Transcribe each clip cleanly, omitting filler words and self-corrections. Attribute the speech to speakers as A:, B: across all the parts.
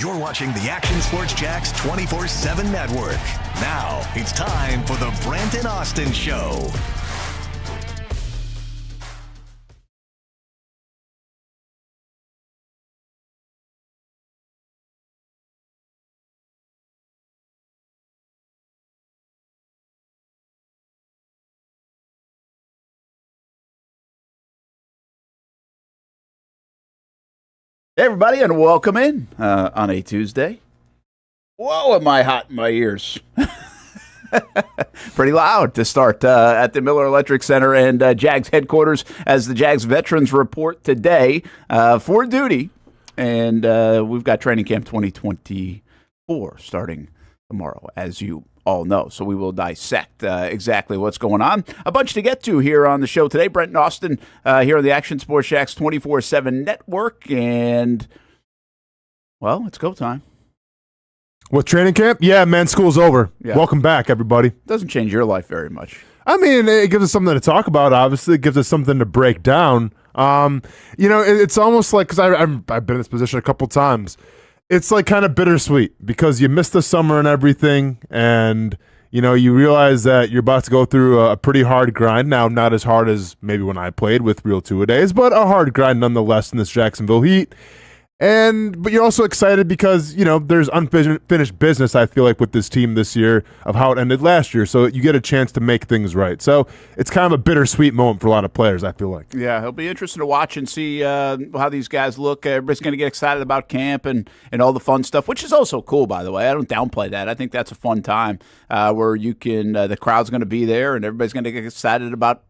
A: You're watching the Action Sports Jax 24/7 network. Now it's time for the Brent Austen Show.
B: Hey, everybody, and welcome in on a Tuesday. Whoa, am I hot in my ears? Pretty loud to start at the Miller Electric Center and Jags headquarters as the Jags veterans report today for duty. And we've got training camp 2024 starting tomorrow, as you all know. So we will dissect exactly what's going on. A bunch to get to here on the show today. Brent Austen here on the Action Sports Jax 24/7 network. And, well, it's go time.
C: With training camp? Yeah, man, school's over. Yeah. Welcome back, everybody.
B: Doesn't change your life very much.
C: I mean, it gives us something to talk about, obviously. It gives us something to break down. It's almost like, because I've been in this position a couple times, it's like kind of bittersweet because you miss the summer and everything, and you realize that you're about to go through a pretty hard grind. Now, not as hard as maybe when I played with real two-a-days, but a hard grind nonetheless in this Jacksonville heat. But you're also excited because, there's unfinished business, I feel like, with this team this year of how it ended last year. So you get a chance to make things right. So it's kind of a bittersweet moment for a lot of players, I feel like.
B: Yeah, it'll be interesting to watch and see how these guys look. Everybody's going to get excited about camp and all the fun stuff, which is also cool, by the way. I don't downplay that. I think that's a fun time where you can the crowd's going to be there and everybody's going to get excited about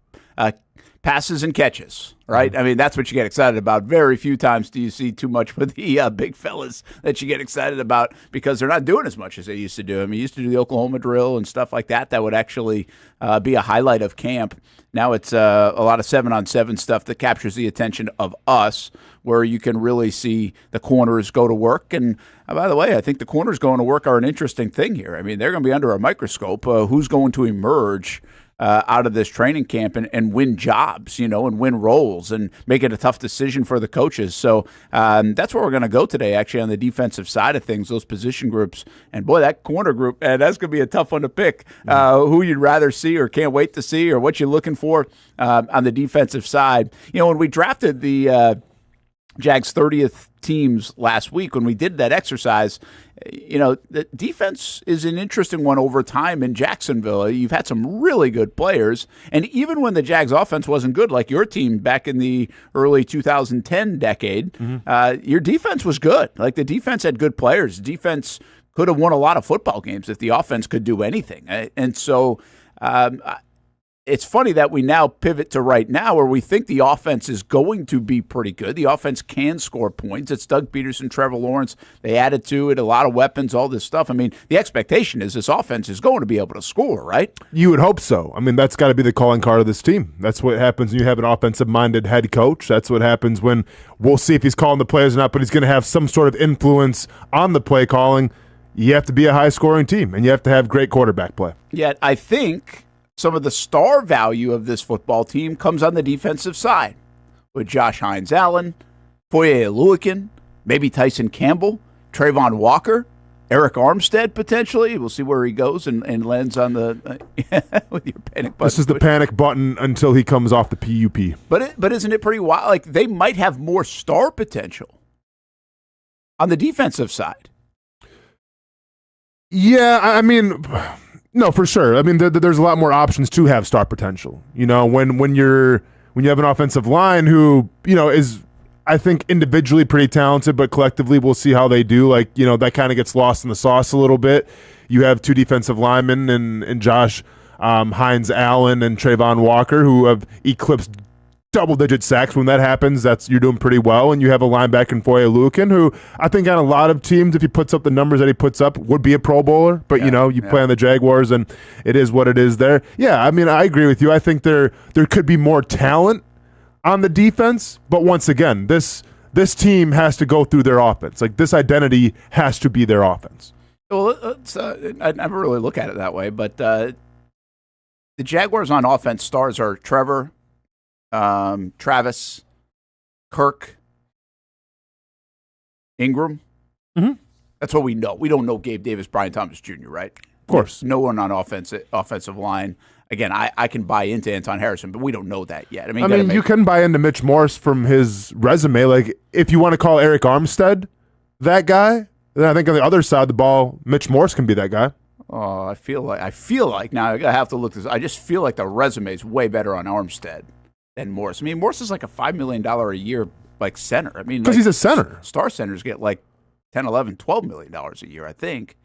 B: passes and catches, right? I mean, that's what you get excited about. Very few times do you see too much with the big fellas that you get excited about because they're not doing as much as they used to do. I mean, you used to do the Oklahoma drill and stuff like that. That would actually be a highlight of camp. Now it's a lot of 7-on-7 stuff that captures the attention of us, where you can really see the corners go to work. And by the way, I think the corners going to work are an interesting thing here. I mean, they're going to be under a microscope. Who's going to emerge out of this training camp and win jobs, and win roles and make it a tough decision for the coaches. So that's where we're going to go today, actually, on the defensive side of things, those position groups. And, boy, that corner group, that's going to be a tough one to pick, who you'd rather see or can't wait to see or what you're looking for on the defensive side. When we drafted the Jags 30th teams last week, when we did that exercise, the defense is an interesting one over time in Jacksonville. You've had some really good players, and even when the Jags offense wasn't good, like your team back in the early 2010 decade, your defense was good. Like, the defense had good players. The defense could have won a lot of football games if the offense could do anything. And so it's funny that we now pivot to right now where we think the offense is going to be pretty good. The offense can score points. It's Doug Peterson, Trevor Lawrence. They added to it a lot of weapons, all this stuff. I mean, the expectation is this offense is going to be able to score, right?
C: You would hope so. I mean, that's got to be the calling card of this team. That's what happens when you have an offensive-minded head coach. That's what happens when we'll see if he's calling the plays or not, but he's going to have some sort of influence on the play calling. You have to be a high-scoring team, and you have to have great quarterback play.
B: Yet I think some of the star value of this football team comes on the defensive side with Josh Hines-Allen, Foye Oluokun, maybe Tyson Campbell, Trayvon Walker, Eric Armstead potentially. We'll see where he goes and lands on the with your panic button.
C: This is the panic button until he comes off the PUP.
B: But isn't it pretty wild? Like, they might have more star potential on the defensive side.
C: Yeah, I mean, no, for sure. I mean, there's a lot more options to have star potential. When you have an offensive line who is, I think, individually pretty talented, but collectively we'll see how they do. Like, that kind of gets lost in the sauce a little bit. You have two defensive linemen and Josh Hines-Allen and Trayvon Walker who have eclipsed double-digit sacks. When that happens, you're doing pretty well. And you have a linebacker in Foye Oluokun, who I think on a lot of teams, if he puts up the numbers that he puts up, would be a Pro Bowler. But, you play on the Jaguars, and it is what it is there. Yeah, I mean, I agree with you. I think there could be more talent on the defense. But once again, this team has to go through their offense. Like, this identity has to be their offense.
B: Well, I never really look at it that way. But the Jaguars on offense stars are Trevor, Travis, Kirk, Ingram.
C: Mm-hmm.
B: That's what we know. We don't know Gabe Davis, Brian Thomas Jr., right?
C: Of course.
B: No one on offensive line. Again, I can buy into Anton Harrison, but we don't know that yet. I mean,
C: you can buy into Mitch Morse from his resume. Like, if you want to call Eric Armstead that guy, then I think on the other side of the ball, Mitch Morse can be that guy.
B: Oh, I feel like now I have to look this. I just feel like the resume is way better on Armstead than Morse. I mean, Morse is like a $5 million a year like center. I mean,
C: because he's a center.
B: Star centers get like 10, 11, $12 million a year, I think.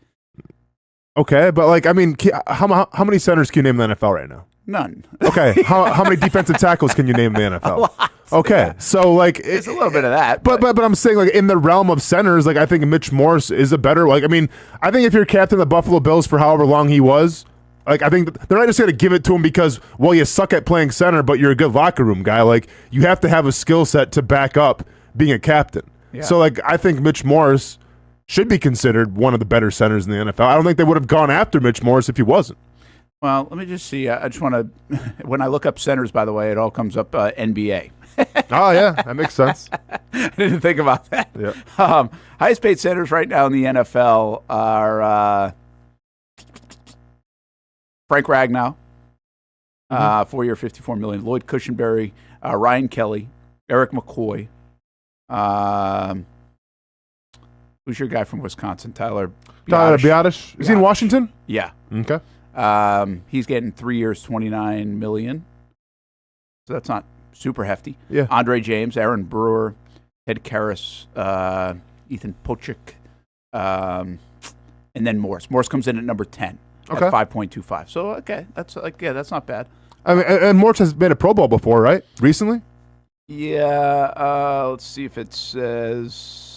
C: Okay, but like, I mean, how many centers can you name in the NFL right now?
B: None.
C: Okay, how many defensive tackles can you name in the NFL?
B: A lot.
C: Okay,
B: Yeah.
C: so like,
B: It's a little bit of that.
C: But I'm saying, like, in the realm of centers, like, I think Mitch Morse is a better, like, I mean, I think if you're captain of the Buffalo Bills for however long he was, like, I think they're not just going to give it to him because, well, you suck at playing center, but you're a good locker room guy. Like, you have to have a skill set to back up being a captain.
B: Yeah.
C: So, like, I think Mitch Morse should be considered one of the better centers in the NFL. I don't think they would have gone after Mitch Morse if he wasn't.
B: Well, let me just see. I just want to, when I look up centers, by the way, it all comes up NBA.
C: Oh, yeah, that makes sense.
B: I didn't think about that.
C: Yeah.
B: Highest paid centers right now in the NFL are Frank Ragnow, 4-year, $54 million. Lloyd Cushenberry, Ryan Kelly, Eric McCoy. Who's your guy from Wisconsin? Tyler
C: Biadasz. Is he in Washington?
B: Yeah.
C: Okay.
B: He's getting 3 years, $29 million. So that's not super hefty.
C: Yeah.
B: Andre James, Aaron Brewer, Ted Karras, Ethan Pochik, and then Morse. Morse comes in at number 10 at 5.25. So, okay, that's not bad.
C: I mean, and Morse has made a Pro Bowl before, right? Recently?
B: Yeah. Let's see if it says.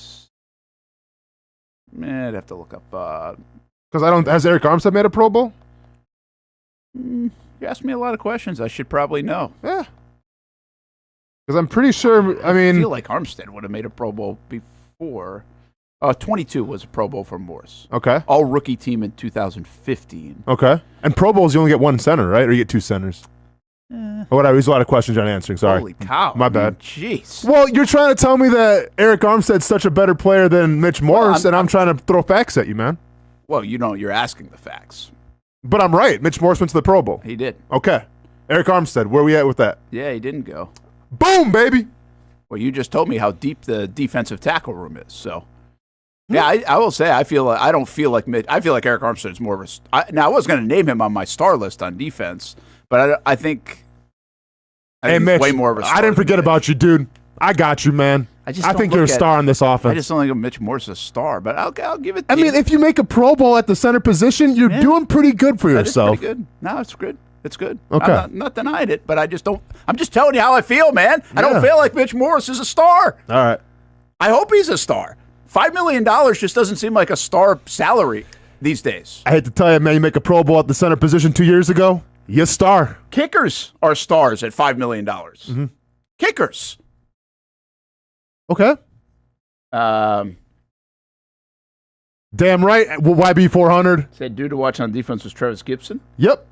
B: I'd have to look up.
C: Because has Eric Armstead made a Pro Bowl?
B: You asked me a lot of questions. I should probably know.
C: Yeah. Because I'm pretty sure, I mean.
B: I feel like Armstead would have made a Pro Bowl before. 22 was a Pro Bowl for Morse.
C: Okay.
B: All rookie team in 2015.
C: Okay. And Pro Bowls, you only get one center, right? Or you get two centers? Or whatever. There's a lot of questions you're not answering. Sorry.
B: Holy cow.
C: My bad.
B: Jeez.
C: Well, you're trying to tell me that Eric Armstead's such a better player than Mitch Morse, and I'm trying to throw facts at you, man.
B: Well, you're asking the facts.
C: But I'm right. Mitch Morse went to the Pro Bowl.
B: He did.
C: Okay. Eric Armstead, where are we at with that?
B: Yeah, he didn't go.
C: Boom, baby.
B: Well, you just told me how deep the defensive tackle room is. So, yeah, I will say I don't feel like Mitch. I feel like Eric Armstead is more of a. Now, I was going to name him on my star list on defense, but I think.
C: Hey, Mitch,
B: way more of a star
C: I didn't forget about you, dude. I got you, man. I think you're a star on this offense.
B: I just don't think of Mitch Morse as a star, but I'll give it.
C: I mean, if you make a Pro Bowl at the center position, you're doing pretty good for yourself.
B: Pretty good. No, it's good. It's good.
C: Okay.
B: I'm not denying it, but I just don't. I'm just telling you how I feel, man. I don't feel like Mitch Morse is a star.
C: All right.
B: I hope he's a star. $5 million just doesn't seem like a star salary these days.
C: I hate to tell you, man, you make a Pro Bowl at the center position 2 years ago, you star.
B: Kickers are stars at $5 million.
C: Mm-hmm.
B: Kickers.
C: Okay. Damn right. Well, YB 400.
B: Said dude to watch on defense was Travis Gibson.
C: Yep.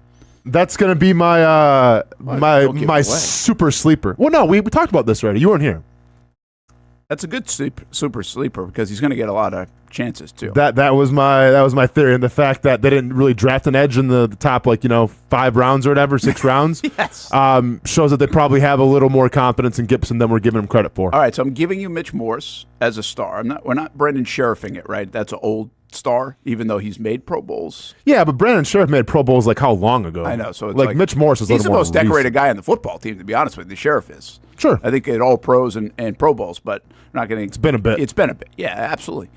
C: That's gonna be my my super sleeper. Well, no, we talked about this already. You weren't here.
B: That's a good super sleeper because he's going to get a lot of chances too.
C: That was my theory, and the fact that they didn't really draft an edge in the top 5 rounds or whatever, 6 rounds,
B: yes,
C: shows that they probably have a little more confidence in Gibson than we're giving him credit for.
B: All right, so I'm giving you Mitch Morse as a star. We're not Brendan Sheriffing it, right? That's an old star, even though he's made Pro Bowls.
C: Yeah, but Brandon Sheriff made Pro Bowls how long ago?
B: I know. So it's
C: like Mitch Morse is
B: he's the most decorated
C: recent
B: guy on the football team. To be honest with you, the Sheriff is.
C: Sure.
B: I think at all pros and Pro Bowls, but we're not getting.
C: It's been a bit.
B: It's been a bit. Yeah, absolutely.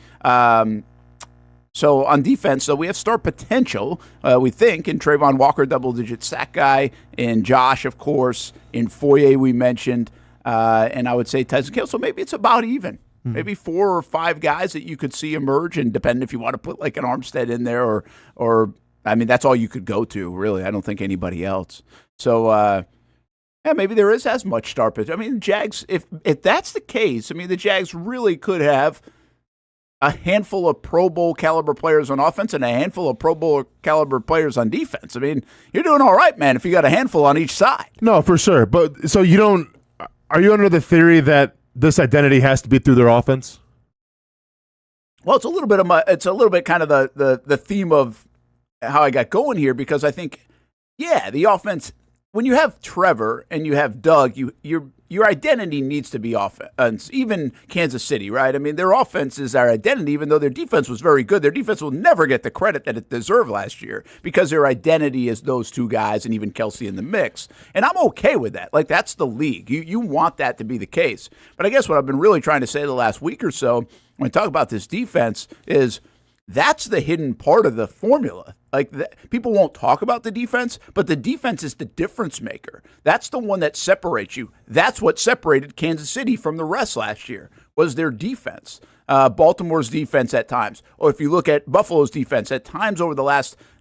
B: So on defense, we have star potential, we think, in Trayvon Walker, double-digit sack guy, in Josh, of course, in Foye we mentioned, and I would say Tyson Kill. So maybe it's about even. Mm-hmm. Maybe 4 or 5 guys that you could see emerge, and depending if you want to put like an Armstead in there or I mean, that's all you could go to, really. I don't think anybody else. So, yeah, maybe there is as much star potential. I mean, the Jags, if that's the case, I mean, the Jags really could have a handful of Pro Bowl caliber players on offense and a handful of Pro Bowl caliber players on defense. I mean, you're doing all right, man, if you got a handful on each side.
C: No, for sure. But so are you under the theory that this identity has to be through their offense?
B: Well, it's a little bit kind of the theme of how I got going here, because I think, the offense, when you have Trevor and you have Doug, your identity needs to be offense. Even Kansas City, right? I mean, their offense is our identity, even though their defense was very good. Their defense will never get the credit that it deserved last year because their identity is those two guys and even Kelsey in the mix. And I'm okay with that. Like, that's the league. You want that to be the case. But I guess what I've been really trying to say the last week or so when I talk about this defense is that's the hidden part of the formula. Like, people won't talk about the defense, but the defense is the difference maker. That's the one that separates you. That's what separated Kansas City from the rest last year, was their defense. Baltimore's defense at times. Or if you look at Buffalo's defense, at times over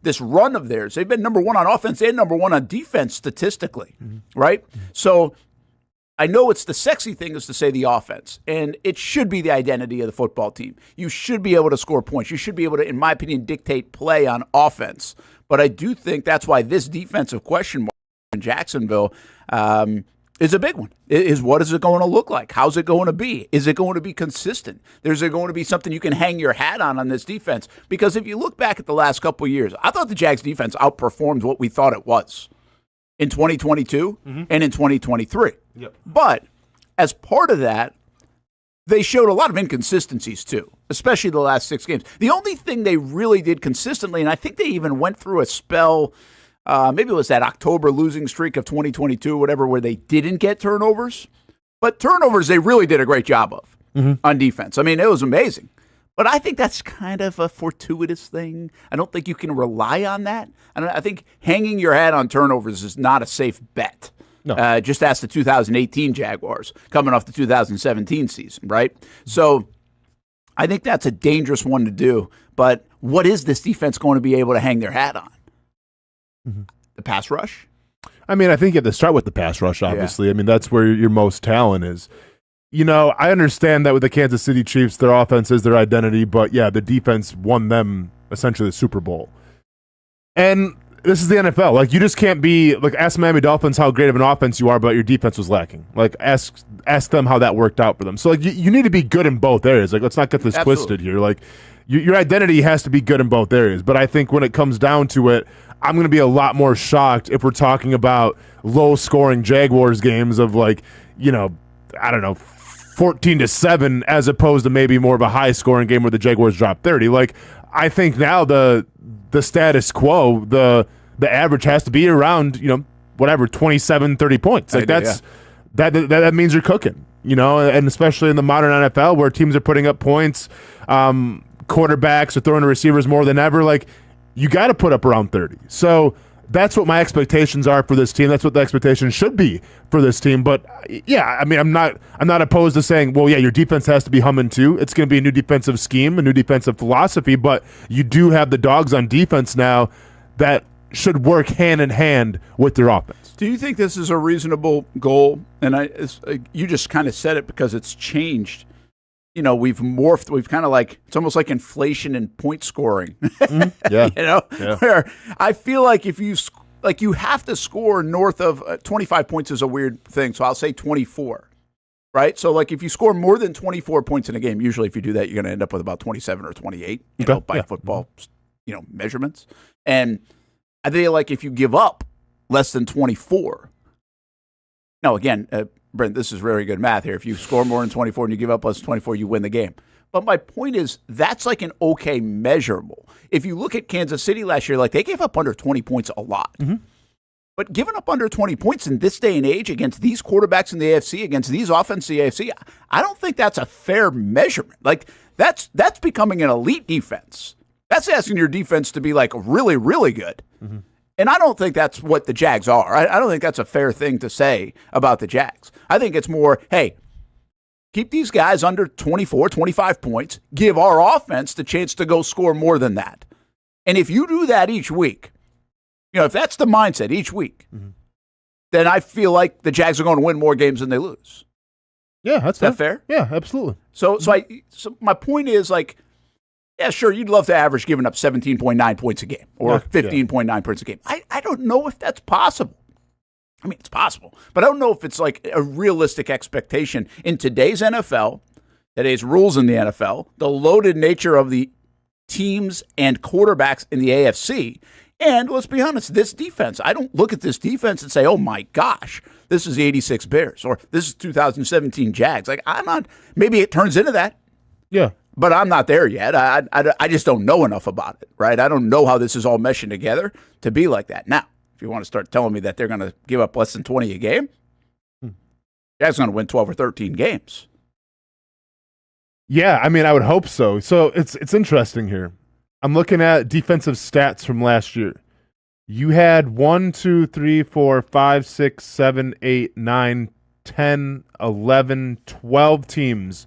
B: this run of theirs, they've been number one on offense and number one on defense statistically, right? So I know it's the sexy thing is to say the offense, and it should be the identity of the football team. You should be able to score points. You should be able to, in my opinion, dictate play on offense. But I do think that's why this defensive question mark in Jacksonville is a big one. What is it going to look like? How's it going to be? Is it going to be consistent? Is there going to be something you can hang your hat on this defense? Because if you look back at the last couple of years, I thought the Jags defense outperformed what we thought it was in 2022 and in 2023.
C: Yep.
B: But as part of that, they showed a lot of inconsistencies too, especially the last 6 games. The only thing they really did consistently, and I think they even went through a spell, maybe it was that October losing streak of 2022 or whatever, where they didn't get turnovers. But turnovers they really did a great job of on defense. I mean, it was amazing. But I think that's kind of a fortuitous thing. I don't think you can rely on that. I think hanging your hat on turnovers is not a safe bet. No. Just ask the 2018 Jaguars coming off the 2017 season, right? So I think that's a dangerous one to do. But what is this defense going to be able to hang their hat on? The pass rush?
C: I mean, I think you have to start with the pass rush, obviously. Yeah. I mean, that's where your most talent is. You know, I understand that with the Kansas City Chiefs, their offense is their identity, but the defense won them essentially the Super Bowl. And this is the NFL. Like, you just can't be like, ask Miami Dolphins how great of an offense you are, but your defense was lacking. Like, ask them how that worked out for them. So, like, you need to be good in both areas. Like, let's not get this twisted here. Like, your identity has to be good in both areas. But I think when it comes down to it, I'm going to be a lot more shocked if we're talking about low-scoring Jaguars games of, like, I don't know, 14-7, as opposed to maybe more of a high-scoring game where the Jaguars drop 30. Like, I think now the status quo, the average has to be around, 27, 30 points. Like, that means you're cooking, and especially in the modern NFL where teams are putting up points, quarterbacks are throwing to receivers more than ever. Like, you got to put up around 30. So that's what my expectations are for this team. That's what the expectation should be for this team. But I mean, I'm not opposed to saying, well, your defense has to be humming too. It's going to be a new defensive scheme, a new defensive philosophy. But you do have the dogs on defense now that should work hand in hand with their offense.
B: Do you think this is a reasonable goal? And you just kind of said it because it's changed. We've morphed. We've kind of like, it's almost like inflation in point scoring. Where I feel like if you have to score north of 25 points is a weird thing. So I'll say 24, right? So like if you score more than 24 points in a game, usually if you do that, you're going to end up with about 27 or 28, by football, measurements. And I feel like if you give up less than 24, now again, Brent, this is very good math here. If you score more than 24 and you give up less than 24, you win the game. But my point is, that's like an okay measurable. If you look at Kansas City last year, like they gave up under 20 points a lot. But giving up under 20 points in this day and age against these quarterbacks in the AFC, against these offenses in the AFC, I don't think that's a fair measurement. Like that's becoming an elite defense. That's asking your defense to be like really, really good. And I don't think that's what the Jags are. I don't think that's a fair thing to say about the Jags. I think it's more, hey, keep these guys under 24, 25 points, give our offense the chance to go score more than that. And if you do that each week, if that's the mindset each week, then I feel like the Jags are going to win more games than they lose.
C: Yeah, that's
B: Is that fair?
C: Yeah, absolutely.
B: So my point is, like, yeah, sure, you'd love to average giving up 17.9 points a game or 15.9 points a game. I don't know if that's possible. I mean, it's possible, but I don't know if it's like a realistic expectation in today's NFL today's rules in the NFL, the loaded nature of the teams and quarterbacks in the AFC, and let's be honest, this defense, I don't look at this defense and say, oh my gosh, this is the 86 Bears or this is 2017 Jags. Like, I'm not, maybe it turns into that.
C: Yeah.
B: But I'm not there yet. I just don't know enough about it, right? I don't know how this is all meshing together to be like that. Now, if you want to start telling me that they're going to give up less than 20 a game, Jags going to win 12 or 13 games.
C: Yeah, I mean, I would hope so. So it's interesting here. I'm looking at defensive stats from last year. You had 1, 2, 3, 4, 5, 6, 7, 8, 9, 10, 11, 12 teams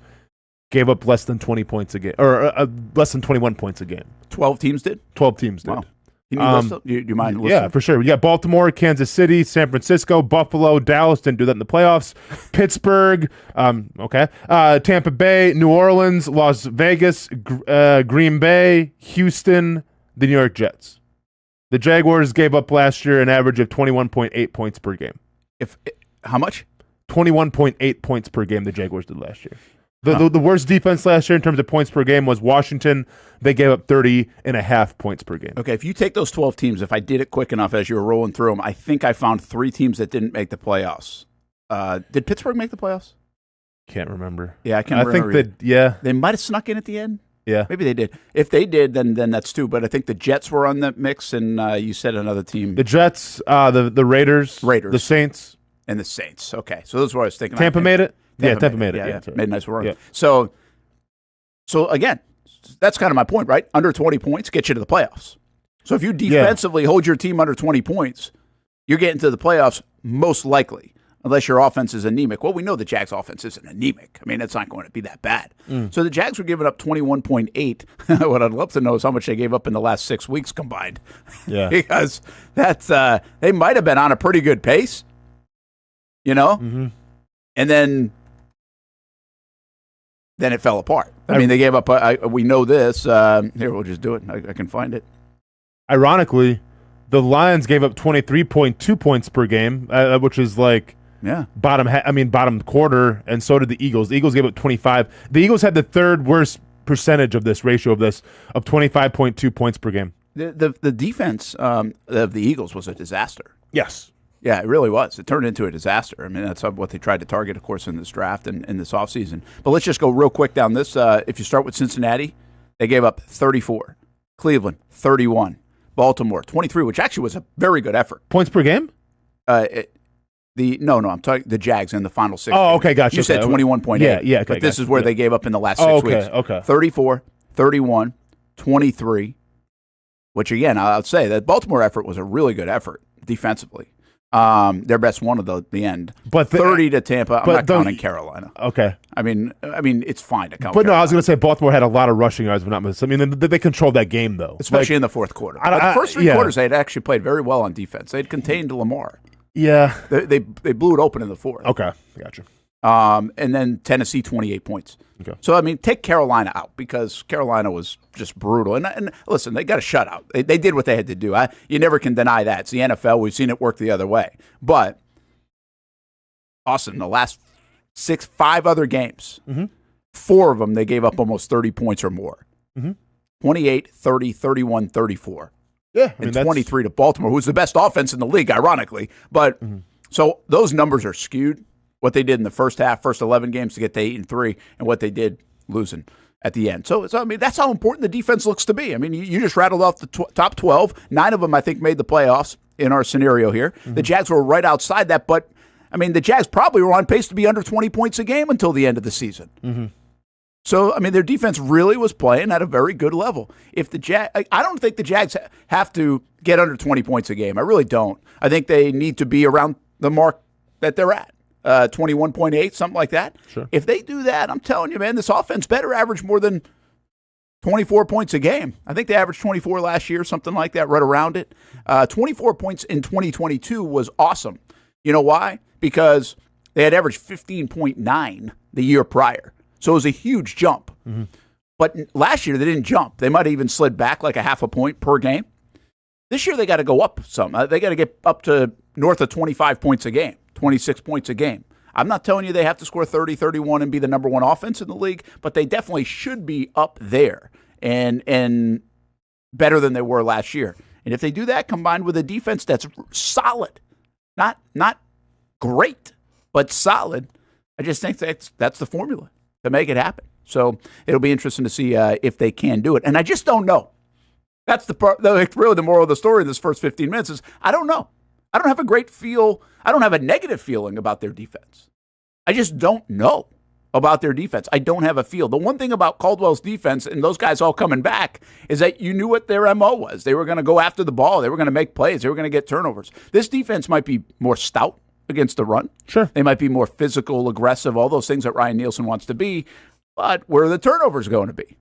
C: gave up less than 20 points a game, or less than 21 points a game.
B: 12 teams did?
C: 12 teams did.
B: Wow. Can you list them? You mind listing?
C: Yeah, for sure. We got Baltimore, Kansas City, San Francisco, Buffalo, Dallas didn't do that in the playoffs. Pittsburgh, Tampa Bay, New Orleans, Las Vegas, Green Bay, Houston, the New York Jets. The Jaguars gave up last year an average of 21.8 points per game.
B: How much?
C: 21.8 points per game the Jaguars did last year. The worst defense last year in terms of points per game was Washington. They gave up 30.5 points per game.
B: Okay, if you take those 12 teams, if I did it quick enough as you were rolling through them, I think I found 3 teams that didn't make the playoffs. Did Pittsburgh make the playoffs?
C: Can't remember.
B: Yeah, I can't remember.
C: I think that, yeah.
B: They might have snuck in at the end.
C: Yeah.
B: Maybe they did. If they did, then that's 2. But I think the Jets were on that mix, and you said another team.
C: The Jets, the Raiders, the Saints.
B: And the Saints. Okay, so those were what I was thinking.
C: Tampa made it? Tampa made it.
B: Yeah,
C: right.
B: made a nice run.
C: Yeah.
B: So again, that's kind of my point, right? Under 20 points gets you to the playoffs. So if you defensively hold your team under 20 points, you're getting to the playoffs most likely, unless your offense is anemic. Well, we know the Jags' offense isn't anemic. I mean, it's not going to be that bad. So the Jags were giving up 21.8. What I'd love to know is how much they gave up in the last 6 weeks combined.
C: Yeah.
B: Because that's they might have been on a pretty good pace, you know?
C: Mm-hmm.
B: And then it fell apart. I mean, they gave up. We know this. Here, we'll just do it. I can find it.
C: Ironically, the Lions gave up 23.2 points per game, which is like bottom quarter, and so did the Eagles. The Eagles gave up 25. The Eagles had the third worst percentage of this ratio of 25.2 points per game.
B: The defense of the Eagles was a disaster.
C: Yes.
B: Yeah, it really was. It turned into a disaster. I mean, that's what they tried to target, of course, in this draft and in this offseason. But let's just go real quick down this. If you start with Cincinnati, they gave up 34. Cleveland, 31. Baltimore, 23, which actually was a very good effort.
C: Points per game?
B: No, I'm talking the Jags in the final 6.
C: Oh, okay, gotcha.
B: You said 21.8.
C: Yeah, okay,
B: but this is where they gave up in the last 6 weeks.
C: Okay.
B: 34, 31, 23, which, again, I'll say that Baltimore effort was a really good effort defensively. Their best one of the end. But 30 to Tampa. I'm not counting Carolina.
C: Okay.
B: I mean, it's fine to count.
C: But
B: Carolina.
C: No, I was going to say Baltimore had a lot of rushing yards, but not much. I mean, they controlled that game though,
B: especially in the fourth quarter. The first 3 quarters, they had actually played very well on defense. They had contained Lamar.
C: Yeah.
B: They blew it open in the fourth.
C: Okay, gotcha.
B: And then Tennessee, 28 points.
C: Okay.
B: So, I mean, take Carolina out because Carolina was just brutal. And listen, they got a shutout. They did what they had to do. You never can deny that. It's the NFL. We've seen it work the other way. But, Austin, the last 5 other games, 4 of them, they gave up almost 30 points or more. 28, 30, 31, 34.
C: Yeah.
B: And 23 to Baltimore, who's the best offense in the league, ironically. But, so those numbers are skewed. What they did in the first half, first 11 games to get to 8-3, and what they did losing at the end. So I mean, that's how important the defense looks to be. I mean, you just rattled off the top 12. 9 of them, I think, made the playoffs in our scenario here. The Jags were right outside that, but, I mean, the Jags probably were on pace to be under 20 points a game until the end of the season. So, I mean, their defense really was playing at a very good level. I don't think the Jags have to get under 20 points a game. I really don't. I think they need to be around the mark that they're at. 21.8, something like that.
C: Sure. If
B: they do that, I'm telling you, man, this offense better average more than 24 points a game. I think they averaged 24 last year, something like that, right around it. 24 points in 2022 was awesome. You know why? Because they had averaged 15.9 the year prior. So it was a huge jump. But last year, they didn't jump. They might have even slid back like a half a point per game. This year, they got to go up some. They got to get up to north of 25 points a game. 26 points a game. I'm not telling you they have to score 30, 31 and be the number one offense in the league, but they definitely should be up there and better than they were last year. And if they do that combined with a defense that's solid, not great, but solid, I just think that's the formula to make it happen. So it'll be interesting to see if they can do it. And I just don't know. That's really the moral of the story in this first 15 minutes is I don't know. I don't have a great feel. I don't have a negative feeling about their defense. I just don't know about their defense. I don't have a feel. The one thing about Caldwell's defense and those guys all coming back is that you knew what their MO was. They were going to go after the ball. They were going to make plays. They were going to get turnovers. This defense might be more stout against the run.
C: Sure.
B: They might be more physical, aggressive, all those things that Ryan Nielsen wants to be. But where are the turnovers going to be?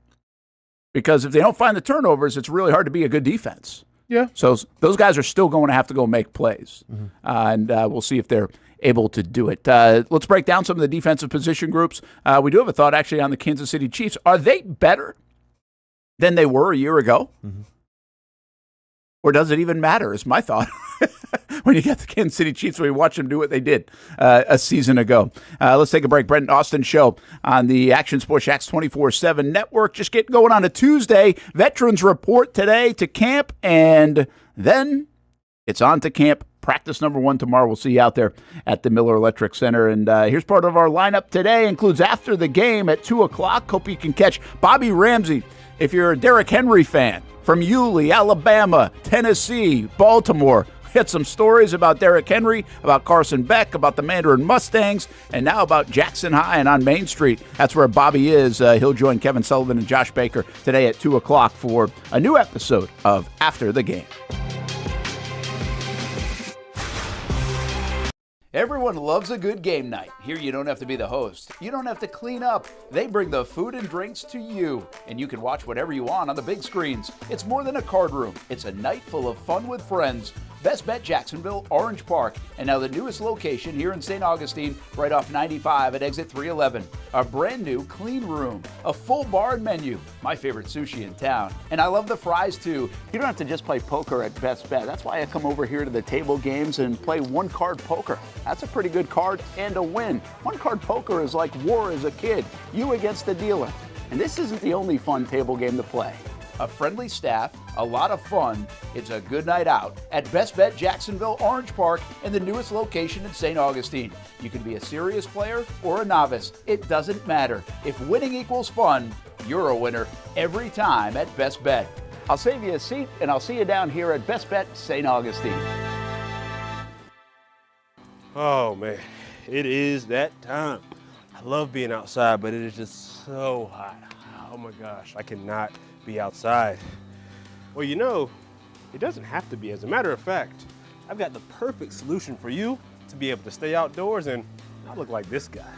B: Because if they don't find the turnovers, it's really hard to be a good defense.
C: Yeah.
B: So those guys are still going to have to go make plays. And we'll see if they're able to do it. Let's break down some of the defensive position groups. We do have a thought actually on the Kansas City Chiefs. Are they better than they were a year ago? Or does it even matter is my thought. When you get the Kansas City Chiefs, when you watch them do what they did a season ago. Let's take a break. Brent Austen Show on the Action Sports Jacks 24/7 network. Just getting going on a Tuesday. Veterans report today to camp, and then it's on to camp. Practice number 1 tomorrow. We'll see you out there at the Miller Electric Center. And here's part of our lineup today. Includes after the game at 2 o'clock. Hope you can catch Bobby Ramsey. If you're a Derrick Henry fan from Yulee, Alabama, Tennessee, Baltimore, we had some stories about Derrick Henry, about Carson Beck, about the Mandarin Mustangs, and now about Jackson High and on Main Street. That's where Bobby is. He'll join Kevin Sullivan and Josh Baker today at 2 o'clock for a new episode of After the Game. Everyone loves a good game night. Here you don't have to be the host. You don't have to clean up. They bring the food and drinks to you, and you can watch whatever you want on the big screens. It's more than a card room. It's a night full of fun with friends. Best Bet Jacksonville, Orange Park, and now the newest location here in St. Augustine, right off 95 at exit 311. A brand new clean room, a full bar menu, my favorite sushi in town. And I love the fries too. You don't have to just play poker at Best Bet. That's why I come over here to the table games and play one-card poker. That's a pretty good card and a win. One-card poker is like war as a kid, you against the dealer. And this isn't the only fun table game to play. A friendly staff, a lot of fun. It's a good night out at Best Bet Jacksonville, Orange Park, and the newest location in St. Augustine. You can be a serious player or a novice. It doesn't matter. If winning equals fun, you're a winner every time at Best Bet. I'll save you a seat, and I'll see you down here at Best Bet St. Augustine.
D: Oh, man, it is that time. I love being outside, but it is just so hot. Oh, my gosh, I cannot be outside. Well, you know, it doesn't have to be. As a matter of fact, I've got the perfect solution for you to be able to stay outdoors and not look like this guy.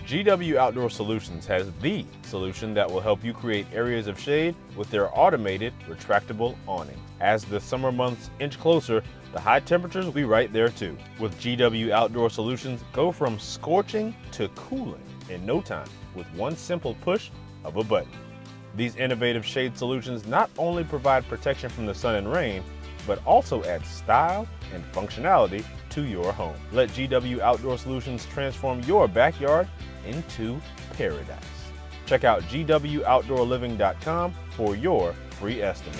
E: GW Outdoor Solutions has the solution that will help you create areas of shade with their automated retractable awning. As the summer months inch closer, the high temperatures will be right there too. With GW Outdoor Solutions, go from scorching to cooling in no time with one simple push of a button. These innovative shade solutions not only provide protection from the sun and rain, but also add style and functionality to your home. Let GW Outdoor Solutions transform your backyard into paradise. Check out gwoutdoorliving.com for your free estimate.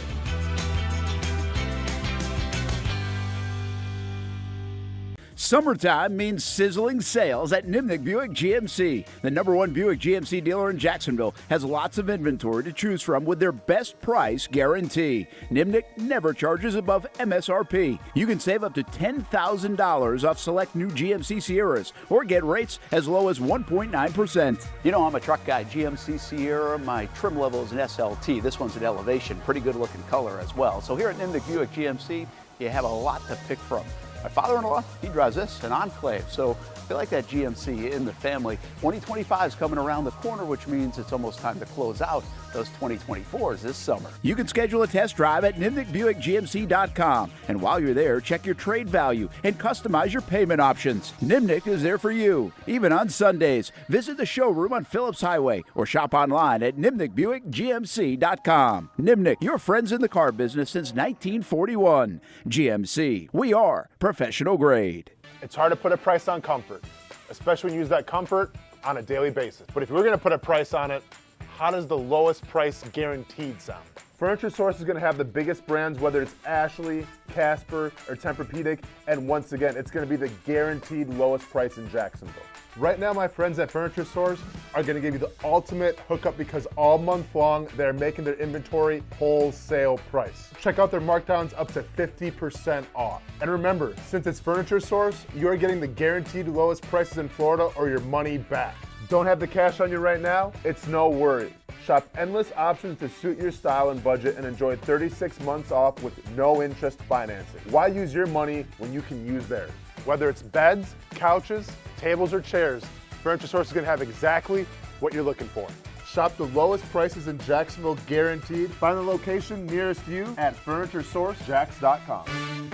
B: Summertime means sizzling sales at Nimnick Buick GMC. The #1 Buick GMC dealer in Jacksonville has lots of inventory to choose from with their best price guarantee. Nimnick never charges above MSRP. You can save up to $10,000 off select new GMC Sierras or get rates as low as 1.9%. You know I'm a truck guy. GMC Sierra, my trim level is an SLT. This one's an Elevation. Pretty good looking color as well. So here at Nimnick Buick GMC, you have a lot to pick from. My father-in-law, he drives this, an Enclave, so I feel like that GMC in the family. 2025 is coming around the corner, which means it's almost time to close out those 2024s this summer. You can schedule a test drive at NimnickBuickGMC.com, and while you're there, check your trade value and customize your payment options. Nimnick is there for you, even on Sundays. Visit the showroom on Phillips Highway or shop online at NimnickBuickGMC.com. Nimnick, your friends in the car business since 1941. GMC, we are professional grade.
C: It's hard to put a price on comfort. especially when you use that comfort on a daily basis. But if you're going to put a price on it, how does the lowest price guaranteed sound? Furniture Source is going to have the biggest brands, whether it's Ashley, Casper, or Tempur-Pedic, and once again, it's going to be the guaranteed lowest price in Jacksonville. Right now, my friends at Furniture Source are going to give you the ultimate hookup because all month long, they're making their inventory wholesale price. Check out their markdowns up to 50% off. And remember, since it's Furniture Source, you're getting the guaranteed lowest prices in Florida or your money back. Don't have the cash on you right now? It's no worry. Shop endless options to suit your style and budget and enjoy 36 months off with no interest financing. Why use your money when you can use theirs? Whether it's beds, couches, tables, or chairs, Furniture Source is going to have exactly what you're looking for. Shop the lowest prices in Jacksonville guaranteed. Find the location nearest you at FurnitureSourceJacks.com.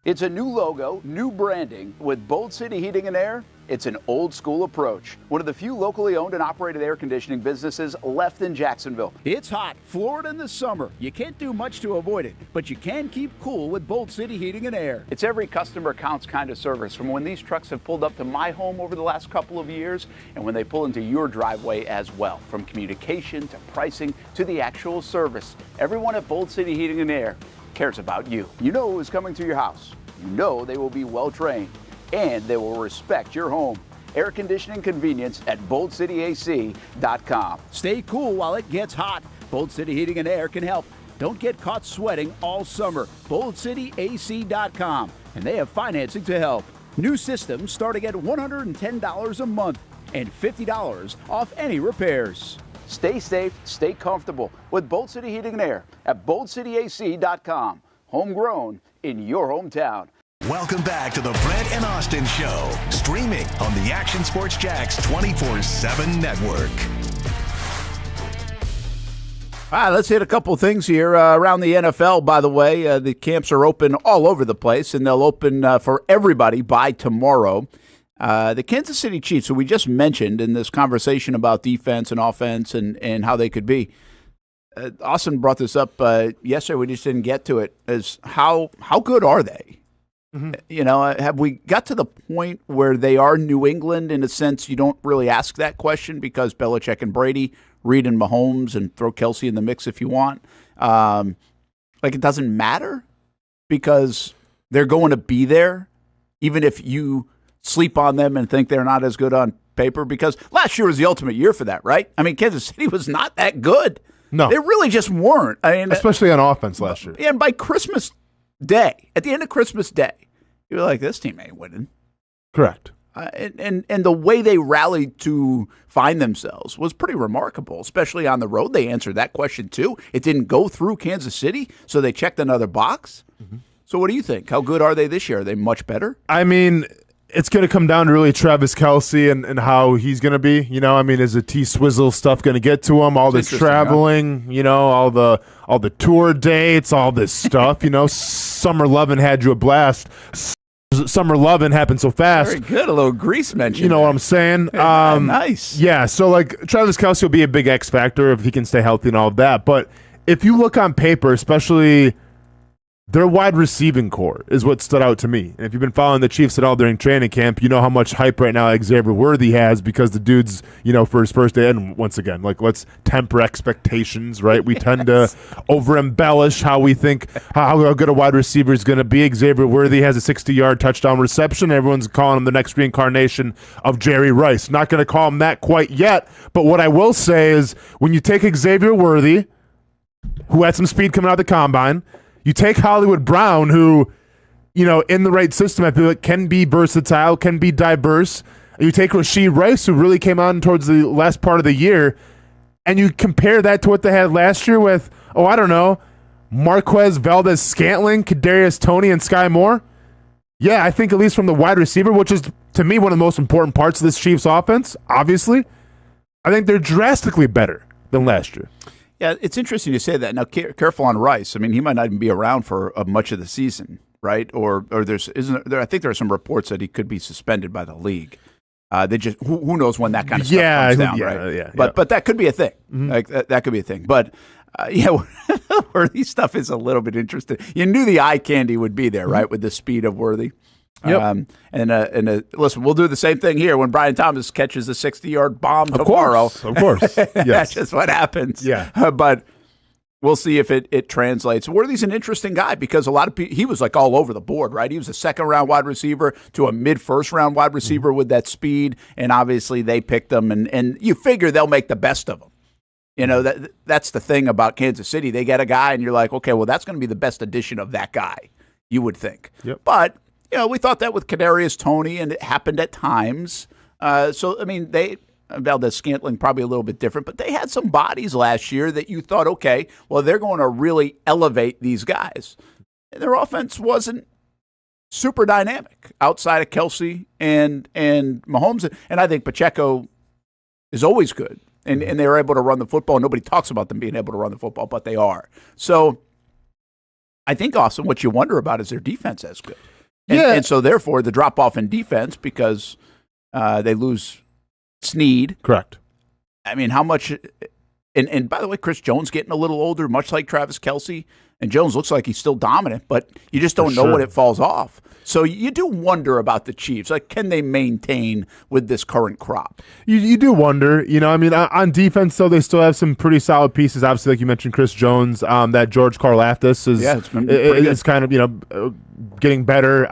B: It's a new logo, new branding. With Bold City Heating and Air, it's an old school approach. One of the few locally owned and operated air conditioning businesses left in Jacksonville. It's hot, Florida in the summer. You can't do much to avoid it, but you can keep cool with Bold City Heating and Air. It's every customer counts kind of service, from when these trucks have pulled up to my home over the last couple of years and when they pull into your driveway as well. From communication to pricing to the actual service, everyone at Bold City Heating and Air cares about you. You know who is coming to your house. You know they will be well trained and they will respect your home. Air conditioning convenience at BoldCityAC.com. Stay cool while it gets hot. Bold City Heating and Air can help. Don't get caught sweating all summer. BoldCityAC.com. And they have financing to help. New systems starting at $110 a month and $50 off any repairs. Stay safe, stay comfortable with Bold City Heating and Air at BoldCityAC.com. Homegrown in your hometown.
A: Welcome back to the Brent and Austin Show, streaming on the Action Sports Jax 24/7 network.
B: All right, let's hit a couple of things here around the NFL, by the way. The camps are open all over the place, and they'll open for everybody by tomorrow. The Kansas City Chiefs, who we just mentioned in this conversation about defense and offense and how they could be, Austin brought this up yesterday. We just didn't get to it. Is how good are they? Mm-hmm. You know, have we got to the point where they are New England in a sense? You don't really ask that question because Belichick and Brady, Reed and Mahomes, and throw Kelsey in the mix if you want. Like it doesn't matter because they're going to be there, even if you sleep on them and think they're not as good on paper. Because last year was the ultimate year for that, right? I mean, Kansas City was not that good.
C: No.
B: They really just weren't. I mean,
C: especially on offense last year.
B: And by Christmas Day, at the end of Christmas Day, you were like, this team ain't winning.
C: Correct.
B: And the way they rallied to find themselves was pretty remarkable, especially on the road. They answered that question, too. It didn't go through Kansas City, so they checked another box. Mm-hmm. So what do you think? How good are they this year? Are they much better?
C: I mean, it's going to come down to really Travis Kelce and how he's going to be. You know, I mean, is the T-Swizzle stuff going to get to him? All this traveling, you know, all the tour dates, all this stuff. You know, Summer Lovin' had you a blast. Summer Lovin' happened so fast.
B: Very good. A little Grease mention.
C: You know what I'm saying?
B: Nice.
C: Yeah, so like Travis Kelce will be a big X factor if he can stay healthy and all of that. But if you look on paper, especially their wide receiving core is what stood out to me. And if you've been following the Chiefs at all during training camp, you know how much hype right now Xavier Worthy has because the dude's, you know, for his first day. And once again, like, let's temper expectations, right? We tend to over-embellish how we think how good a wide receiver is going to be. Xavier Worthy has a 60-yard touchdown reception. Everyone's calling him the next reincarnation of Jerry Rice. Not going to call him that quite yet. But what I will say is when you take Xavier Worthy, who had some speed coming out of the combine, you take Hollywood Brown, who, you know, in the right system, I feel like can be versatile, can be diverse. And you take Rashee Rice, who really came on towards the last part of the year, and you compare that to what they had last year with, I don't know, Marquez Valdez-Scantling, Kadarius Toney, and Sky Moore. Yeah, I think at least from the wide receiver, which is, to me, one of the most important parts of this Chiefs offense, obviously, I think they're drastically better than last year.
B: Yeah, it's interesting you say that. Now, careful on Rice. I mean, he might not even be around for much of the season, right? Or isn't there? I think there are some reports that he could be suspended by the league. They just who knows when that kind of stuff comes down, right?
C: Yeah,
B: but that could be a thing. Mm-hmm. Like that could be a thing. But Worthy stuff is a little bit interesting. You knew the eye candy would be there, right, with the speed of Worthy.
C: Yep.
B: Listen, we'll do the same thing here when Brian Thomas catches a 60-yard bomb tomorrow.
C: Of course. Yes.
B: That's just what happens.
C: Yeah.
B: But we'll see if it translates. Worthy's an interesting guy because a lot of people, he was like all over the board, right? He was a second-round wide receiver to a mid-first-round wide receiver with that speed, and obviously they picked him, and you figure they'll make the best of him. You know, that's the thing about Kansas City. They get a guy, and you're like, okay, well, that's going to be the best addition of that guy, you would think.
C: Yep.
B: But, we thought that with Kadarius Toney, and it happened at times. Valdez-Scantling probably a little bit different, but they had some bodies last year that you thought, okay, well, they're going to really elevate these guys. And their offense wasn't super dynamic outside of Kelsey and Mahomes. And I think Pacheco is always good. And they were able to run the football. Nobody talks about them being able to run the football, but they are. So I think, Austin, what you wonder about is their defense as good. And so, therefore, the drop-off in defense because they lose Snead.
C: Correct.
B: I mean, how much – and by the way, Chris Jones getting a little older, much like Travis Kelce. And Jones looks like he's still dominant, but you just don't know when it falls off. So you do wonder about the Chiefs. Like, can they maintain with this current crop?
C: You do wonder. On defense, though, they still have some pretty solid pieces. Obviously, like you mentioned, Chris Jones, that George Karlaftis is kind of, getting better.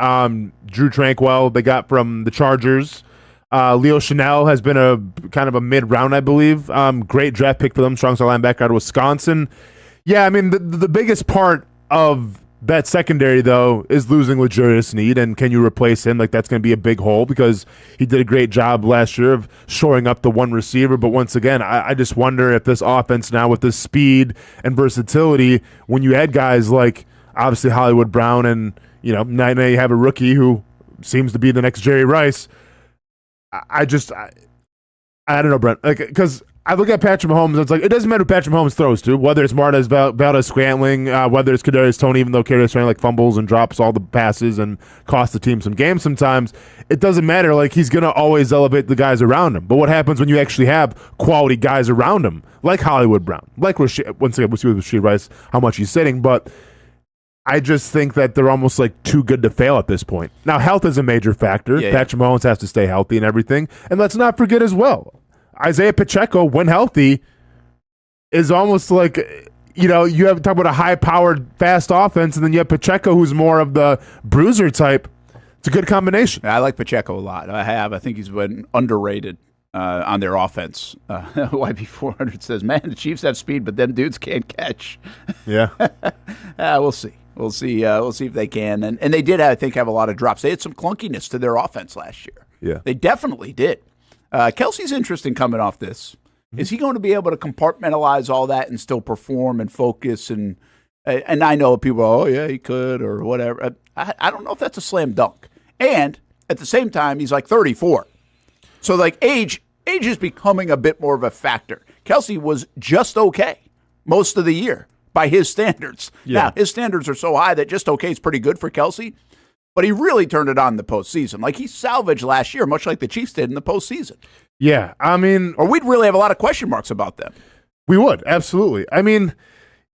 C: Drew Tranquil, they got from the Chargers. Leo Chanel has been a kind of a mid-round, I believe. Great draft pick for them, strong side linebacker out of Wisconsin. Yeah, I mean, the biggest part of that secondary, though, is losing L'Jarius Sneed, and can you replace him? Like, that's going to be a big hole because he did a great job last year of shoring up the one receiver. But once again, I just wonder if this offense now with this speed and versatility, when you add guys like, obviously, Hollywood Brown and, now you have a rookie who seems to be the next Jerry Rice. I don't know, Brent. Like, because I look at Patrick Mahomes, it's like it doesn't matter who Patrick Mahomes throws to, whether it's Martez Valdez-Scantling, whether it's Kadarius Toney, even though Kadarius Toney fumbles and drops all the passes and costs the team some games sometimes. It doesn't matter. Like, he's going to always elevate the guys around him. But what happens when you actually have quality guys around him, like Hollywood Brown, like Rashid? Once again, we'll see with Rashid Rice how much he's sitting, but I just think that they're almost like too good to fail at this point. Now, health is a major factor. Patrick Mahomes has to stay healthy and everything. And let's not forget as well, Isaiah Pacheco, when healthy, is almost like, you have to talk about a high-powered, fast offense, and then you have Pacheco, who's more of the bruiser type. It's a good combination.
B: I like Pacheco a lot. I think he's been underrated on their offense. YB400 says, man, the Chiefs have speed, but them dudes can't catch.
C: Yeah.
B: We'll see. We'll see if they can. And they did, I think, have a lot of drops. They had some clunkiness to their offense last year.
C: Yeah.
B: They definitely did. Kelsey's interesting coming off this. Mm-hmm. Is he going to be able to compartmentalize all that and still perform and focus? And I know people are, oh, yeah, he could or whatever. I don't know if that's a slam dunk. And at the same time, he's like 34. So, like, age is becoming a bit more of a factor. Kelsey was just okay most of the year by his standards. Yeah. Now, his standards are so high that just okay is pretty good for Kelsey. But he really turned it on in the postseason. Like, he salvaged last year, much like the Chiefs did in the postseason.
C: Yeah, I mean...
B: Or we'd really have a lot of question marks about them.
C: We would, absolutely. I mean,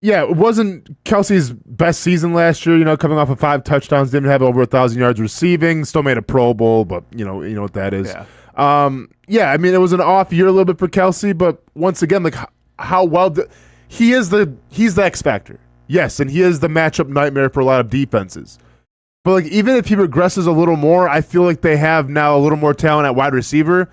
C: yeah, it wasn't Kelsey's best season last year, coming off of 5 touchdowns, didn't have over 1,000 yards receiving, still made a Pro Bowl, but you know what that is.
B: Yeah.
C: I mean, it was an off year a little bit for Kelsey, but once again, like, how well... he's the X factor. Yes, and he is the matchup nightmare for a lot of defenses. But like, even if he regresses a little more, I feel like they have now a little more talent at wide receiver.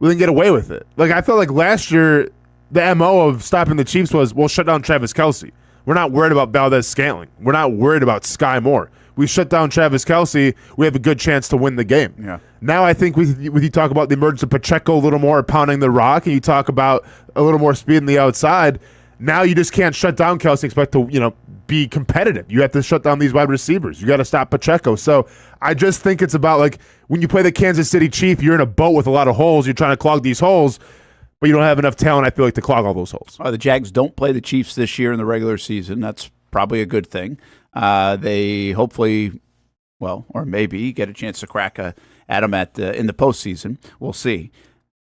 C: We can get away with it. Like, I felt like last year, the MO of stopping the Chiefs was, we'll shut down Travis Kelce. We're not worried about Valdez-Scantling. We're not worried about Sky Moore. We shut down Travis Kelce, we have a good chance to win the game.
B: Yeah.
C: Now I think with you talk about the emergence of Pacheco a little more pounding the rock, and you talk about a little more speed on the outside, now you just can't shut down Kelce, expect to, be competitive. You have to shut down these wide receivers. You got to stop Pacheco. So I just think it's about, like, when you play the Kansas City Chiefs, you're in a boat with a lot of holes. You're trying to clog these holes, but you don't have enough talent, I feel like, to clog all those holes.
B: The Jags don't play the Chiefs this year in the regular season. That's probably a good thing. They hopefully, or maybe get a chance to crack at them in the postseason. We'll see.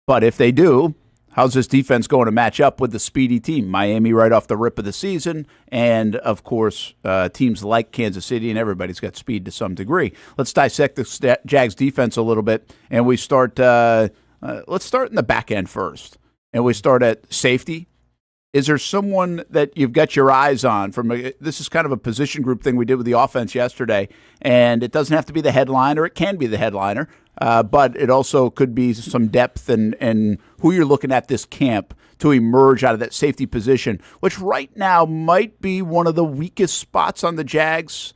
B: But if they do, how's this defense going to match up with the speedy team? Miami right off the rip of the season, and, of course, teams like Kansas City, and everybody's got speed to some degree. Let's dissect the Jags defense a little bit, and we start let's start in the back end first, and we start at safety. Is there someone that you've got your eyes on? This is kind of a position group thing we did with the offense yesterday, and it doesn't have to be the headliner. It can be the headliner, but it also could be some depth and who you're looking at this camp to emerge out of that safety position, which right now might be one of the weakest spots on the Jags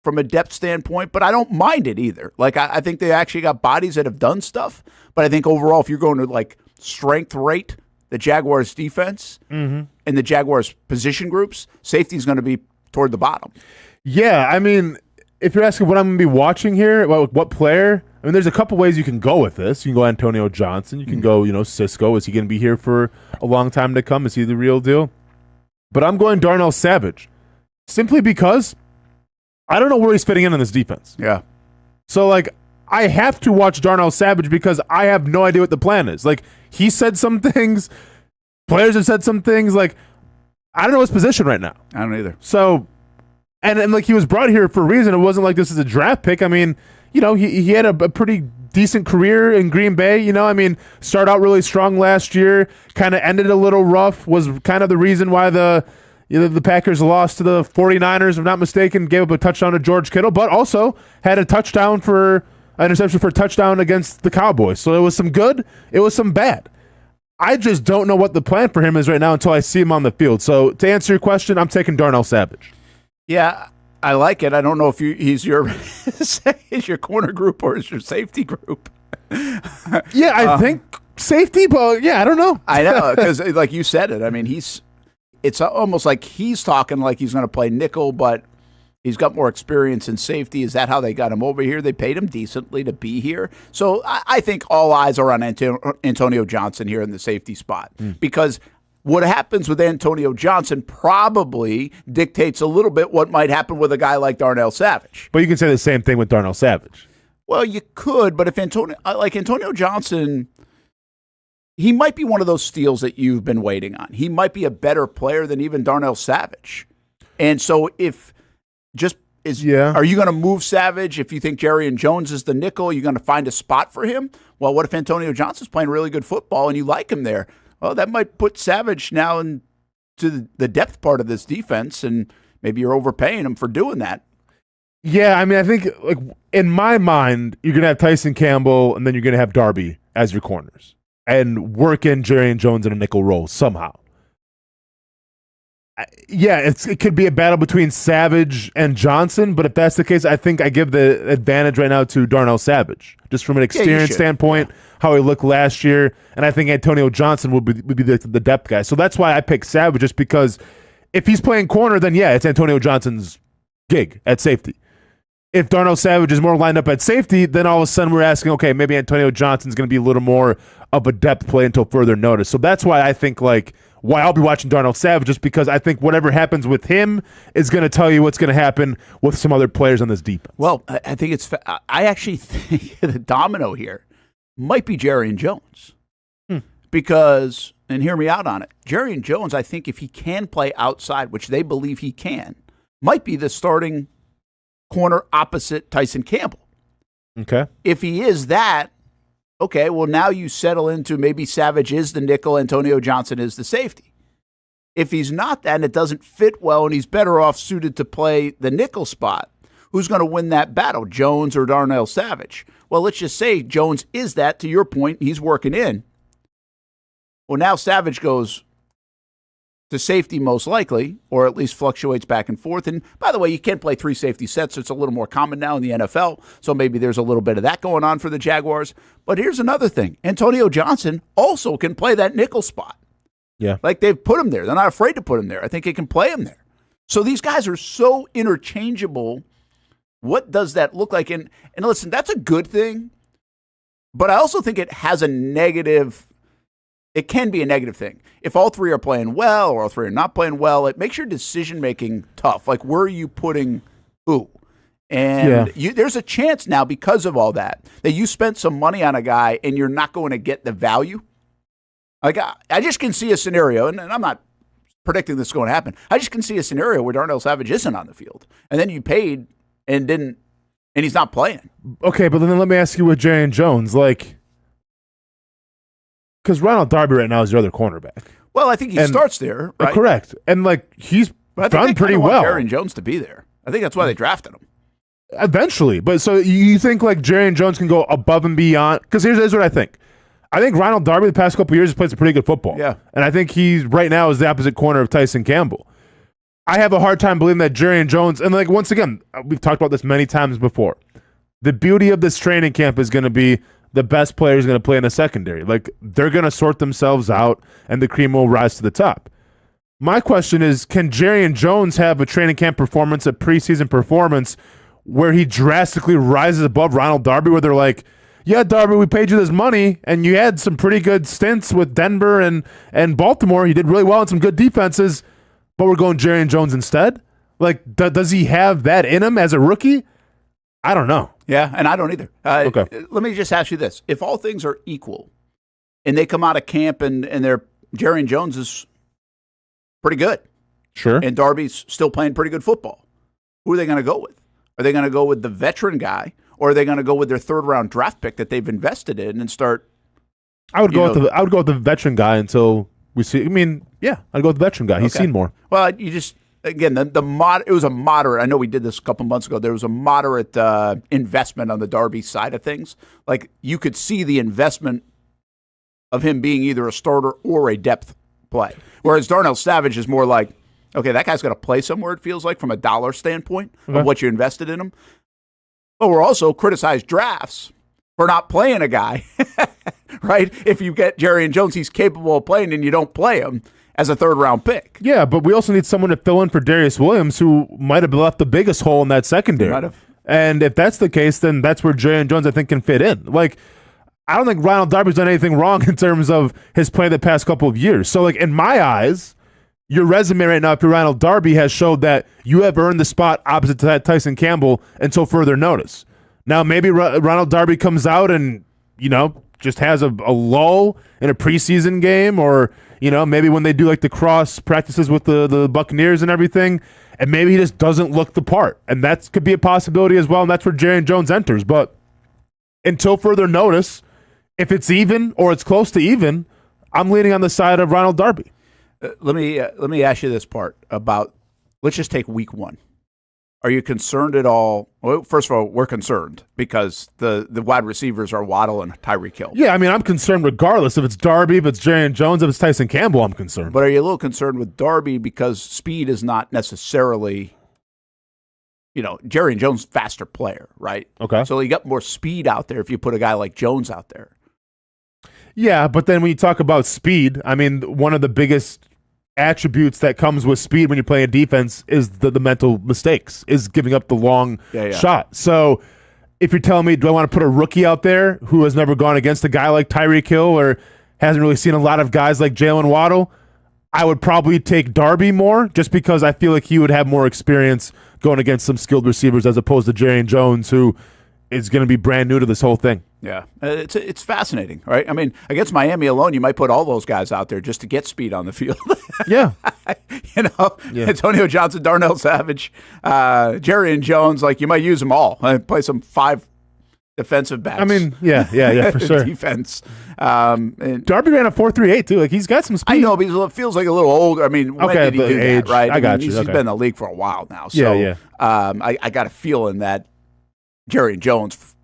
B: from a depth standpoint, but I don't mind it either. Like, I think they actually got bodies that have done stuff, but I think overall, if you're going to, like, strength rate the Jaguars defense and the Jaguars position groups, safety is going to be toward the bottom.
C: Yeah, I mean, if you're asking what I'm going to be watching here, what player, I mean, there's a couple ways you can go with this. You can go Antonio Johnson. You can go, Cisco. Is he going to be here for a long time to come? Is he the real deal? But I'm going Darnell Savage simply because I don't know where he's fitting in this defense.
B: Yeah.
C: So, like, I have to watch Darnell Savage because I have no idea what the plan is. Like, he said some things. Players have said some things. Like, I don't know his position right now.
B: I don't either.
C: So, and like, he was brought here for a reason. It wasn't like this is a draft pick. I mean, he had a pretty decent career in Green Bay. I mean, started out really strong last year, kind of ended a little rough, was kind of the reason why the Packers lost to the 49ers, if I'm not mistaken, gave up a touchdown to George Kittle, but also had an interception for a touchdown against the Cowboys. So it was some good, it was some bad. I just don't know what the plan for him is right now until I see him on the field. So to answer your question, I'm taking Darnell Savage.
B: Yeah, I like it. I don't know if he's your is your corner group or is your safety group.
C: Yeah, I think safety, but yeah, I don't know.
B: I know, because like you said it. I mean, it's almost like he's talking like he's going to play nickel, but he's got more experience in safety. Is that how they got him over here? They paid him decently to be here. So I think all eyes are on Antonio Johnson here in the safety spot because what happens with Antonio Johnson probably dictates a little bit what might happen with a guy like Darnell Savage.
C: But you can say the same thing with Darnell Savage.
B: Well, you could, but if Antonio Johnson, he might be one of those steals that you've been waiting on. He might be a better player than even Darnell Savage. And so are you going to move Savage if you think Jerry and Jones is the nickel? You're going to find a spot for him? Well, what if Antonio Johnson's playing really good football and you like him there? Well, that might put Savage now into the depth part of this defense, and maybe you're overpaying him for doing that.
C: Yeah, I mean, I think like in my mind, you're going to have Tyson Campbell and then you're going to have Darby as your corners and work in Jerry and Jones in a nickel role somehow. Yeah, it could be a battle between Savage and Johnson, but if that's the case, I think I give the advantage right now to Darnell Savage, just from an experience standpoint, how he looked last year, and I think Antonio Johnson would be the depth guy. So that's why I picked Savage, just because if he's playing corner, then yeah, it's Antonio Johnson's gig at safety. If Darnell Savage is more lined up at safety, then all of a sudden we're asking, okay, maybe Antonio Johnson's going to be a little more of a depth play until further notice. So that's why I think why I'll be watching Darnell Savage, just because I think whatever happens with him is going to tell you what's going to happen with some other players on this defense.
B: Well, I think I actually think the domino here might be Jerry and Jones. Because, and hear me out on it, Jerry and Jones, I think if he can play outside, which they believe he can, might be the starting corner opposite Tyson Campbell.
C: Okay.
B: If he is that, okay, well, now you settle into maybe Savage is the nickel, Antonio Johnson is the safety. If he's not that and it doesn't fit well and he's better off suited to play the nickel spot, who's going to win that battle, Jones or Darnell Savage? Well, let's just say Jones is that, to your point, he's working in. Well, now Savage goes to safety most likely, or at least fluctuates back and forth. And by the way, you can't play 3 safety sets, so it's a little more common now in the NFL. So maybe there's a little bit of that going on for the Jaguars. But here's another thing. Antonio Johnson also can play that nickel spot.
C: Yeah.
B: Like they've put him there. They're not afraid to put him there. I think they can play him there. So these guys are so interchangeable. What does that look like? And listen, that's a good thing. But I also think it has a negative. It can be a negative thing. If all 3 are playing well or all 3 are not playing well, it makes your decision-making tough. Like, where are you putting who? And there's a chance now, because of all that you spent some money on a guy and you're not going to get the value. Like I just can see a scenario, and I'm not predicting this is going to happen. I just can see a scenario where Darnell Savage isn't on the field, and then you paid and he's not playing.
C: Okay, but then let me ask you with Deion Jones, like, because Ronald Darby right now is your other cornerback.
B: Well, I think he starts there, right?
C: Correct, and like he's done pretty well.
B: Deion Jones to be there. I think that's why they drafted him.
C: Eventually, but so you think like Deion Jones can go above and beyond? Because here's what I think. I think Ronald Darby the past couple of years has played some pretty good football.
B: Yeah.
C: And I think he's right now is the opposite corner of Tyson Campbell. I have a hard time believing that Deion Jones, and like once again, we've talked about this many times before. The beauty of this training camp is going to be the best players going to play in the secondary. Like they're going to sort themselves out and the cream will rise to the top. My question is, can Deion Jones have a training camp performance, a preseason performance where he drastically rises above Ronald Darby where they're like, yeah, Darby, we paid you this money, and you had some pretty good stints with Denver and Baltimore. You did really well in some good defenses, but we're going Deion Jones instead? Like, does he have that in him as a rookie? I don't know.
B: Yeah, and I don't either.
C: Okay.
B: Let me just ask you this. If all things are equal, and they come out of camp and Deion Jones is pretty good.
C: Sure.
B: And Darby's still playing pretty good football, who are they going to go with? Are they going to go with the veteran guy? Or are they going to go with their third-round draft pick that they've invested in and start?
C: I would go with the veteran guy until we see. I mean, yeah, I'd go with the veteran guy. He's seen more.
B: Well, you just again it was a moderate. I know we did this a couple months ago. There was a moderate investment on the Darby side of things. Like you could see the investment of him being either a starter or a depth play. Whereas Darnell Savage is more like, okay, that guy's got to play somewhere. It feels like from a dollar standpoint of what you invested in him. But we're also criticized drafts for not playing a guy, right? If you get Deion Jones, he's capable of playing, and you don't play him as a third-round pick.
C: Yeah, but we also need someone to fill in for Darius Williams, who might have left the biggest hole in that secondary.
B: Might have.
C: And if that's the case, then that's where Deion Jones, I think, can fit in. Like, I don't think Ronald Darby's done anything wrong in terms of his play the past couple of years. So, like, in my eyes, your resume right now, if you're Ronald Darby, has showed that you have earned the spot opposite to Tyson Campbell until further notice. Now, maybe Ronald Darby comes out and, just has a lull in a preseason game, or, maybe when they do like the cross practices with the Buccaneers and everything, and maybe he just doesn't look the part. And that could be a possibility as well, and that's where Deion Jones enters. But until further notice, if it's even or it's close to even, I'm leaning on the side of Ronald Darby.
B: Let me ask you this part about, let's just take week one. Are you concerned at all? Well, first of all, we're concerned because the wide receivers are Waddle and Tyreek Hill.
C: Yeah, I mean, I'm concerned regardless if it's Darby, if it's Deion Jones, if it's Tyson Campbell, I'm concerned.
B: But are you a little concerned with Darby because speed is not necessarily, Deion Jones faster player, right?
C: Okay.
B: So you got more speed out there if you put a guy like Jones out there.
C: Yeah, but then when you talk about speed, I mean, one of the biggest attributes that comes with speed when you're playing defense is the mental mistakes, is giving up the long shot. So if you're telling me, do I want to put a rookie out there who has never gone against a guy like Tyreek Hill or hasn't really seen a lot of guys like Jalen Waddle, I would probably take Darby more just because I feel like he would have more experience going against some skilled receivers as opposed to Deion Jones, who is going to be brand new to this whole thing.
B: Yeah, it's fascinating, right? I mean, against Miami alone, you might put all those guys out there just to get speed on the field.
C: Yeah.
B: Antonio Johnson, Darnell Savage, Deion Jones, like you might use them all. Play some 5 defensive backs.
C: I mean, yeah, for sure.
B: Defense.
C: And Darby ran a 4.38 too. Like he's got some speed.
B: I know, but it feels like a little older. I mean, when did he do
C: age,
B: that, right?
C: I got you.
B: He's been in the league for a while now. So,
C: yeah.
B: I got a feeling that Deion Jones,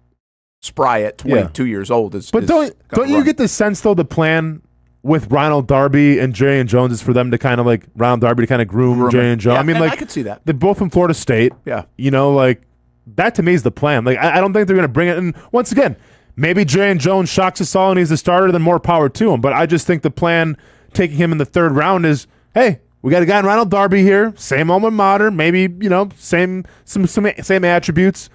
B: spry at 22 years old, is.
C: But don't you get the sense though the plan with Ronald Darby and Deion Jones is for them to kind of like Ronald Darby to kind of groom Deion Jones?
B: Yeah,
C: I mean, like
B: I could see that.
C: They're both from Florida State.
B: Yeah,
C: like that to me is the plan. Like I don't think they're going to bring it. And once again, maybe Deion Jones shocks us all and he's the starter. Then more power to him. But I just think the plan taking him in the 3rd round is, hey, we got a guy in Ronald Darby here, same alma mater, maybe same attributes.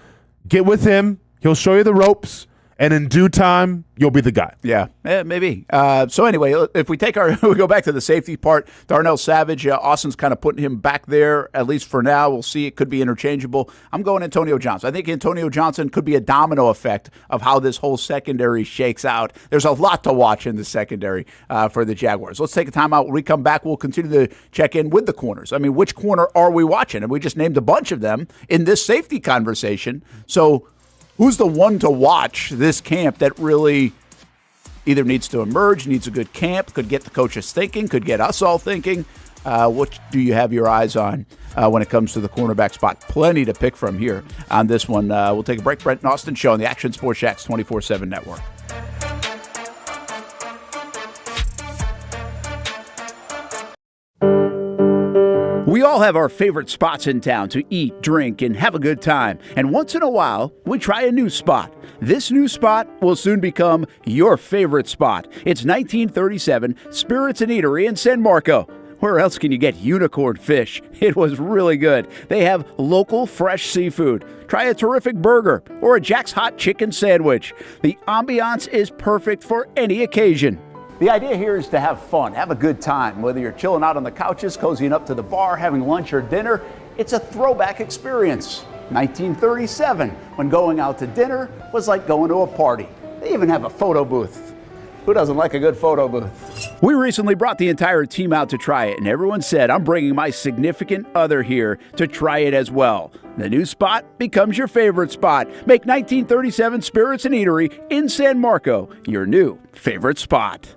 C: Get with him. He'll show you the ropes. and in due time, you'll be the guy.
B: Yeah, maybe. So anyway, if we take we go back to the safety part, Darnell Savage, Austin's kind of putting him back there, at least for now. We'll see. It could be interchangeable. I'm going Antonio Johnson. I think Antonio Johnson could be a domino effect of how this whole secondary shakes out. There's a lot to watch in the secondary for the Jaguars. Let's take a timeout. When we come back, we'll continue to check in with the corners. I mean, which corner are we watching? And we just named a bunch of them in this safety conversation. So who's the one to watch this camp that really either needs to emerge, needs a good camp, could get the coaches thinking, could get us all thinking? What do you have your eyes on when it comes to the cornerback spot? Plenty to pick from here on this one. We'll take a break. Brent Austen Show on the Action Sports Jax 24/7 Network. We all have our favorite spots in town to eat, drink, and have a good time. And once in a while, we try a new spot. This new spot will soon become your favorite spot. It's 1937 Spirits and Eatery in San Marco. Where else can you get unicorn fish? It was really good. They have local fresh seafood. Try a terrific burger or a Jack's Hot Chicken sandwich. The ambiance is perfect for any occasion. The idea here is to have fun, have a good time. Whether you're chilling out on the couches, cozying up to the bar, having lunch or dinner, it's a throwback experience. 1937, when going out to dinner was like going to a party. They even have a photo booth. Who doesn't like a good photo booth? We recently brought the entire team out to try it, and everyone said, I'm bringing my significant other here to try it as well. The new spot becomes your favorite spot. Make 1937 Spirits and Eatery in San Marco your new favorite spot.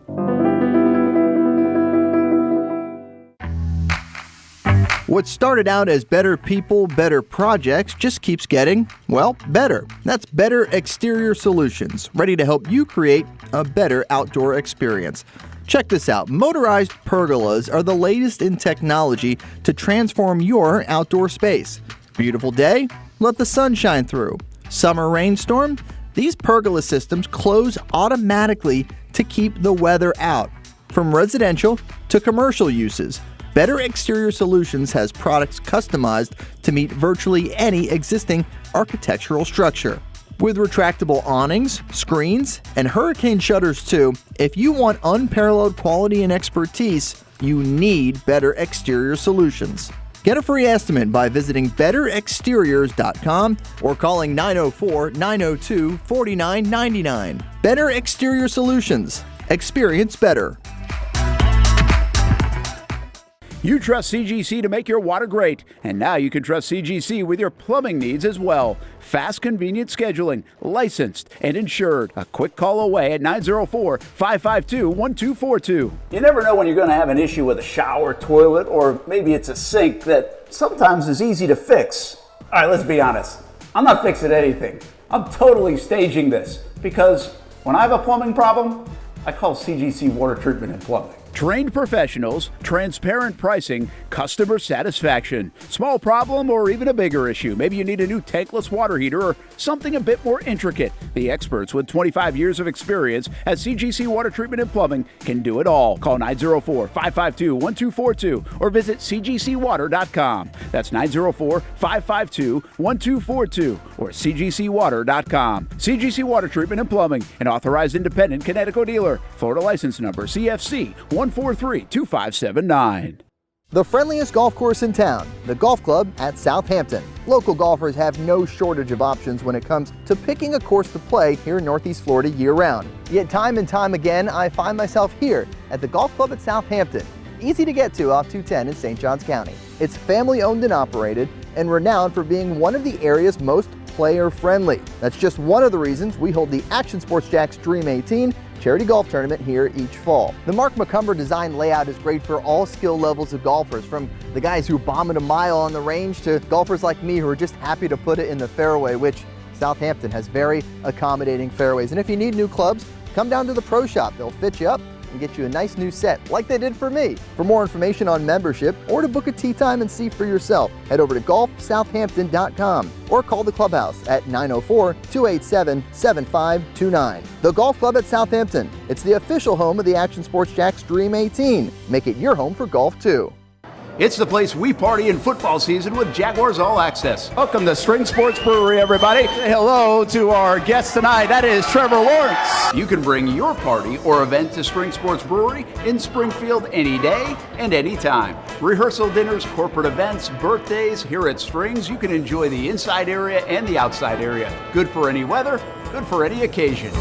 F: What started out as better people, better projects just keeps getting, well, better. That's Better Exterior Solutions, ready to help you create a better outdoor experience. Check this out. Motorized pergolas are the latest in technology to transform your outdoor space. Beautiful day? Let the sun shine through. Summer rainstorm? These pergola systems close automatically to keep the weather out. From residential to commercial uses, Better Exterior Solutions has products customized to meet virtually any existing architectural structure. With retractable awnings, screens, and hurricane shutters too, if you want unparalleled quality and expertise, you need Better Exterior Solutions. Get a free estimate by visiting betterexteriors.com or calling 904-902-4999. Better Exterior Solutions. Experience better.
B: You trust CGC to make your water great, and now you can trust CGC with your plumbing needs as well. Fast, convenient scheduling, licensed and insured. A quick call away at 904-552-1242. You never know when you're going to have an issue with a shower, toilet, or maybe it's a sink that sometimes is easy to fix. All right, let's be honest. I'm not fixing anything. I'm totally staging this because when I have a plumbing problem, I call CGC Water Treatment and Plumbing. Trained professionals, transparent pricing, customer satisfaction. Small problem or even a bigger issue. Maybe you need a new tankless water heater or something a bit more intricate. The experts with 25 years of experience at CGC Water Treatment and Plumbing can do it all. Call 904-552-1242 or visit cgcwater.com. That's 904-552-1242 or cgcwater.com. CGC Water Treatment and Plumbing, an authorized independent Connecticut dealer. Florida license number CFC 1432579.
F: The friendliest golf course in town, the Golf Club at Southampton. Local golfers have no shortage of options when it comes to picking a course to play here in Northeast Florida year-round. Yet time and time again, I find myself here at the Golf Club at Southampton. Easy to get to off 210 in St. Johns County. It's family-owned and operated and renowned for being one of the area's most player-friendly. That's just one of the reasons we hold the Action Sports Jax Dream 18 charity golf tournament here each fall. The Mark McCumber design layout is great for all skill levels of golfers, from the guys who bomb it a mile on the range to golfers like me who are just happy to put it in the fairway, which Southampton has very accommodating fairways. And if you need new clubs, come down to the pro shop. They'll fit you up and get you a nice new set, like they did for me. For more information on membership or to book a tee time and see for yourself, head over to golfsouthampton.com or call the clubhouse at 904-287-7529. The Golf Club at Southampton. It's the official home of the Action Sports Jax Dream 18. Make it your home for golf too.
B: It's the place we party in football season with Jaguars All Access. Welcome to String Sports Brewery, everybody. Say hello to our guest tonight. That is Trevor Lawrence. You can bring your party or event to String Sports Brewery in Springfield any day and any time. Rehearsal dinners, corporate events, birthdays. Here at Strings, you can enjoy the inside area and the outside area. Good for any weather, good for any occasion.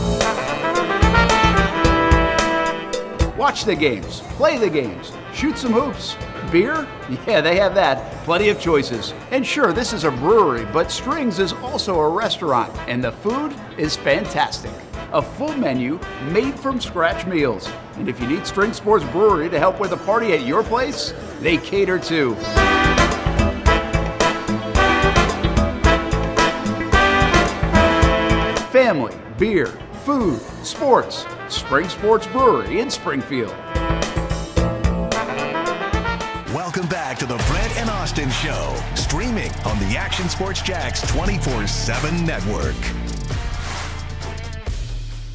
B: Watch the games, play the games, shoot some hoops. Beer? Yeah, they have that. Plenty of choices. And sure, this is a brewery, but Strings is also a restaurant, and the food is fantastic. A full menu made from scratch meals. And if you need String Sports Brewery to help with a party at your place, they cater too. Family, beer, food, sports. Spring Sports Brewery in Springfield.
A: Welcome back to the Brent and Austin Show, streaming on the Action Sports Jax 24/7 network.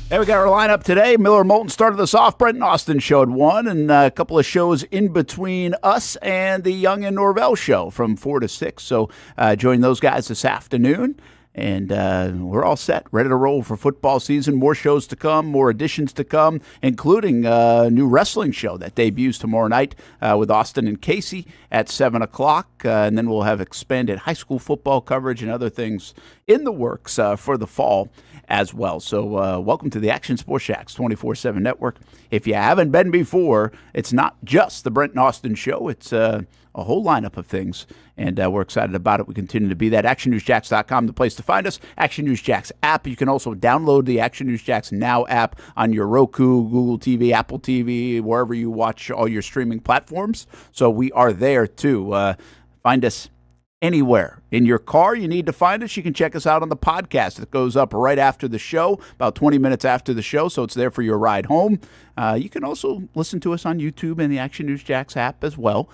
B: Hey, we got our lineup today. Miller Moulton started us off. Brent and Austen Show at 1, and a couple of shows in between us and the Young and Norvell Show from 4 to 6. So join those guys this afternoon. And we're all set, ready to roll for football season. More shows to come, more additions to come, including a new wrestling show that debuts tomorrow night with Austin and Casey at 7 o'clock. And then we'll have expanded high school football coverage and other things in the works for the fall as well. So welcome to the Action Sports Jax 24/7 network. If you haven't been before, it's not just the Brent and Austin Show. It's a whole lineup of things, and we're excited about it. We continue to be that. ActionNewsJax.com, the place to find us. Action News Jax app. You can also download the Action News Jax Now app on your Roku, Google TV, Apple TV, wherever you watch all your streaming platforms. So we are there, too. Find us anywhere. In your car, you need to find us. You can check us out on the podcast. It goes up right after the show, about 20 minutes after the show, so it's there for your ride home. You can also listen to us on YouTube and the Action News Jax app as well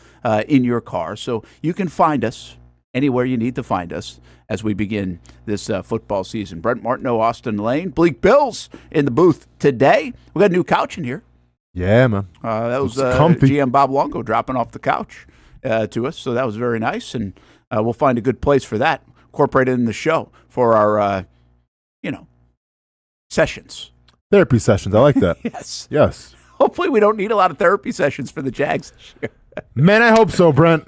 B: in your car. So you can find us anywhere you need to find us as we begin this football season. Brent Martineau, Austin Lane, Bleak Bills in the booth today. We got a new couch in here.
C: Yeah, man.
B: That was GM Bob Longo dropping off the couch to us, so that was very nice, and we'll find a good place for that, incorporated in the show for our, sessions.
C: Therapy sessions. I like that.
B: Yes.
C: Yes.
B: Hopefully we don't need a lot of therapy sessions for the Jags this year.
C: Man, I hope so, Brent.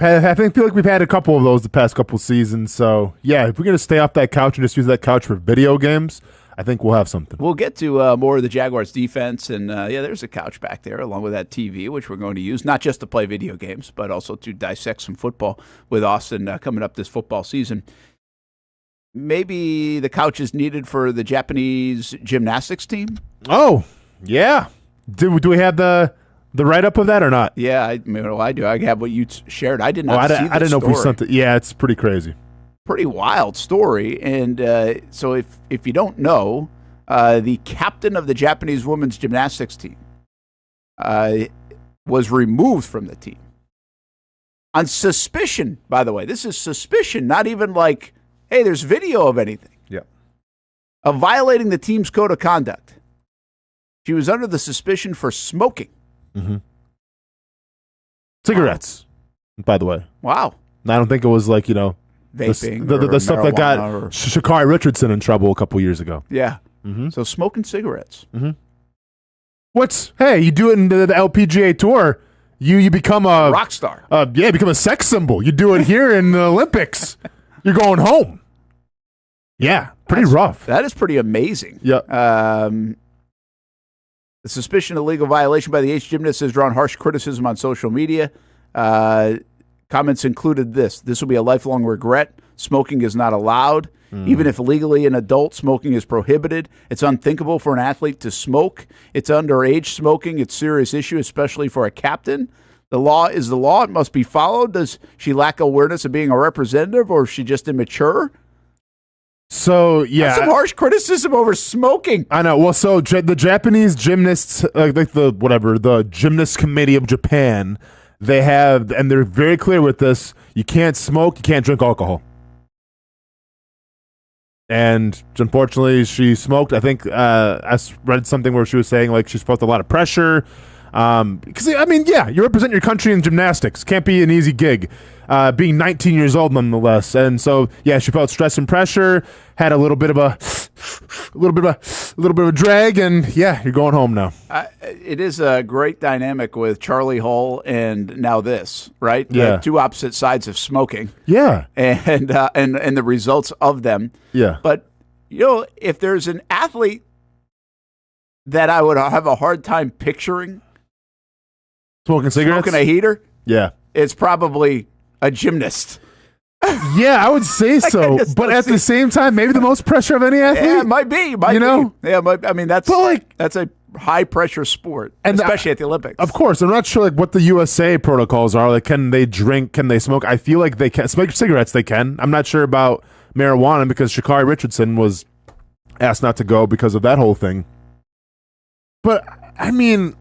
C: I feel like we've had a couple of those the past couple seasons. So, yeah, if we're going to stay off that couch and just use that couch for video games, I think we'll have something.
B: We'll get to more of the Jaguars defense, and there's a couch back there along with that TV, which we're going to use, not just to play video games, but also to dissect some football with Austin coming up this football season. Maybe the couch is needed for the Japanese gymnastics team?
C: Oh, yeah. Do we have the write-up of that or not?
B: Yeah, I do. I have what you shared. I did not see the
C: I didn't know
B: story.
C: if we sent it. Yeah, it's pretty crazy.
B: Pretty wild story. And so if you don't know, the captain of the Japanese women's gymnastics team was removed from the team on suspicion, by the way. This is suspicion, not even like, hey, there's video of anything.
C: Yeah.
B: Of violating the team's code of conduct. She was under the suspicion for smoking.
C: Mm-hmm. Cigarettes, by the way.
B: Wow.
C: I don't think it was like,
B: vaping,
C: the stuff that got
B: or
C: Sha'Carri Richardson in trouble a couple years ago.
B: Yeah.
C: Mm-hmm.
B: So smoking cigarettes.
C: Mm-hmm. Hey, you do it in the LPGA Tour, you become a
B: rock star.
C: Become a sex symbol. You do it here in the Olympics. You're going home. Yeah, pretty rough.
B: That is pretty amazing.
C: Yeah.
B: The suspicion of legal violation by the ace gymnast has drawn harsh criticism on social media. Comments included this. This will be a lifelong regret. Smoking is not allowed. Even if legally an adult, smoking is prohibited. It's unthinkable for an athlete to smoke. It's underage smoking. It's a serious issue, especially for a captain. The law is the law. It must be followed. Does she lack awareness of being a representative, or is she just immature?
C: So, yeah.
B: That's some harsh criticism over smoking.
C: I know. Well, so the Japanese gymnasts, the Gymnast Committee of Japan, they have, and they're very clear with this, you can't smoke, you can't drink alcohol. And unfortunately, she smoked. I think I read something where she was saying like she's felt a lot of pressure Because, I mean, yeah, you represent your country in gymnastics. Can't be an easy gig. Being 19 years old, nonetheless. And so, yeah, she felt stress and pressure, had a little bit of a drag, and yeah, you're going home now.
B: It is a great dynamic with Charlie Hull and now this, right?
C: Yeah.
B: The two opposite sides of smoking.
C: Yeah.
B: And the results of them.
C: Yeah.
B: But, you know, if there's an athlete that I would have a hard time picturing
C: Smoking cigarettes?
B: smoking a heater,
C: Yeah.
B: it's probably a gymnast.
C: Yeah, I would say so.
B: just
C: But
B: don't
C: at
B: see-
C: the same time, maybe the most pressure of any athlete.
B: Yeah, it might be.
C: You know?
B: Yeah, I mean, that's
C: But, like-
B: that's a high-pressure sport,
C: And
B: especially at the Olympics.
C: Of course, I'm not sure like what the USA protocols are. Like, can they drink? Can they smoke? I feel like they can smoke cigarettes. They can. I'm not sure about marijuana because Sha'Carri Richardson was asked not to go because of that whole thing. But I mean,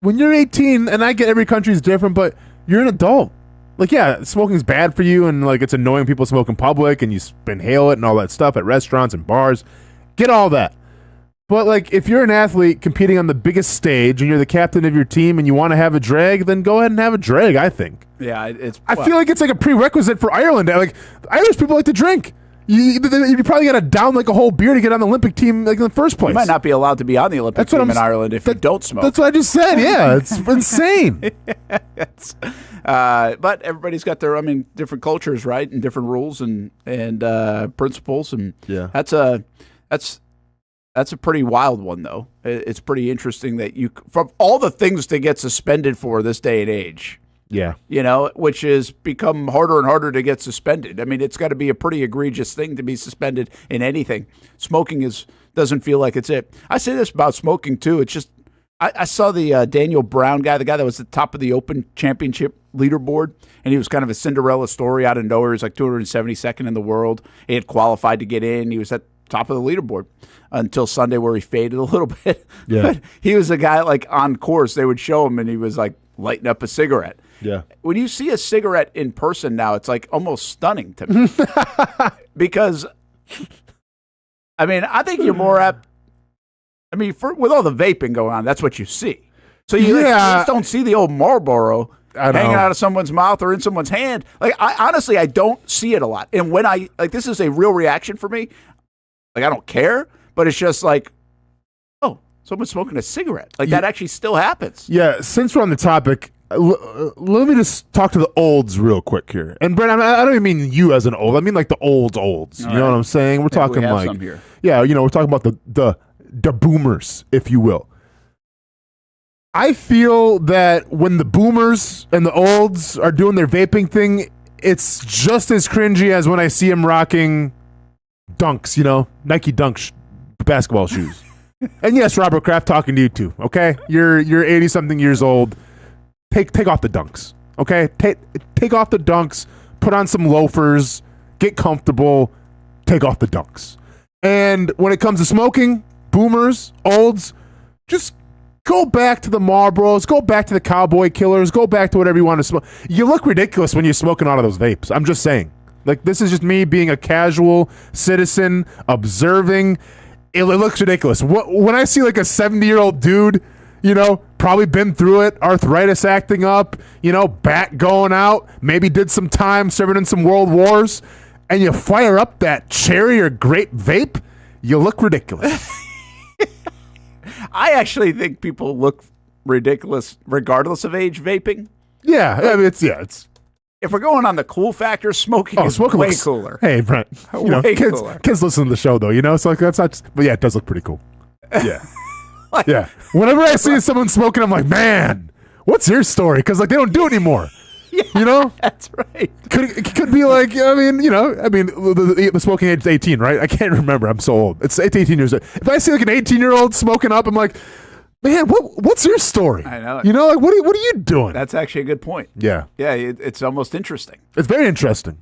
C: when you're 18, and I get every country's different, but you're an adult. Like, yeah, smoking's bad for you, and like it's annoying people smoke in public, and you inhale it and all that stuff at restaurants and bars. Get all that. But like, if you're an athlete competing on the biggest stage and you're the captain of your team and you want to have a drag, then go ahead and have a drag. I think.
B: Yeah,
C: I feel like it's like a prerequisite for Ireland. Like, Irish people like to drink. You probably got to down like a whole beer to get on the Olympic team like in the first place.
B: you might not be allowed to be on the Olympic
C: That's what
B: team
C: I'm
B: in Ireland if you don't smoke.
C: That's what I just said. Yeah, it's insane.
B: But everybody's got their, different cultures, right, and different rules and principles, and
C: Yeah.
B: that's a pretty wild one, though. It's pretty interesting that from all the things to get suspended for this day and age,
C: Yeah.
B: you know, which has become harder and harder to get suspended. I mean, it's got to be a pretty egregious thing to be suspended in anything. Smoking doesn't feel like it's it. I say this about smoking too. It's just I saw the Daniel Brown guy, the guy that was at the top of the Open Championship leaderboard, and he was kind of a Cinderella story out of nowhere. He was like 272nd in the world. He had qualified to get in. He was at top of the leaderboard until Sunday, where he faded a little bit.
C: Yeah.
B: But he was a guy like on course. They would show him, and he was like lighting up a cigarette.
C: Yeah.
B: When you see a cigarette in person now, it's like almost stunning to me. Because, I think you're more apt. With all the vaping going on, that's what you see. So you just don't see the old Marlboro hanging out of someone's mouth or in someone's hand. Like, I don't see it a lot. And when this is a real reaction for me. Like, I don't care, but it's just like, oh, someone's smoking a cigarette. Like, that actually still happens.
C: Yeah, since we're on the topic, let me just talk to the olds real quick here. And Brent, I don't even mean you as an old. I mean like the olds. You know what I'm saying? We're talking
B: we have
C: like,
B: some here.
C: Yeah, we're talking about the boomers, if you will. I feel that when the boomers and the olds are doing their vaping thing, it's just as cringy as when I see them rocking Dunks, Nike Dunk basketball shoes. And yes, Robert Kraft, talking to you too. Okay, you're 80-something years old. Take off the Dunks. Okay, take off the Dunks. Put on some loafers. Get comfortable. Take off the Dunks. And when it comes to smoking, boomers, olds, just go back to the Marlboros. Go back to the Cowboy Killers. Go back to whatever you want to smoke. You look ridiculous when you're smoking out of those vapes. I'm just saying. Like, this is just me being a casual citizen, observing. It looks ridiculous. When I see like a 70-year-old dude, probably been through it, arthritis acting up, back going out, maybe did some time serving in some world wars, and you fire up that cherry or grape vape, you look ridiculous.
B: I actually think people look ridiculous regardless of age vaping.
C: Yeah, it's.
B: If we're going on the cool factor, smoking is way cooler.
C: Hey, Brent.
B: Way cooler.
C: Kids listen to the show, though, so like, that's not. But yeah, it does look pretty cool. Yeah. Yeah. Whenever I see someone smoking, I'm like, man, what's your story? Because like they don't do it anymore.
B: Yeah, that's right.
C: Could be like, the smoking age is 18, right? I can't remember. I'm so old. It's 18 years old. If I see like an 18-year-old smoking up, I'm like, man, what's your story?
B: I know.
C: Like what are you doing?
B: That's actually a good point.
C: Yeah.
B: Yeah, it's almost interesting.
C: It's very interesting.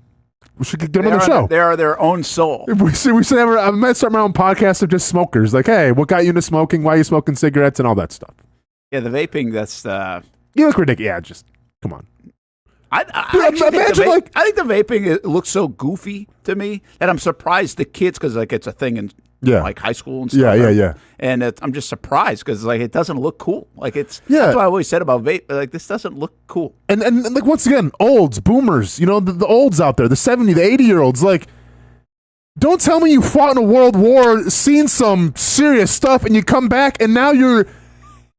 C: We should get them on the show.
B: They are their own soul.
C: We should have. I might start my own podcast of just smokers. Like, hey, what got you into smoking? Why are you smoking cigarettes and all that stuff?
B: Yeah, the vaping. That's
C: you look ridiculous. Yeah, just come on.
B: I think the vaping looks so goofy to me that I'm surprised the kids, because like it's a thing in like high school and stuff.
C: Yeah.
B: And I'm just surprised because like it doesn't look cool. Like that's
C: Yeah.
B: what I always said about vape. Like this doesn't look cool.
C: And like once again, olds, boomers, the olds out there, the 70, the 80-year-olds, like, don't tell me you fought in a world war, seen some serious stuff, and you come back and now you're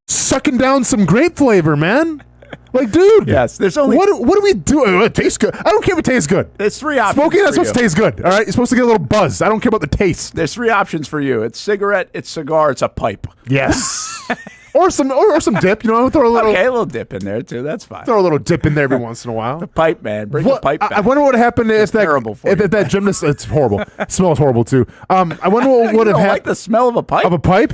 C: sucking down some grape flavor, man. Like, dude.
B: Yes, there's only
C: what do we do? It tastes good. I don't care if it tastes good.
B: There's 3 options.
C: Smoking, that's
B: for
C: supposed to taste good. All right, you're supposed to get a little buzz. I don't care about the taste.
B: There's 3 options for you. It's cigarette, it's cigar, it's a pipe.
C: Yes. or some dip. Throw a little.
B: Okay, a little dip in there too. That's fine.
C: Throw a little dip in there every once in a while.
B: The pipe, man. Bring the pipe back.
C: I wonder what happened if that
B: terrible for
C: if
B: you.
C: that gymnast. It's horrible. It smells horrible too. I wonder what would
B: you
C: have
B: don't
C: happened
B: like the smell of a pipe?
C: of a pipe.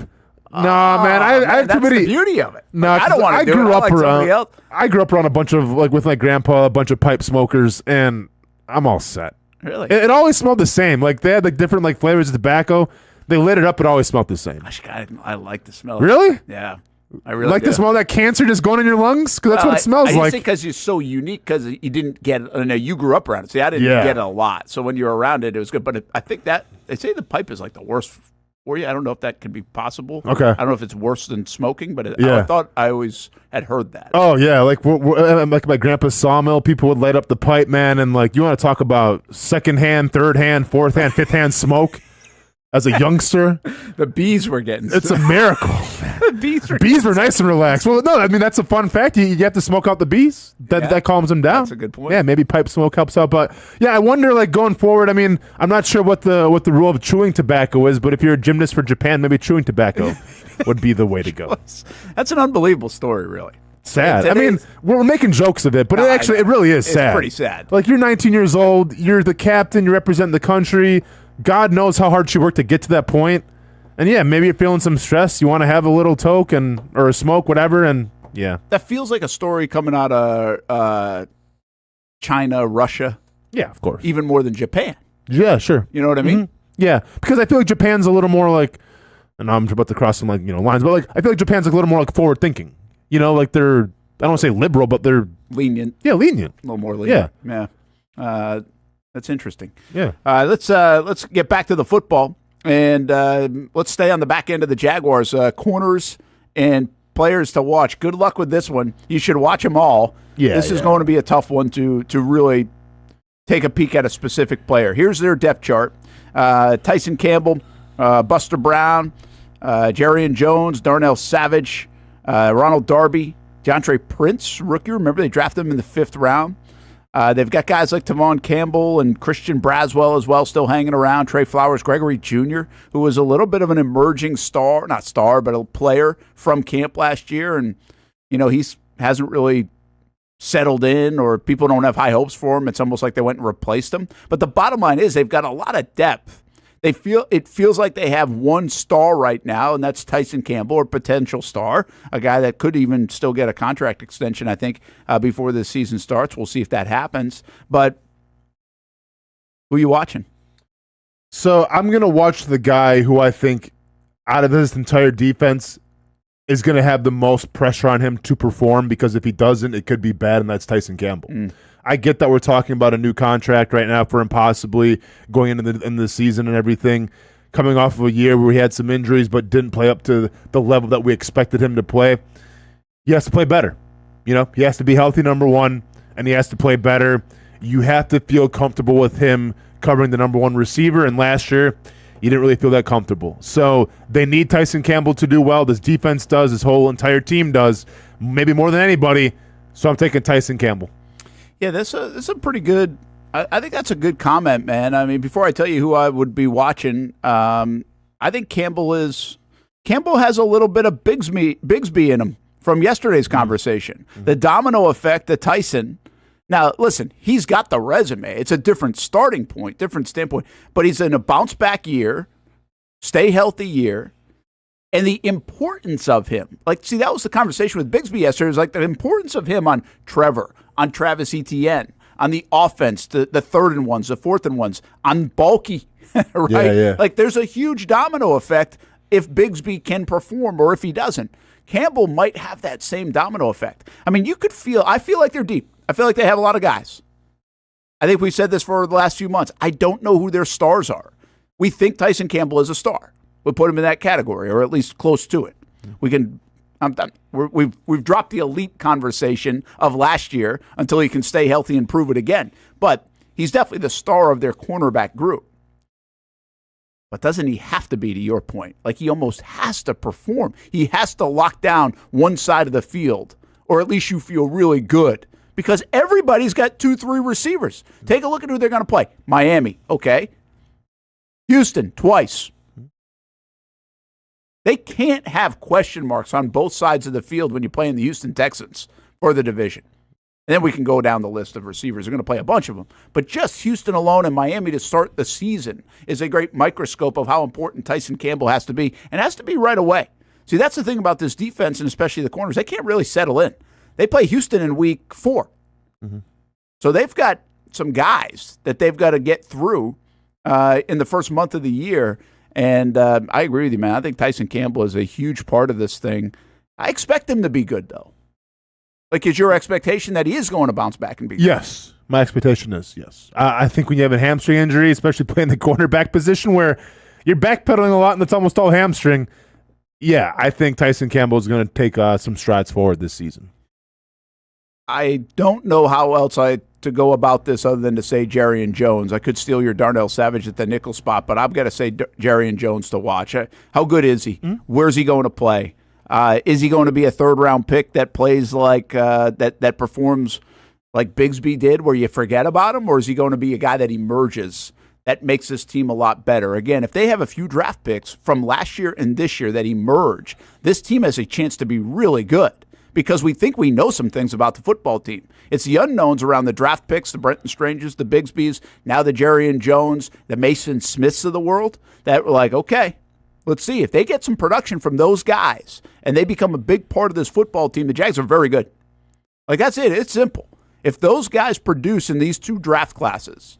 C: Nah, man. I have too
B: that's
C: many.
B: the beauty of it.
C: No,
B: I don't want to do it. I like somebody else.
C: I grew up around a bunch of with my grandpa, a bunch of pipe smokers, and I'm all set.
B: Really?
C: It always smelled the same. Like they had like different like flavors of tobacco. They lit it up. It always smelled the same.
B: Gosh, I like the smell.
C: Really?
B: Yeah. I really
C: Like
B: do.
C: the smell of that cancer just going in your lungs? Because that's what it smells
B: I
C: like.
B: because you're so unique because you didn't get it. I know you grew up around it. See, I didn't get it a lot. So when you're around it, it was good. But I think that they say the pipe is like the worst for you. I don't know if that could be possible.
C: Okay.
B: I don't know if it's worse than smoking, but
C: Yeah.
B: I thought I always had heard that.
C: Oh yeah, like my grandpa's sawmill, people would light up the pipe, man, and like you want to talk about second hand, third hand, fourth hand, fifth hand smoke. As a youngster,
B: The bees were getting
C: it's a miracle.
B: the
C: Bees were nice and relaxed. Well, no, I mean that's a fun fact. You have to smoke out the bees. That calms them down.
B: That's a good point.
C: Yeah, maybe pipe smoke helps out. But yeah, I wonder like going forward. I mean, I'm not sure what the rule of chewing tobacco is, but if you're a gymnast for Japan, maybe chewing tobacco would be the way to go.
B: That's an unbelievable story, really.
C: Sad.
B: It
C: I mean,
B: is.
C: we're making jokes of it, but
B: No,
C: it really is sad.
B: It's pretty sad.
C: Like you're 19 years old, you're the captain, you're representing the country. God knows how hard she worked to get to that point. And yeah, maybe you're feeling some stress. You want to have a little toke or a smoke, whatever. And yeah,
B: That feels like a story coming out of China, Russia,
C: yeah, of course.
B: even more than Japan.
C: Yeah, sure.
B: You know what I mean?
C: Yeah, because I feel like Japan's a little more like, and I'm about to cross some like lines, but like I feel like Japan's like a little more like forward thinking. Like they're I don't want to say liberal, but they're
B: Lenient,
C: lenient.
B: a little more lenient. Yeah. That's interesting.
C: Yeah.
B: Let's get back to the football and let's stay on the back end of the Jaguars. Corners and players to watch. Good luck with this one. You should watch them all.
C: Yeah,
B: This is going to be a tough one to really take a peek at a specific player. Here's their depth chart. Tyson Campbell, Buster Brown, Jerrion Jones, Darnell Savage, Ronald Darby, DeAndre Prince, rookie. Remember, they drafted him in the 5th round. They've got guys like Tavon Campbell and Christian Braswell as well still hanging around. Trey Flowers, Gregory Jr., who was a little bit of an emerging star, not star, but a player from camp last year. And, he hasn't really settled in or people don't have high hopes for him. It's almost like they went and replaced him. But the bottom line is they've got a lot of depth. It feels like they have one star right now, and that's Tyson Campbell, or potential star, a guy that could even still get a contract extension, I think, before the season starts. We'll see if that happens. But who are you watching?
C: So I'm going to watch the guy who I think out of this entire defense is going to have the most pressure on him to perform, because if he doesn't, it could be bad, and that's Tyson Campbell. I get that we're talking about a new contract right now for him possibly going into the season and everything, coming off of a year where he had some injuries but didn't play up to the level that we expected him to play. He has to play better. He has to be healthy, number one, and he has to play better. You have to feel comfortable with him covering the number one receiver, and last year you didn't really feel that comfortable. So they need Tyson Campbell to do well. This defense does. This whole entire team does, maybe more than anybody. So I'm taking Tyson Campbell.
B: Yeah, this is a pretty good. I think that's a good comment, man. I mean, before I tell you who I would be watching, I think Campbell has a little bit of Bigsby in him from yesterday's conversation. The domino effect that Tyson. Now, listen, he's got the resume. It's a different starting point, different standpoint, but he's in a bounce back year, stay healthy year. And the importance of him, see, that was the conversation with Bigsby yesterday. It was the importance of him on Trevor, on Travis Etienne, on the offense, the 3rd and 1s, the 4th and 1s, on Bulky, right?
C: Yeah.
B: There's a huge domino effect if Bigsby can perform or if he doesn't. Campbell might have that same domino effect. I mean, I feel like they're deep. I feel like they have a lot of guys. I think we've said this for the last few months. I don't know who their stars are. we think Tyson Campbell is a star. We put him in that category, or at least close to it. We can. We've dropped the elite conversation of last year until he can stay healthy and prove it again. But he's definitely the star of their cornerback group. But doesn't he have to be, to your point? Like, he almost has to perform. He has to lock down one side of the field, or at least you feel really good, because everybody's got 2-3 receivers. Take a look at who they're going to play. Miami, okay. Houston, twice. They can't have question marks on both sides of the field when you play in the Houston Texans for the division. And then we can go down the list of receivers. They're going to play a bunch of them. But just Houston alone and Miami to start the season is a great microscope of how important Tyson Campbell has to be, and has to be right away. See, that's the thing about this defense, and especially the corners. They can't really settle in. They play Houston in week 4. Mm-hmm. So they've got some guys that they've got to get through in the first month of the year. And I agree with you, man. I think Tyson Campbell is a huge part of this thing. I expect him to be good, though. Like, is your expectation that he is going to bounce back and be good?
C: Yes. My expectation is yes. I think when you have a hamstring injury, especially playing the cornerback position where you're backpedaling a lot and it's almost all hamstring, yeah, I think Tyson Campbell is going to take some strides forward this season.
B: I don't know how else to go about this other than to say Jerry and Jones. I could steal your Darnell Savage at the nickel spot, but I've got to say Jerry and Jones to watch. How good is he? Mm-hmm. Where's he going to play? Is he going to be a third-round pick that plays like that performs like Bigsby did, where you forget about him, or is he going to be a guy that emerges that makes this team a lot better? Again, if they have a few draft picks from last year and this year that emerge, this team has a chance to be really good, because we think we know some things about the football team. It's the unknowns around the draft picks, the Brenton Strangers, the Bigsbys, now the Jerry and Jones, the Mason Smiths of the world, that were like, okay, let's see. If they get some production from those guys and they become a big part of this football team, the Jags are very good. Like, that's it. It's simple. If those guys produce in these 2 draft classes,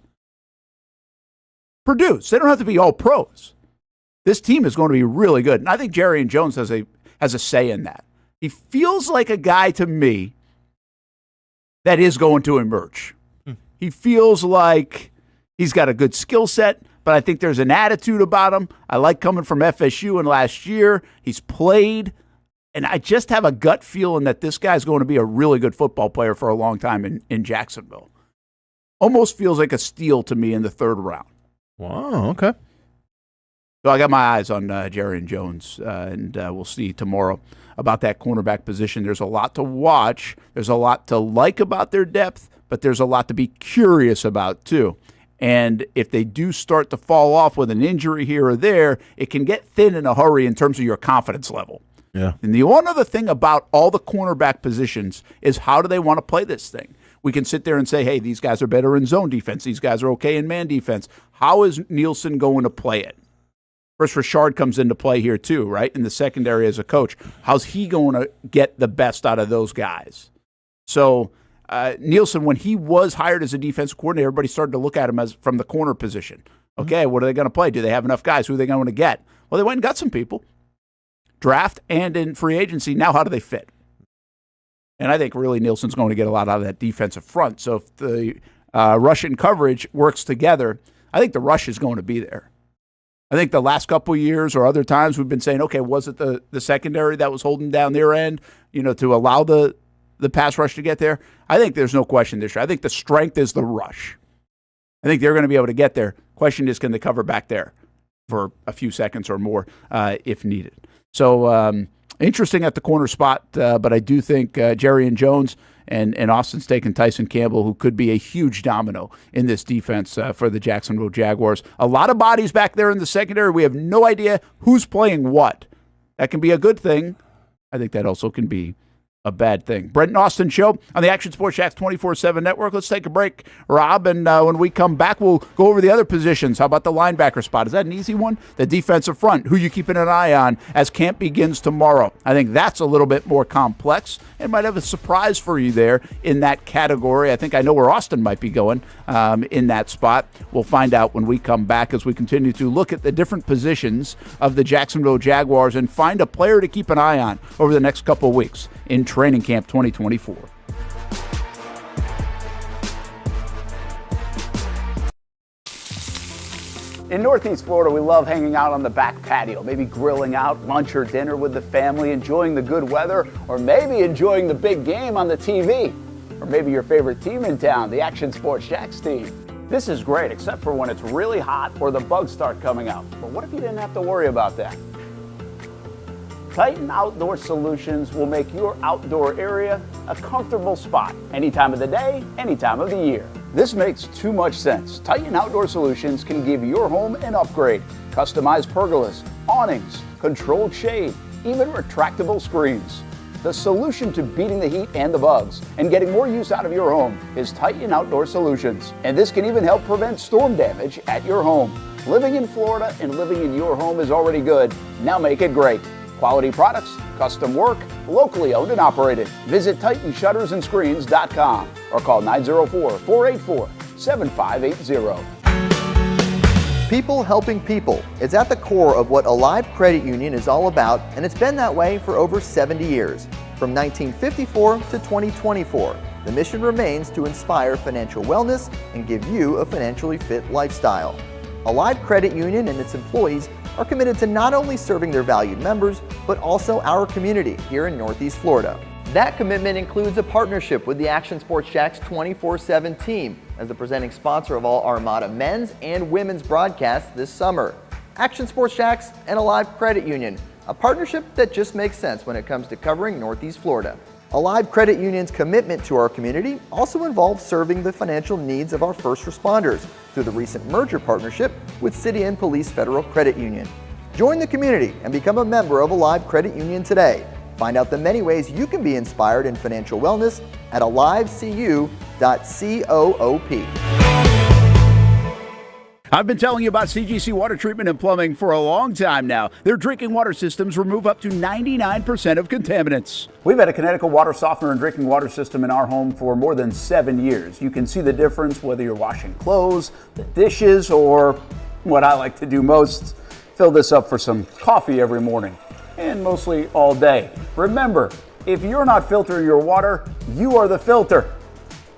B: they don't have to be all pros. This team is going to be really good. And I think Jerry and Jones has a say in that. He feels like a guy to me that is going to emerge. He feels like he's got a good skill set, but I think there's an attitude about him. I like coming from FSU and last year. He's played, and I just have a gut feeling that this guy's going to be a really good football player for a long time in Jacksonville. Almost feels like a steal to me in the 3rd round.
C: Wow, okay.
B: So I got my eyes on Jerry and Jones, and we'll see tomorrow about that cornerback position. There's a lot to watch. There's a lot to like about their depth, but there's a lot to be curious about too. And if they do start to fall off with an injury here or there, it can get thin in a hurry in terms of your confidence level.
C: Yeah.
B: And the one other thing about all the cornerback positions is, how do they want to play this thing? We can sit there and say, hey, these guys are better in zone defense. These guys are okay in man defense. How is Nielsen going to play it? First, Richard comes into play here too, right, in the secondary as a coach. How's he going to get the best out of those guys? So Nielsen, when he was hired as a defensive coordinator, everybody started to look at him as from the corner position. Okay, what are they going to play? Do they have enough guys? Who are they going to get? Well, they went and got some people. Draft and in free agency. Now, how do they fit? And I think really Nielsen's going to get a lot out of that defensive front. So if the rush and coverage works together, I think the rush is going to be there. I think the last couple of years or other times we've been saying, okay, was it the secondary that was holding down their end, to allow the pass rush to get there? I think there's no question this year. I think the strength is the rush. I think they're going to be able to get there. Question is, can they cover back there for a few seconds or more if needed? So interesting at the corner spot, but I do think Jerry and Jones and Austin's taking Tyson Campbell, who could be a huge domino in this defense for the Jacksonville Jaguars. A lot of bodies back there in the secondary. We have no idea who's playing what. That can be a good thing. I think that also can be a bad thing. Brent Austen Show on the Action Sports Jacks 24/7 Network. Let's take a break, Rob, and when we come back, we'll go over the other positions. How about the linebacker spot? Is that an easy one? The defensive front, who you keeping an eye on as camp begins tomorrow? I think that's a little bit more complex and might have a surprise for you there in that category. I think I know where Austin might be going in that spot. We'll find out when we come back as we continue to look at the different positions of the Jacksonville Jaguars and find a player to keep an eye on over the next couple of weeks in Training Camp 2024. In Northeast Florida, we love hanging out on the back patio, maybe grilling out lunch or dinner with the family, enjoying the good weather, or maybe enjoying the big game on the TV. Or maybe your favorite team in town, the Action Sports Jacks team. This is great, except for when it's really hot or the bugs start coming out. But what if you didn't have to worry about that? Titan Outdoor Solutions will make your outdoor area a comfortable spot, any time of the day, any time of the year. This makes too much sense. Titan Outdoor Solutions can give your home an upgrade. Customized pergolas, awnings, controlled shade, even retractable screens. The solution to beating the heat and the bugs and getting more use out of your home is Titan Outdoor Solutions. And this can even help prevent storm damage at your home. Living in Florida and living in your home is already good. Now make it great. Quality products, custom work, locally owned and operated. Visit TitanShuttersAndScreens.com or call 904-484-7580.
F: People helping people. It's at the core of what Alive Credit Union is all about, and it's been that way for over 70 years. From 1954 to 2024, the mission remains to inspire financial wellness and give you a financially fit lifestyle. Alive Credit Union and its employees are committed to not only serving their valued members, but also our community here in Northeast Florida. That commitment includes a partnership with the Action Sports Jacks 24/7 team as the presenting sponsor of all Armada men's and women's broadcasts this summer. Action Sports Jacks and Alive Credit Union, a partnership that just makes sense when it comes to covering Northeast Florida. Alive Credit Union's commitment to our community also involves serving the financial needs of our first responders through the recent merger partnership with City and Police Federal Credit Union. Join the community and become a member of Alive Credit Union today. Find out the many ways you can be inspired in financial wellness at alivecu.coop.
B: I've been telling you about CGC Water Treatment and Plumbing for a long time now. Their drinking water systems remove up to 99% of contaminants. We've had a Connecticut water softener and drinking water system in our home for more than 7 years. You can see the difference whether you're washing clothes, the dishes, or what I like to do most, fill this up for some coffee every morning, and mostly all day. Remember, if you're not filtering your water, you are the filter.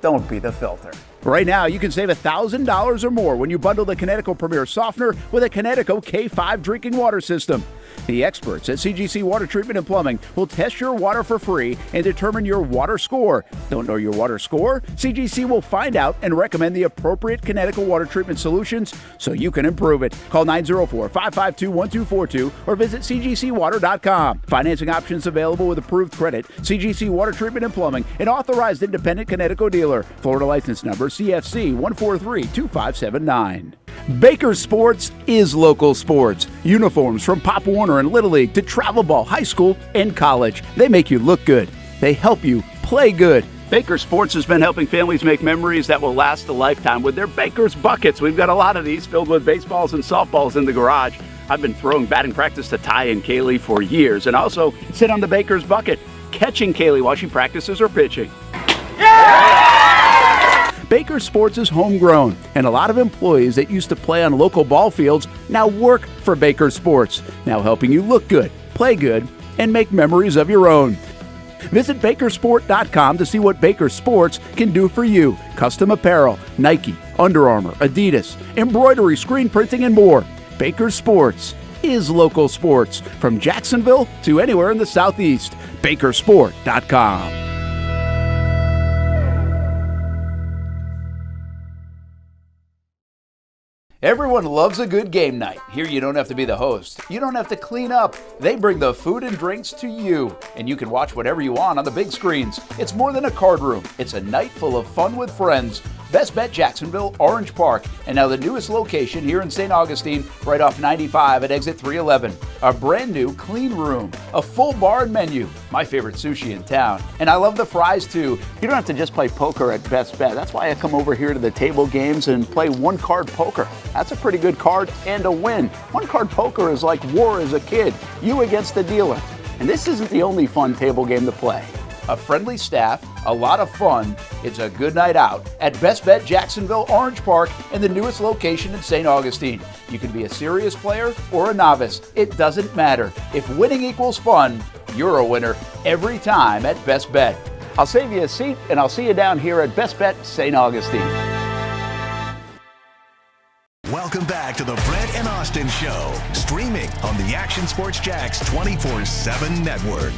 B: Don't be the filter. Right now, you can save $1,000 or more when you bundle the Connecticut Premier Softener with a Connecticut K5 drinking water system. The experts at CGC Water Treatment and Plumbing will test your water for free and determine your water score. Don't know your water score? CGC will find out and recommend the appropriate Connecticut water treatment solutions so you can improve it. Call 904-552-1242 or visit cgcwater.com. Financing options available with approved credit. CGC Water Treatment and Plumbing, an authorized independent Connecticut dealer. Florida license number CFC 1432579. Baker Sports is local sports. Uniforms from Pop Warner and Little League to travel ball, high school, and college. They make you look good. They help you play good. Baker Sports has been helping families make memories that will last a lifetime with their Baker's buckets. We've got a lot of these filled with baseballs and softballs in the garage. I've been throwing batting practice to Ty and Kaylee for years and also sit on the Baker's bucket, catching Kaylee while she practices her pitching. Baker Sports is homegrown, and a lot of employees that used to play on local ball fields now work for Baker Sports, now helping you look good, play good, and make memories of your own. Visit bakersport.com to see what Baker Sports can do for you. Custom apparel, Nike, Under Armour, Adidas, embroidery, screen printing, and more. Baker Sports is local sports from Jacksonville to anywhere in the Southeast. Bakersport.com. Everyone loves a good game night. Here you don't have to be the host. You don't have to clean up. They bring the food and drinks to you, and you can watch whatever you want on the big screens. It's more than a card room. It's a night full of fun with friends. Best Bet Jacksonville, Orange Park, and now the newest location here in St. Augustine, right off 95 at exit 311. A brand new clean room, a full bar and menu, my favorite sushi in town. And I love the fries too. You don't have to just play poker at Best Bet. That's why I come over here to the table games and play one card poker. That's a pretty good card and a win. One card poker is like war as a kid, you against the dealer. And this isn't the only fun table game to play. A friendly staff, a lot of fun. It's a good night out at Best Bet Jacksonville, Orange Park, and the newest location in St. Augustine. You can be a serious player or a novice. It doesn't matter. If winning equals fun, you're a winner every time at Best Bet. I'll save you a seat, and I'll see you down here at Best Bet St. Augustine.
A: Welcome back to the Brent and Austin Show, streaming on the Action Sports Jax 24/7 network.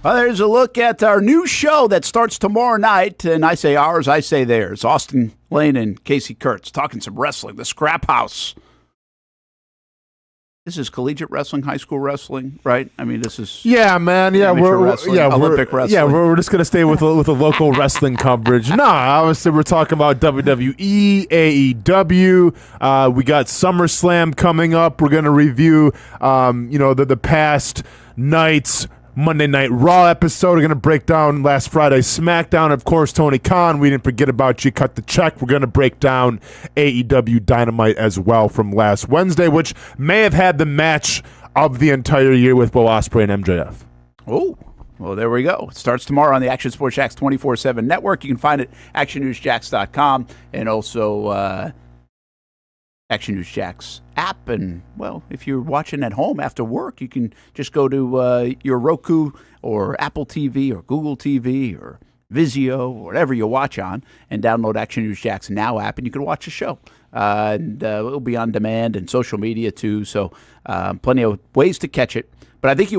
B: Well, there's a look at our new show that starts tomorrow night, and I say ours, I say theirs. Austin Lane and Casey Kurtz talking some wrestling, the Scrap House. This is collegiate wrestling, high school wrestling, right? I mean, this is
C: man.
B: Olympic wrestling.
C: Yeah, we're just gonna stay with a local wrestling coverage. No, obviously we're talking about WWE, AEW. We got SummerSlam coming up. We're gonna review, the past nights. Monday Night Raw episode. We're going to break down last Friday's SmackDown. Of course, Tony Khan, we didn't forget about you. Cut the check. We're going to break down AEW Dynamite as well from last Wednesday, which may have had the match of the entire year with Will Ospreay and MJF.
B: Oh, well, there we go. It starts tomorrow on the Action Sports Jax 24/7 network. You can find it at actionnewsjax.com and also Action News Jax app. And, well, if you're watching at home after work, you can just go to your Roku or Apple TV or Google TV or Vizio or whatever you watch on and download Action News Jax Now app, and you can watch the show. And it'll be on demand and social media, too, so plenty of ways to catch it. But I think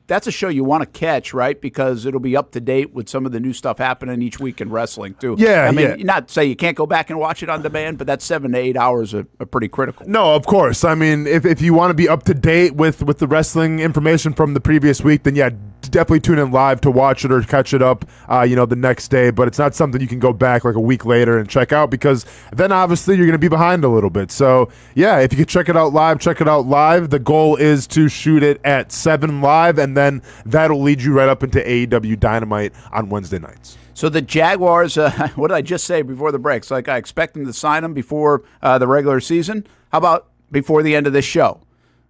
B: that's a show you want to catch, right? Because it'll be up to date with some of the new stuff happening each week in wrestling, too.
C: Yeah,
B: I mean, not say you can't go back and watch it on demand, but that 7 to 8 hours are pretty critical.
C: No, of course. I mean, if you want to be up to date with the wrestling information from the previous week, then definitely tune in live to watch it or catch it up, the next day. But it's not something you can go back like a week later and check out, because then obviously you're going to be behind a little bit. So, if you could check it out live, check it out live. The goal is to shoot it at 7 live, and then that'll lead you right up into AEW Dynamite on Wednesday nights.
B: So the Jaguars, what did I just say before the break? It's like I expect them to sign them before the regular season. How about before the end of this show?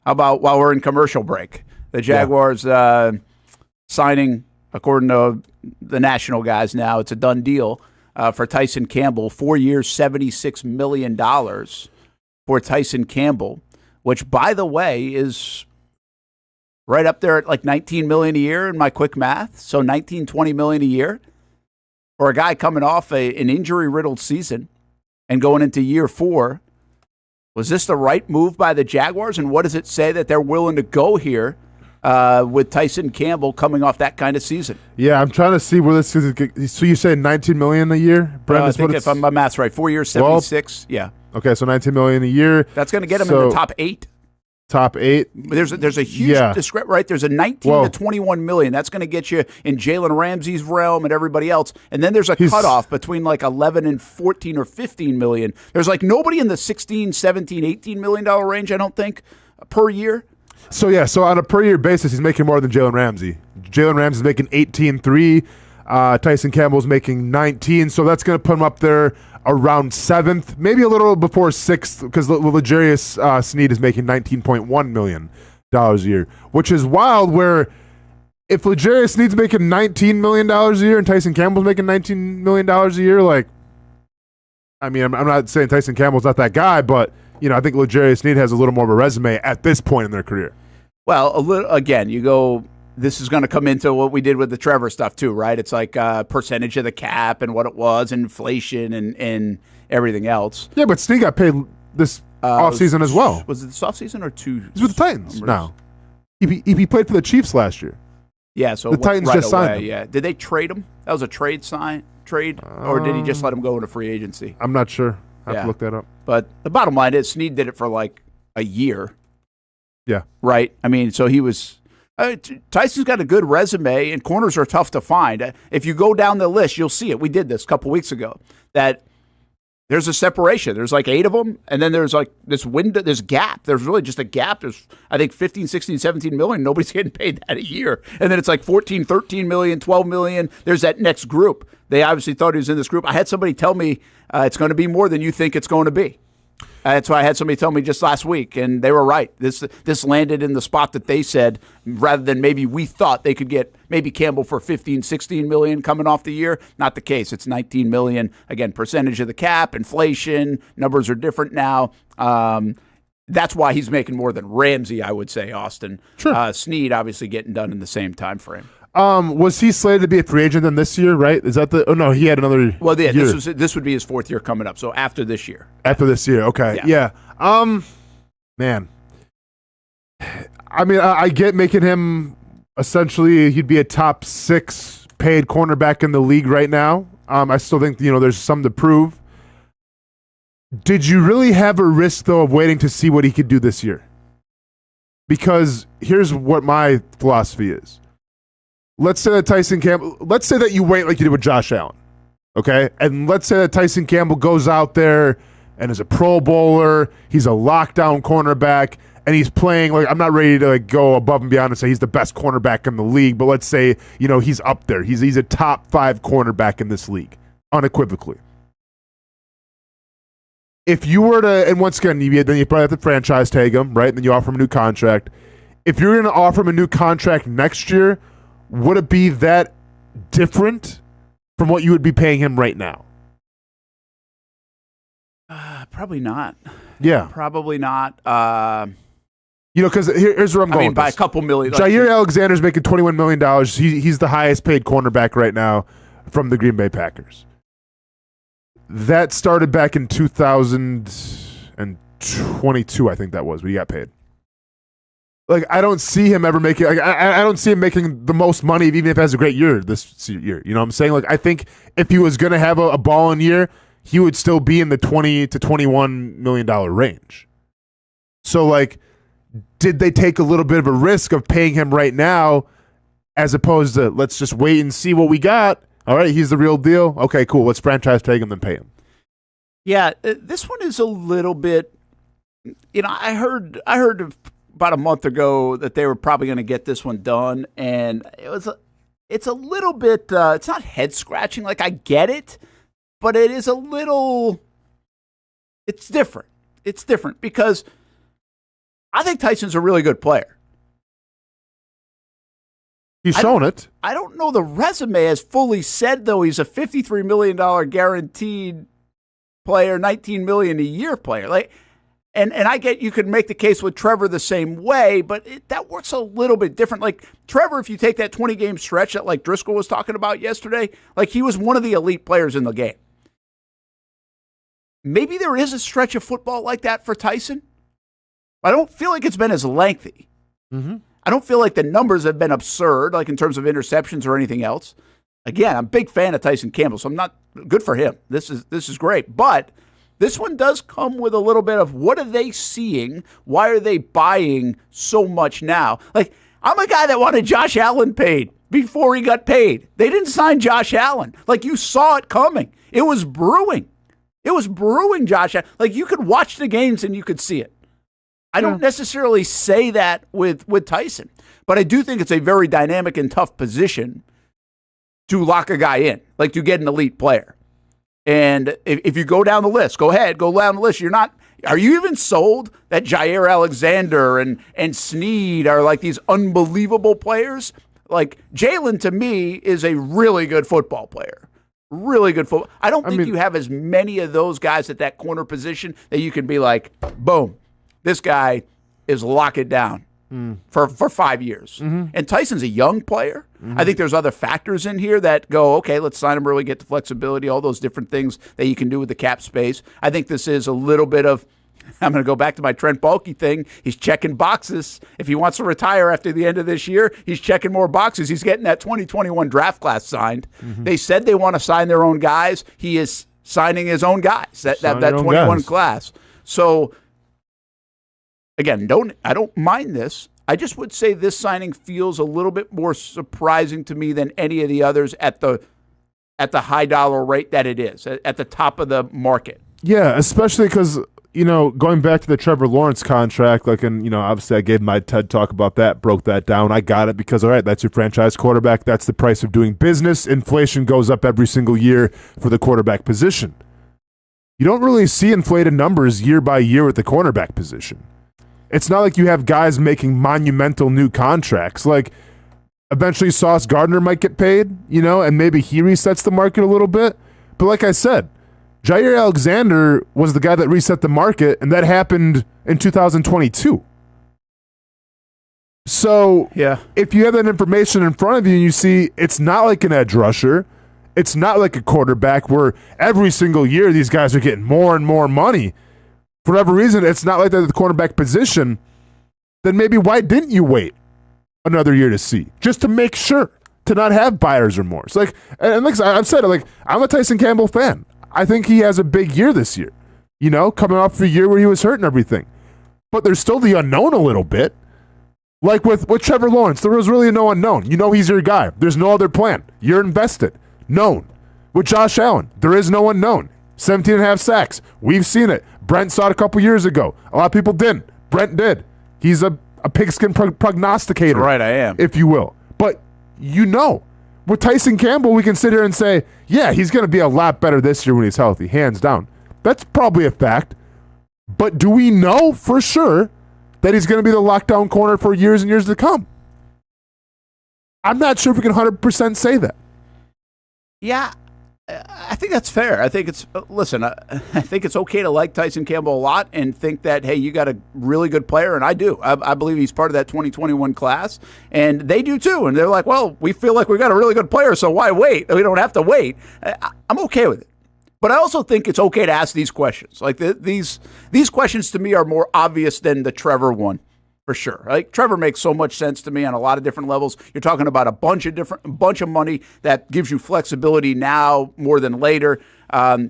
B: How about while we're in commercial break? The Jaguars signing, according to the national guys now, it's a done deal for Tyson Campbell. 4 years, $76 million for Tyson Campbell, which, by the way, is right up there at like $19 million a year in my quick math. So $19-20 million a year for a guy coming off an injury-riddled season and going into year 4. Was this the right move by the Jaguars? And what does it say that they're willing to go here with Tyson Campbell coming off that kind of season?
C: Yeah, I'm trying to see where this is. So you say $19 million a year? Brent,
B: I think if my math's right, 4 years, 76. Yeah.
C: Okay, so $19 million a year.
B: That's going to get him in the top 8.
C: Top 8.
B: There's a huge discrepancy, right? There's a 19 to 21 million. That's going to get you in Jalen Ramsey's realm and everybody else. And then there's a cutoff between like 11 and 14 or 15 million. There's like nobody in the 16, 17, 18 million dollar range, I don't think, per year.
C: So on a per year basis, he's making more than Jalen Ramsey. Jalen Ramsey's making 18.3. Tyson Campbell's making 19. So that's going to put him up there around 7th, maybe a little before 6th, because L'Jarius Sneed is making $19.1 million a year, which is wild, where if L'Jarius Sneed's making $19 million a year and Tyson Campbell's making $19 million a year, like, I mean, I'm not saying Tyson Campbell's not that guy, but, I think L'Jarius Sneed has a little more of a resume at this point in their career.
B: Well, this is going to come into what we did with the Trevor stuff too, right? It's like percentage of the cap and what it was, inflation and everything else.
C: Yeah, but Sneed got paid this offseason as well.
B: Was it this offseason or 2?
C: He's with the Titans now. He played for the Chiefs last year.
B: Yeah, so
C: the Titans just signed him.
B: Yeah, did they trade him? That was a trade, or did he just let him go into free agency?
C: I'm not sure. I have to look that up.
B: But the bottom line is Sneed did it for like a year.
C: Yeah.
B: Right? I mean, so he was... Tyson's got a good resume, and corners are tough to find. If you go down the list, you'll see it. We did this a couple weeks ago, that there's a separation. There's like 8 of them, and then there's like this window, this gap. There's really just a gap. There's, I think, 15, 16, 17 million. Nobody's getting paid that a year. And then it's like 14, 13 million, 12 million. There's that next group. They obviously thought he was in this group. I had somebody tell me it's going to be more than you think it's going to be. That's why I had somebody tell me just last week, and they were right. This landed in the spot that they said, rather than maybe we thought they could get maybe Campbell for 15, 16 million coming off the year. Not the case. It's 19 million. Again, percentage of the cap, inflation, numbers are different now. That's why he's making more than Ramsey, I would say, Austin.
C: Sure.
B: Sneed obviously getting done in the same time frame.
C: Was he slated to be a free agent then this year, right? Is that the... Oh, no, he had another year.
B: This would be his 4th year coming up, so after this year.
C: After this year, okay. Yeah. Man. I mean, I get making him... Essentially, he'd be a top 6 paid cornerback in the league right now. I still think, there's some to prove. Did you really have a risk, though, of waiting to see what he could do this year? Because here's what my philosophy is. Let's say that Tyson Campbell, let's say that you wait like you did with Josh Allen, okay? And let's say that Tyson Campbell goes out there and is a Pro Bowler, he's a lockdown cornerback, and he's playing, I'm not ready to go above and beyond and say he's the best cornerback in the league, but let's say, he's up there. He's a top 5 cornerback in this league, unequivocally. If you were to, and once again, then you probably have to franchise tag him, right? And then you offer him a new contract. If you're going to offer him a new contract next year, would it be that different from what you would be paying him right now?
B: Probably not.
C: Yeah.
B: Probably not.
C: Because here's where I'm going.
B: By a couple million.
C: Jair Alexander's making $21 million. He's the highest paid cornerback right now from the Green Bay Packers. That started back in 2022, I think that was, when he got paid. I don't see him ever making. I don't see him making the most money, even if he has a great year this year. You know what I'm saying? I think if he was going to have a balling year, he would still be in the $20 to $21 million range. So, did they take a little bit of a risk of paying him right now, as opposed to let's just wait and see what we got? All right, he's the real deal. Okay, cool. Let's franchise tag him and pay him.
B: Yeah, this one is a little bit. I heard about a month ago that they were probably going to get this one done, and it's a little bit. It's not head scratching. I get it, but it is a little. It's different. It's different because I think Tyson's a really good player.
C: He's shown it.
B: I don't know the resume as fully said, though. He's a $53 million guaranteed player, $19 million a year player. And I get you could make the case with Trevor the same way, but that works a little bit different. Trevor, if you take that 20-game stretch that Driscoll was talking about yesterday, he was one of the elite players in the game. Maybe there is a stretch of football like that for Tyson. I don't feel like it's been as lengthy.
C: Mm-hmm.
B: I don't feel like the numbers have been absurd, in terms of interceptions or anything else. Again, I'm a big fan of Tyson Campbell, so I'm not good for him. This is great. But this one does come with a little bit of what are they seeing? Why are they buying so much now? I'm a guy that wanted Josh Allen paid before he got paid. They didn't sign Josh Allen. You saw it coming. It was brewing. It was brewing, Josh Allen. You could watch the games and you could see it. I don't necessarily say that with Tyson, but I do think it's a very dynamic and tough position to lock a guy in, to get an elite player. And if you go down the list, go down the list. Are you even sold that Jair Alexander and Snead are these unbelievable players? Jalen, to me, is a really good football player. Really good football. I don't think you have as many of those guys at that corner position that you can be boom. This guy is lock it down for 5 years. Mm-hmm. And Tyson's a young player. Mm-hmm. I think there's other factors in here that go, okay, let's sign him early, get the flexibility, all those different things that you can do with the cap space. I think this is a little bit of, I'm going to go back to my Trent Baalke thing. He's checking boxes. If he wants to retire after the end of this year, he's checking more boxes. He's getting that 2021 draft class signed. Mm-hmm. They said they want to sign their own guys. He is signing his own guys, that 21 class. So, again, I don't mind this. I just would say this signing feels a little bit more surprising to me than any of the others at the high dollar rate that it is, at the top of the market.
C: Yeah, especially because, going back to the Trevor Lawrence contract, obviously I gave my TED talk about that, broke that down. I got it because, all right, that's your franchise quarterback. That's the price of doing business. Inflation goes up every single year for the quarterback position. You don't really see inflated numbers year by year with the cornerback position. It's not like you have guys making monumental new contracts. Eventually Sauce Gardner might get paid, and maybe he resets the market a little bit. But like I said, Jair Alexander was the guy that reset the market, and that happened in 2022. So
B: Yeah.
C: if you have that information in front of you and you see it's not like an edge rusher, it's not like a quarterback where every single year these guys are getting more and more money. For whatever reason, it's not like that at the cornerback position. Then maybe why didn't you wait another year to see? Just to make sure to not have buyer's remorse. Like I've said it, like I'm a Tyson Campbell fan. I think he has a big year this year. Coming off the year where he was hurt and everything. But there's still the unknown a little bit. Like with Trevor Lawrence, there was really no unknown. He's your guy. There's no other plan. You're invested. Known. With Josh Allen, there is no unknown. 17.5 sacks. We've seen it. Brent saw it a couple years ago. A lot of people didn't. Brent did. He's a pigskin prognosticator.
B: That's right, I am.
C: If you will. But with Tyson Campbell, we can sit here and say, yeah, he's going to be a lot better this year when he's healthy, hands down. That's probably a fact. But do we know for sure that he's going to be the lockdown corner for years and years to come? I'm not sure if we can 100% say that.
B: Yeah, I think that's fair. I think it's I think it's okay to like Tyson Campbell a lot and think that, hey, you got a really good player, and I do. I believe he's part of that 2021 class, and they do too. And they're like, well, we feel like we got a really good player, so why wait? We don't have to wait. I'm okay with it. But I also think it's okay to ask these questions. Like these questions to me are more obvious than the Trevor one, for sure. Like Trevor makes so much sense to me on a lot of different levels. You're talking about a bunch of money that gives you flexibility now more than later.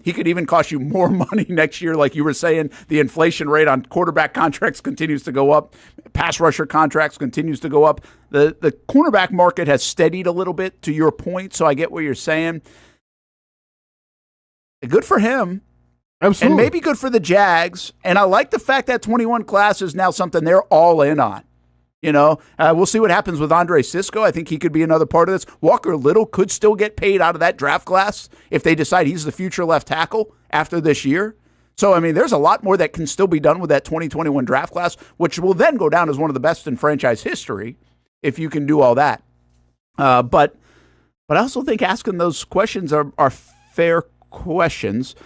B: He could even cost you more money next year, like you were saying. The inflation rate on quarterback contracts continues to go up. Pass rusher contracts continues to go up. The cornerback market has steadied a little bit, to your point. So I get what you're saying. Good for him.
C: Absolutely.
B: And maybe good for the Jags. And I like the fact that 21 class is now something they're all in on. We'll see what happens with Andre Sisco. I think he could be another part of this. Walker Little could still get paid out of that draft class if they decide he's the future left tackle after this year. So, there's a lot more that can still be done with that 2021 draft class, which will then go down as one of the best in franchise history if you can do all that. But I also think asking those questions are fair questions.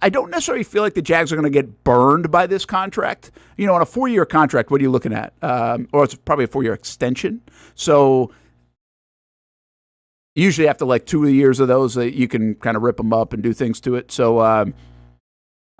B: I don't necessarily feel like the Jags are going to get burned by this contract. On a 4-year contract, what are you looking at? Or it's probably a 4-year extension. So usually after like 2 years of those, you can kind of rip them up and do things to it. So,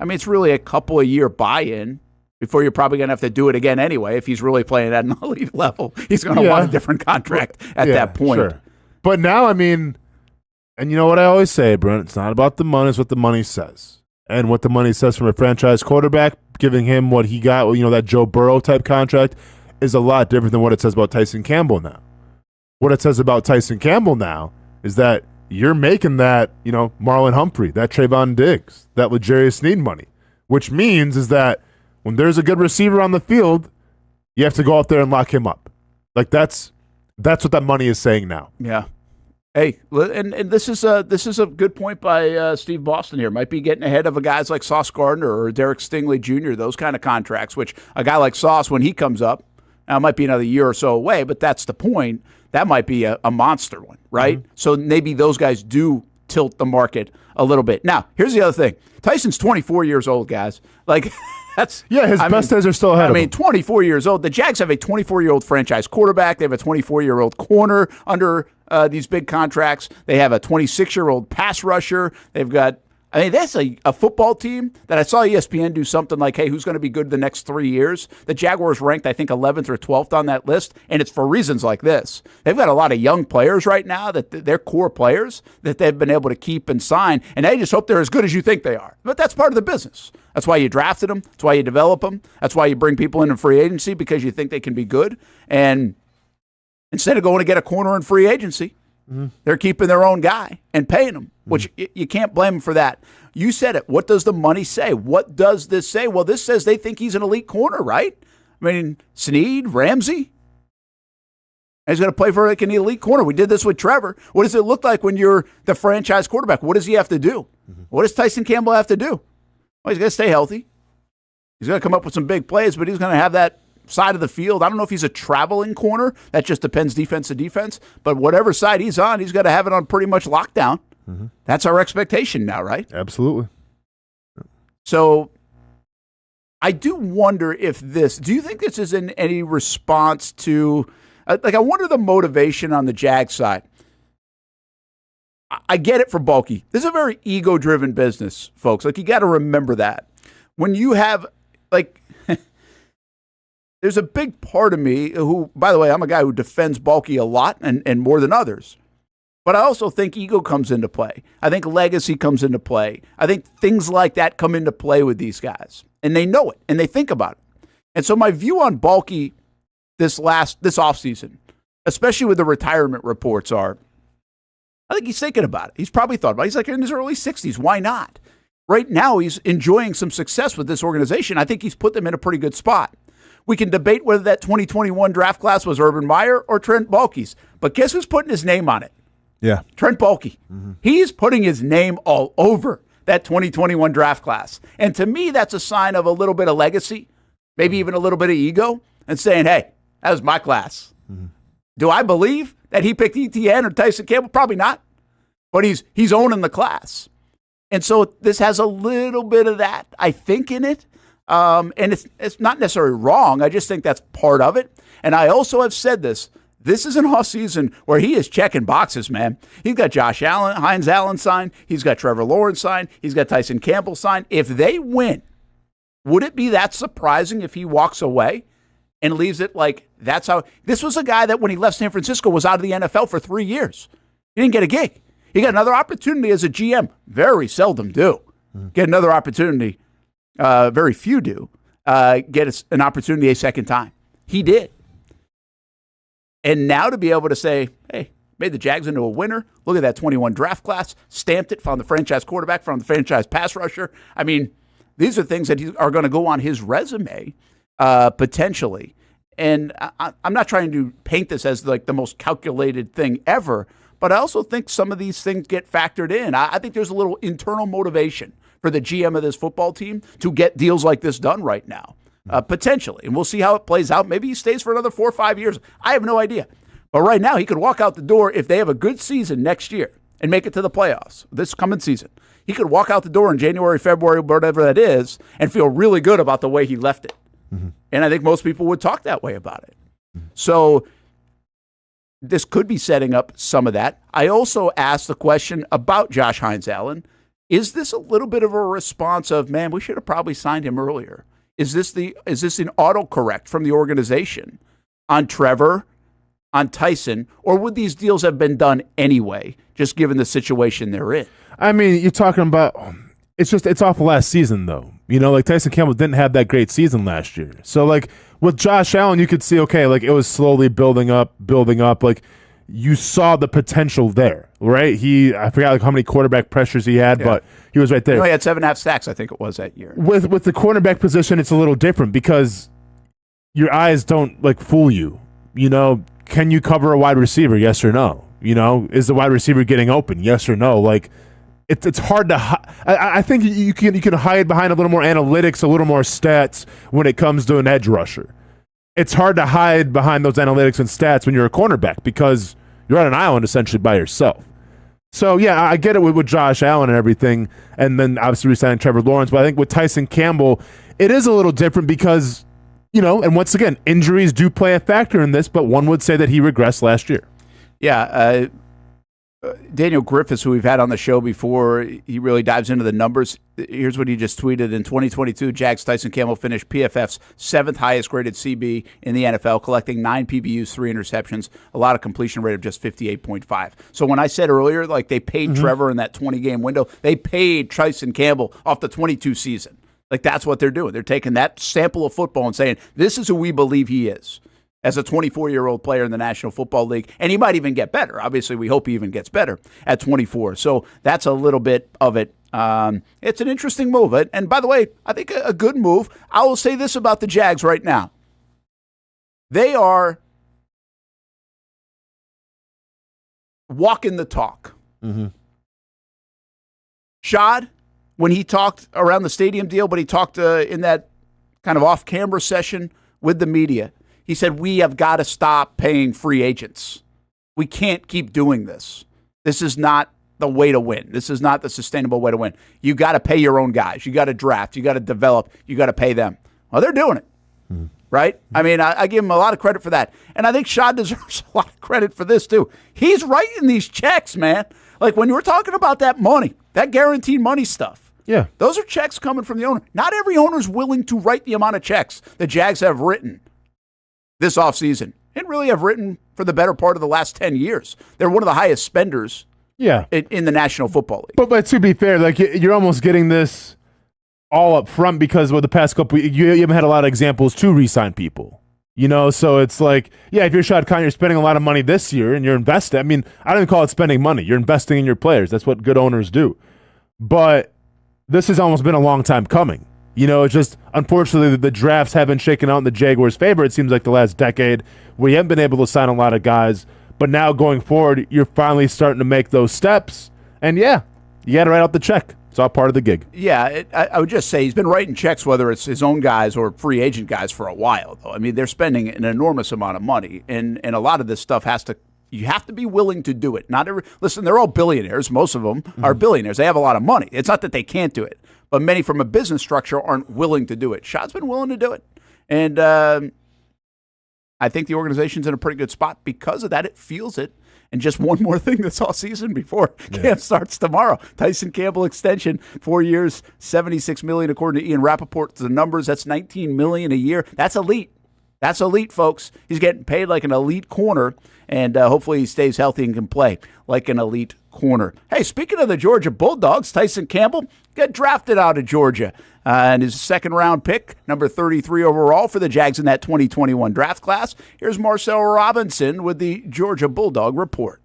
B: it's really a couple of year buy-in before you're probably going to have to do it again anyway. If he's really playing at an elite level, he's going to want a different contract at that point.
C: Sure. But now, and you know what I always say, Brent, it's not about the money, it's what the money says. And what the money says from a franchise quarterback, giving him what he got, that Joe Burrow type contract, is a lot different than what it says about Tyson Campbell now. What it says about Tyson Campbell now is that you're making that, Marlon Humphrey, that Trayvon Diggs, that L'Jarius Sneed money, which means is that when there's a good receiver on the field, you have to go out there and lock him up. Like that's what that money is saying now.
B: Yeah. Hey, and this is a good point by Steve Boston here. Might be getting ahead of guys like Sauce Gardner or Derek Stingley Jr., those kind of contracts, which a guy like Sauce, when he comes up, now it might be another year or so away, but that's the point. That might be a monster one, right? Mm-hmm. So maybe those guys do tilt the market a little bit. Now, here's the other thing. Tyson's 24 years old, guys. Like, his
C: best days are still ahead of him.
B: 24 years old. The Jags have a 24-year-old franchise quarterback. They have a 24-year-old corner under these big contracts. They have a 26-year-old pass rusher. They've got, that's a football team that I saw ESPN do something like, hey, who's going to be good the next 3 years? The Jaguars ranked, I think, 11th or 12th on that list, and it's for reasons like this. They've got a lot of young players right now that they're core players that they've been able to keep and sign, and they just hope they're as good as you think they are. But that's part of the business. That's why you drafted them. That's why you develop them. That's why you bring people in free agency, because you think they can be good. And instead of going to get a corner in free agency, they're keeping their own guy and paying him, which you can't blame them for that. You said it. What does the money say? What does this say? Well, this says they think he's an elite corner, right? Sneed, Ramsey, he's going to play for like an elite corner. We did this with Trevor. What does it look like when you're the franchise quarterback? What does he have to do? What does Tyson Campbell have to do? Well, he's going to stay healthy. He's going to come up with some big plays, but he's going to have that side of the field. I don't know if he's a traveling corner. That just depends defense to defense. But whatever side he's on, he's got to have it on pretty much lockdown. That's our expectation now, right?
C: Absolutely.
B: So I do wonder if do you think this is in any response to, I wonder the motivation on the Jag side. I get it for Bulky. This is a very ego-driven business, folks. Like, you got to remember that. When you have, like, there's a big part of me who, by the way, I'm a guy who defends Bulky a lot and more than others. But I also think ego comes into play. I think legacy comes into play. I think things like that come into play with these guys. And they know it, and they think about it. And so my view on Bulky this offseason, especially with the retirement reports, are I think he's thinking about it. He's probably thought about it. He's like in his early 60s. Why not? Right now, he's enjoying some success with this organization. I think he's put them in a pretty good spot. We can debate whether that 2021 draft class was Urban Meyer or Trent Baalke's. But guess who's putting his name on it?
C: Yeah.
B: Trent Baalke. Mm-hmm. He's putting his name all over that 2021 draft class. And to me, that's a sign of a little bit of legacy, maybe even a little bit of ego, and saying, hey, that was my class. Mm-hmm. Do I believe that he picked ETN or Tyson Campbell? Probably not. But he's owning the class. And so this has a little bit of that, I think, in it. And it's not necessarily wrong. I just think that's part of it. And I also have said this. This is an offseason where he is checking boxes, man. He's got Hines Allen signed. He's got Trevor Lawrence signed. He's got Tyson Campbell signed. If they win, would it be that surprising if he walks away and leaves it like that's how? This was a guy that when he left San Francisco was out of the NFL for 3 years. He didn't get a gig. He got another opportunity as a GM. Very seldom do. Get another opportunity. Very few do. Get an opportunity a second time. He did. And now to be able to say, hey, made the Jags into a winner. Look at that 21 draft class. Stamped it, found the franchise quarterback, found the franchise pass rusher. I mean, these are things that are going to go on his resume, potentially. And I'm not trying to paint this as like the most calculated thing ever, but I also think some of these things get factored in. I think there's a little internal motivation for the GM of this football team to get deals like this done right now. Potentially. And we'll see how it plays out. Maybe he stays for another 4 or 5 years. I have no idea. But right now, he could walk out the door if they have a good season next year and make it to the playoffs this coming season. He could walk out the door in January, February, whatever that is, and feel really good about the way he left it. Mm-hmm. And I think most people would talk that way about it. Mm-hmm. So this could be setting up some of that. I also asked the question about Josh Hines Allen. Is this a little bit of a response of, man, we should have probably signed him earlier? Is this an autocorrect from the organization on Trevor, on Tyson, or would these deals have been done anyway, just given the situation they're in?
C: I mean, you're talking about it's off last season though. You know, like Tyson Campbell didn't have that great season last year. So like with Josh Allen, you could see okay, like it was slowly building up. Like you saw the potential there, right? I forgot like how many quarterback pressures he had, but he was right there.
B: You know, he had 7.5 sacks, I think it was that year.
C: With the cornerback position, it's a little different because your eyes don't like fool you. You know, can you cover a wide receiver? Yes or no? You know, is the wide receiver getting open? Yes or no? Like it's hard to. I think you can hide behind a little more analytics, a little more stats when it comes to an edge rusher. It's hard to hide behind those analytics and stats when you're a cornerback because you're on an island essentially by yourself. So, yeah, I get it with Josh Allen and everything, and then obviously re-signing Trevor Lawrence. But I think with Tyson Campbell, it is a little different because, you know, and once again, injuries do play a factor in this, but one would say that he regressed last year.
B: Yeah, Daniel Griffiths, who we've had on the show before, he really dives into the numbers. Here's what he just tweeted. In 2022, Jags Tyson Campbell finished PFF's 7th highest graded CB in the NFL, collecting 9 PBUs, 3 interceptions, a lot of completion rate of just 58.5. So when I said earlier, like they paid Trevor in that 20-game window, they paid Tyson Campbell off the 22 season. Like that's what they're doing. They're taking that sample of football and saying, this is who we believe he is as a 24-year-old player in the National Football League. And he might even get better. Obviously, we hope he even gets better at 24. So that's a little bit of it. It's an interesting move. And by the way, I think a good move. I will say this about the Jags right now. They are walking the talk. Mm-hmm. Shad, when he talked around the stadium deal, but he talked in that kind of off-camera session with the media, he said, we have got to stop paying free agents. We can't keep doing this. This is not the way to win. This is not the sustainable way to win. You got to pay your own guys. You got to draft. You got to develop. You got to pay them. Oh, they're doing it. Right? I mean, I give him a lot of credit for that. And I think Shad deserves a lot of credit for this, too. He's writing these checks, man. Like, when you were talking about that money, that guaranteed money stuff,
C: Yeah.
B: those are checks coming from the owner. Not every owner is willing to write the amount of checks the Jags have written this offseason and really have written for the better part of the last 10 years. They're one of the highest spenders in the National Football League.
C: But to be fair, like you're almost getting this all up front because the past couple you haven't had a lot of examples to re-sign people. So it's like, yeah, if you're Shad Khan, you're spending a lot of money this year and you're investing. I mean, I don't even call it spending money. You're investing in your players. That's what good owners do. But this has almost been a long time coming. It's just, unfortunately, the drafts haven't shaken out in the Jaguars' favor. It seems like the last decade we haven't been able to sign a lot of guys. But now going forward, you're finally starting to make those steps. And yeah, you got to write out the check. It's all part of the gig.
B: Yeah, I would just say he's been writing checks, whether it's his own guys or free agent guys, for a while, though. I mean, they're spending an enormous amount of money, and a lot of this stuff you have to be willing to do it. Listen, they're all billionaires. Most of them are billionaires. They have a lot of money. It's not that they can't do it, but many from a business structure aren't willing to do it. Shad's been willing to do it, and I think the organization's in a pretty good spot because of that. It feels it. And just one more thing this offseason before camp starts tomorrow. Tyson Campbell extension, 4 years, $76 million according to Ian Rappaport. The numbers, that's $19 million a year. That's elite. That's elite, folks. He's getting paid like an elite corner, and hopefully he stays healthy and can play like an elite corner. Hey, speaking of the Georgia Bulldogs, Tyson Campbell got drafted out of Georgia. And his second-round pick, number 33 overall for the Jags in that 2021 draft class. Here's Marcel Robinson with the Georgia Bulldog Report.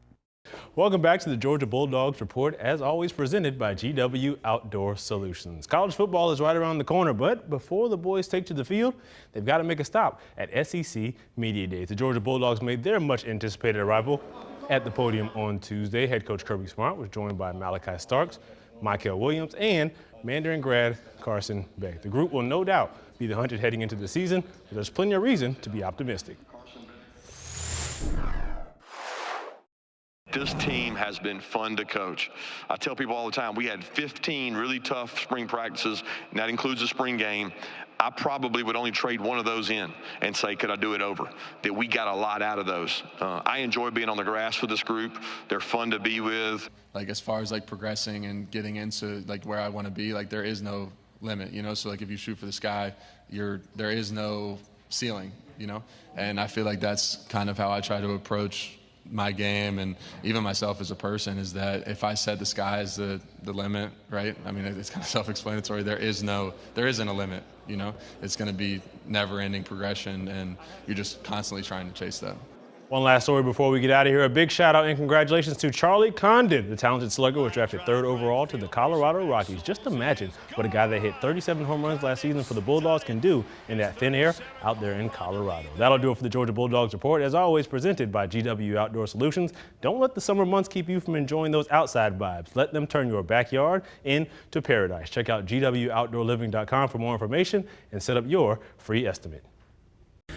E: Welcome back to the Georgia Bulldogs Report, as always presented by GW Outdoor Solutions. College football is right around the corner, but before the boys take to the field, they've got to make a stop at SEC Media Days. The Georgia Bulldogs made their much-anticipated arrival at the podium on Tuesday. Head coach Kirby Smart was joined by Malachi Starks, Michael Williams, and Mandarin grad Carson Beck. The group will no doubt be the hunted heading into the season, but there's plenty of reason to be optimistic.
G: This team has been fun to coach. I tell people all the time, we had 15 really tough spring practices, and that includes a spring game. I probably would only trade one of those in and say, could I do it over? That we got a lot out of those. I enjoy being on the grass with this group. They're fun to be with.
H: Like, as far as like progressing and getting into like where I want to be, like there is no limit, so like if you shoot for the sky, there is no ceiling, and I feel like that's kind of how I try to approach my game and even myself as a person, is that if I said the sky is the limit, right? I mean, it's kind of self-explanatory. There isn't a limit, It's going to be never-ending progression, and you're just constantly trying to chase that.
E: One last story before we get out of here. A big shout out and congratulations to Charlie Condon. The talented slugger was drafted 3rd overall to the Colorado Rockies. Just imagine what a guy that hit 37 home runs last season for the Bulldogs can do in that thin air out there in Colorado. That'll do it for the Georgia Bulldogs Report, as always presented by GW Outdoor Solutions. Don't let the summer months keep you from enjoying those outside vibes. Let them turn your backyard into paradise. Check out GWOutdoorLiving.com for more information and set up your free estimate.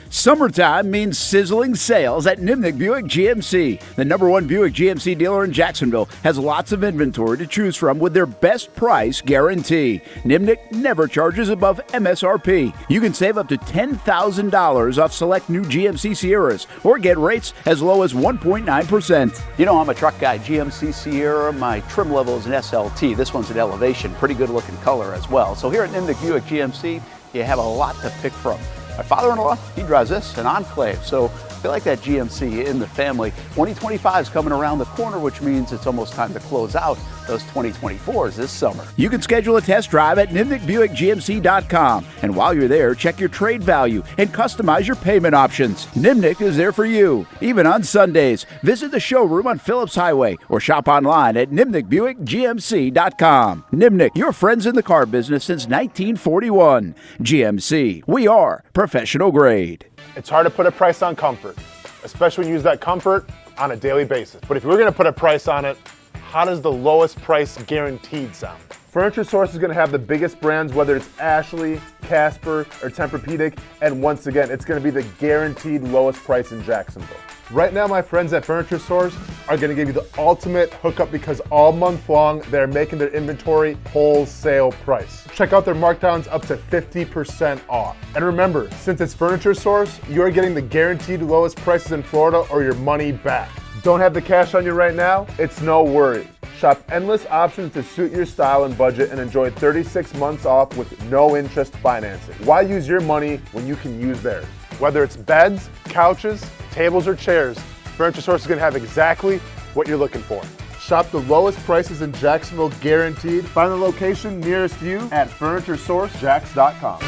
B: Summertime means sizzling sales at Nimnick Buick GMC. The #1 Buick GMC dealer in Jacksonville has lots of inventory to choose from with their best price guarantee. Nimnick never charges above MSRP. You can save up to $10,000 off select new GMC Sierras or get rates as low as 1.9%. I'm a truck guy. GMC Sierra, my trim level is an SLT. This one's an Elevation. Pretty good looking color as well. So here at Nimnick Buick GMC, you have a lot to pick from. My father-in-law, he drives this, an Enclave, so I feel like that GMC in the family. 2025 is coming around the corner, which means it's almost time to close out those 2024s this summer. You can schedule a test drive at NimnickBuickGMC.com, and while you're there, check your trade value and customize your payment options. Nimnick is there for you, even on Sundays. Visit the showroom on Phillips Highway or shop online at NimnickBuickGMC.com. Nimnick, your friends in the car business since 1941. GMC, we are professional grade.
I: It's hard to put a price on comfort, especially when you use that comfort on a daily basis. But if we're going to put a price on it, how does the lowest price guaranteed sound? Furniture Source is going to have the biggest brands, whether it's Ashley, Casper, or Tempur-Pedic, and once again, it's going to be the guaranteed lowest price in Jacksonville. Right now, my friends at Furniture Source are going to give you the ultimate hookup because all month long, they're making their inventory wholesale price. Check out their markdowns up to 50% off. And remember, since it's Furniture Source, you're getting the guaranteed lowest prices in Florida or your money back. Don't have the cash on you right now? It's no worry. Shop endless options to suit your style and budget and enjoy 36 months off with no interest financing. Why use your money when you can use theirs? Whether it's beds, couches, tables, or chairs, Furniture Source is going to have exactly what you're looking for. Shop the lowest prices in Jacksonville guaranteed. Find the location nearest you at FurnitureSourceJax.com.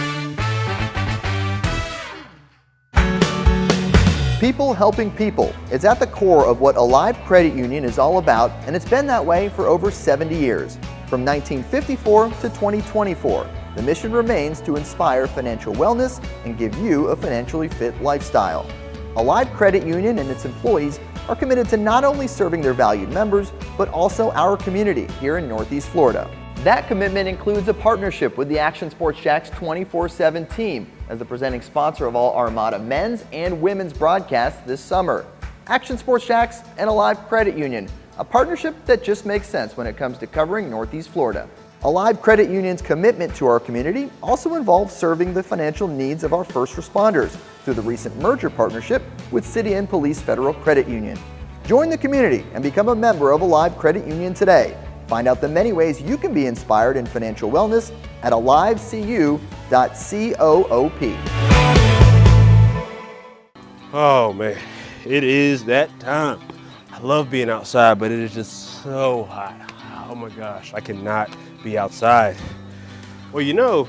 F: People helping people. It's at the core of what Alive Credit Union is all about, and it's been that way for over 70 years. From 1954 to 2024, the mission remains to inspire financial wellness and give you a financially fit lifestyle. Alive Credit Union and its employees are committed to not only serving their valued members, but also our community here in Northeast Florida. That commitment includes a partnership with the Action Sports Jacks 24/7 team as the presenting sponsor of all Armada men's and women's broadcasts this summer. Action Sports Jacks and Alive Credit Union, a partnership that just makes sense when it comes to covering Northeast Florida. Alive Credit Union's commitment to our community also involves serving the financial needs of our first responders through the recent merger partnership with City and Police Federal Credit Union. Join the community and become a member of Alive Credit Union today. Find out the many ways you can be inspired in financial wellness at alivecu.coop.
D: Oh man, it is that time. I love being outside, but it is just so hot. Oh my gosh, I cannot be outside. Well, you know,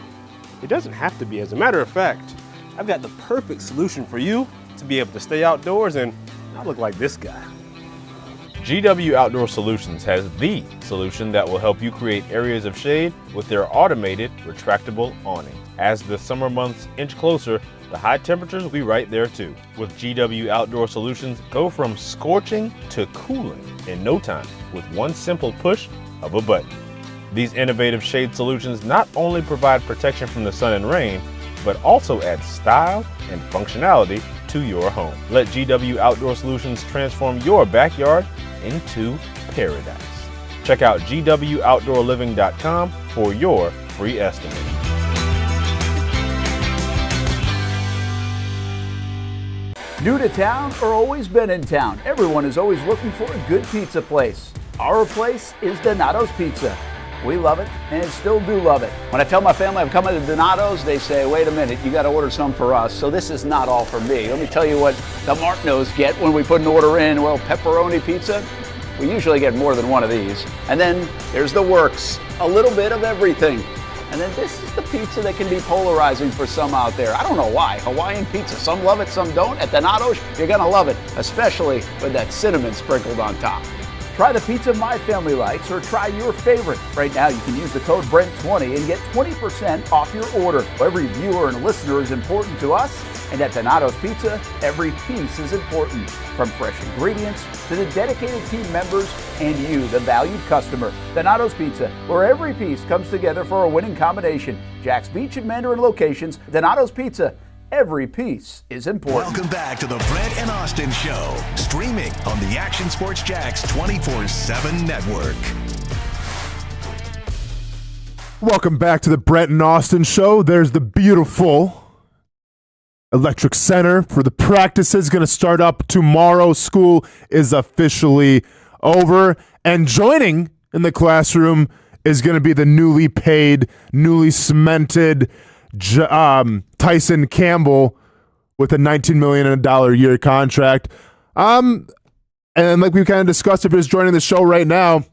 D: it doesn't have to be. As a matter of fact, I've got the perfect solution for you to be able to stay outdoors and not look like this guy.
E: GW Outdoor Solutions has the solution that will help you create areas of shade with their automated retractable awning. As the summer months inch closer, the high temperatures will be right there too. With GW Outdoor Solutions, go from scorching to cooling in no time with one simple push of a button. These innovative shade solutions not only provide protection from the sun and rain, but also add style and functionality to your home. Let GW Outdoor Solutions transform your backyard into paradise. Check out gwoutdoorliving.com for your free estimate.
B: New to town or always been in town, everyone is always looking for a good pizza place. Our place is Donato's Pizza. We love it and still do love it. When I tell my family I'm coming to Donato's, they say, wait a minute, you got to order some for us. So this is not all for me. Let me tell you what the Martinos get when we put an order in. Well, pepperoni pizza, we usually get more than one of these. And then there's the works, a little bit of everything. And then this is the pizza that can be polarizing for some out there. I don't know why. Hawaiian pizza, some love it, some don't. At Donato's, you're gonna love it, especially with that cinnamon sprinkled on top. Try the pizza my family likes or try your favorite. Right now you can use the code BRENT20 and get 20% off your order. Every viewer and listener is important to us, and at Donato's Pizza, every piece is important. From fresh ingredients to the dedicated team members and you, the valued customer. Donato's Pizza, where every piece comes together for a winning combination. Jack's Beach and Mandarin locations, Donato's Pizza. Every piece is important.
A: Welcome back to the Brent and Austen Show, streaming on the Action Sports Jacks 24/7 network.
C: Welcome back to the Brent and Austen Show. There's the beautiful Electric Center for the practices. Going to start up tomorrow. School is officially over. And joining in the classroom is going to be the newly paid, newly cemented Tyson Campbell with a $19 million a year contract. And like we kind of discussed, if you're just joining the show right now,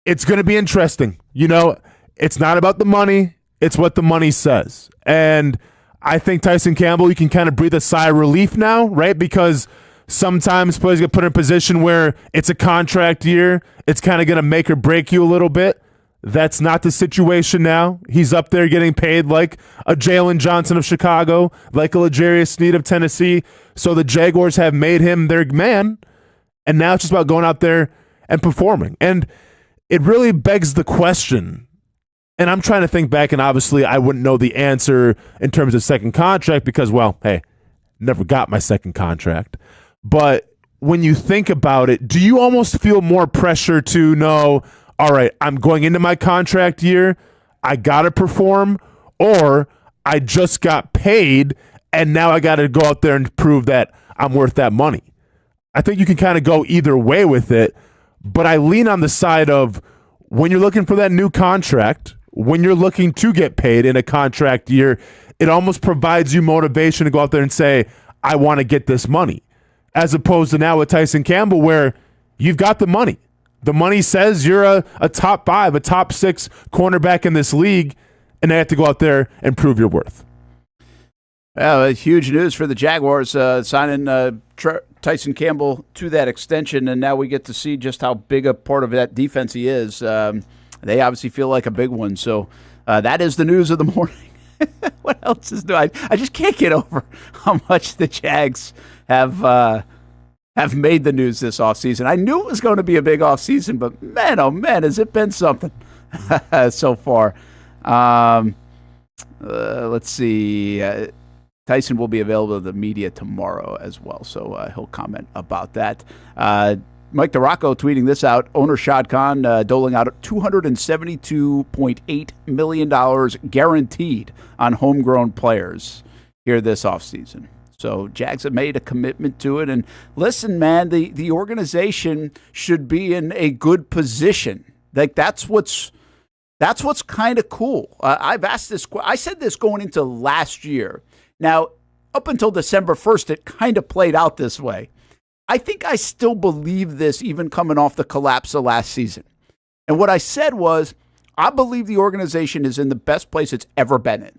C: it's going to be interesting. You know, it's not about the money. It's what the money says. And I think Tyson Campbell, you can kind of breathe a sigh of relief now, right? Because sometimes players get put in a position where it's a contract year. It's kind of going to make or break you a little bit. That's not the situation now. He's up there getting paid like a Jalen Johnson of Chicago, like a L'Jarius Sneed of Tennessee. So the Jaguars have made him their man, and now it's just about going out there and performing. And it really begs the question, And I'm trying to think back, and obviously I wouldn't know the answer in terms of second contract because, well, hey, never got my second contract. But when you think about it, do you almost feel more pressure to know, all right, I'm going into my contract year, I got to perform, or I just got paid and now I got to go out there and prove that I'm worth that money? I think you can kind of go either way with it, but I lean on the side of when you're looking for that new contract, when you're looking to get paid in a contract year, it almost provides you motivation to go out there and say, I want to get this money, as opposed to now with Tyson Campbell where you've got the money. The money says you're a top 5, a top 6 cornerback in this league, and they have to go out there and prove your worth.
B: Well, huge news for the Jaguars signing Tyson Campbell to that extension, and now we get to see just how big a part of that defense he is. They obviously feel like a big one, so that is the news of the morning. What else is new? I just can't get over how much the Jags have made the news this offseason. I knew it was going to be a big offseason, but man, oh man, has it been something so far. Let's see. Tyson will be available to the media tomorrow as well, so he'll comment about that. Mike DeRocco tweeting this out. Owner Shad Khan doling out $272.8 million guaranteed on homegrown players here this offseason. So Jags have made a commitment to it. And listen, man, the organization should be in a good position. Like that's what's kind of cool. I've asked this. I said this going into last year. Now, up until December 1st, it kind of played out this way. I think I still believe this even coming off the collapse of last season. And what I said was, I believe the organization is in the best place it's ever been in.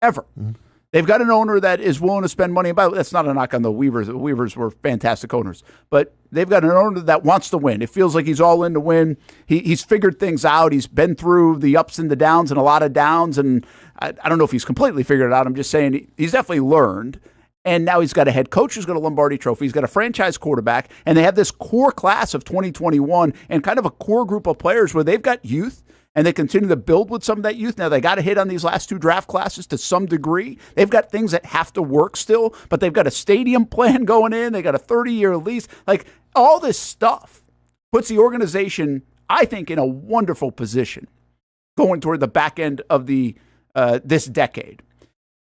B: Ever. Mm-hmm. They've got an owner that is willing to spend money. That's not a knock on the Weavers. The Weavers were fantastic owners. But they've got an owner that wants to win. It feels like he's all in to win. He's figured things out. He's been through the ups and the downs and a lot of downs. And I don't know if he's completely figured it out. I'm just saying he's definitely learned. And now he's got a head coach who's got a Lombardi trophy. He's got a franchise quarterback. And they have this core class of 2021 and kind of a core group of players where they've got youth. And they continue to build with some of that youth. Now, they got to hit on these last 2 draft classes to some degree. They've got things that have to work still, but they've got a stadium plan going in. They got a 30-year lease. Like, all this stuff puts the organization, I think, in a wonderful position going toward the back end of the this decade.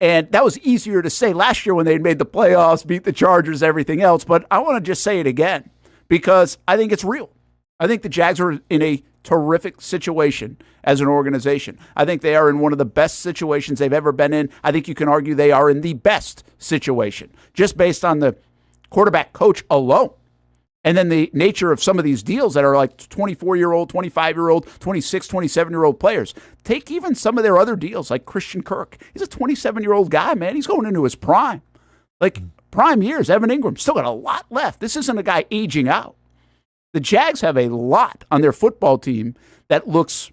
B: And that was easier to say last year when they made the playoffs, beat the Chargers, everything else. But I want to just say it again because I think it's real. I think the Jags are in a terrific situation as an organization. I think they are in one of the best situations they've ever been in. I think you can argue they are in the best situation just based on the quarterback coach alone. And then the nature of some of these deals that are like 24-year-old, 25-year-old, 26, 27-year-old players. Take even some of their other deals like Christian Kirk. He's a 27-year-old guy, man. He's going into his prime. Like prime years. Evan Ingram still got a lot left. This isn't a guy aging out. The Jags have a lot on their football team that looks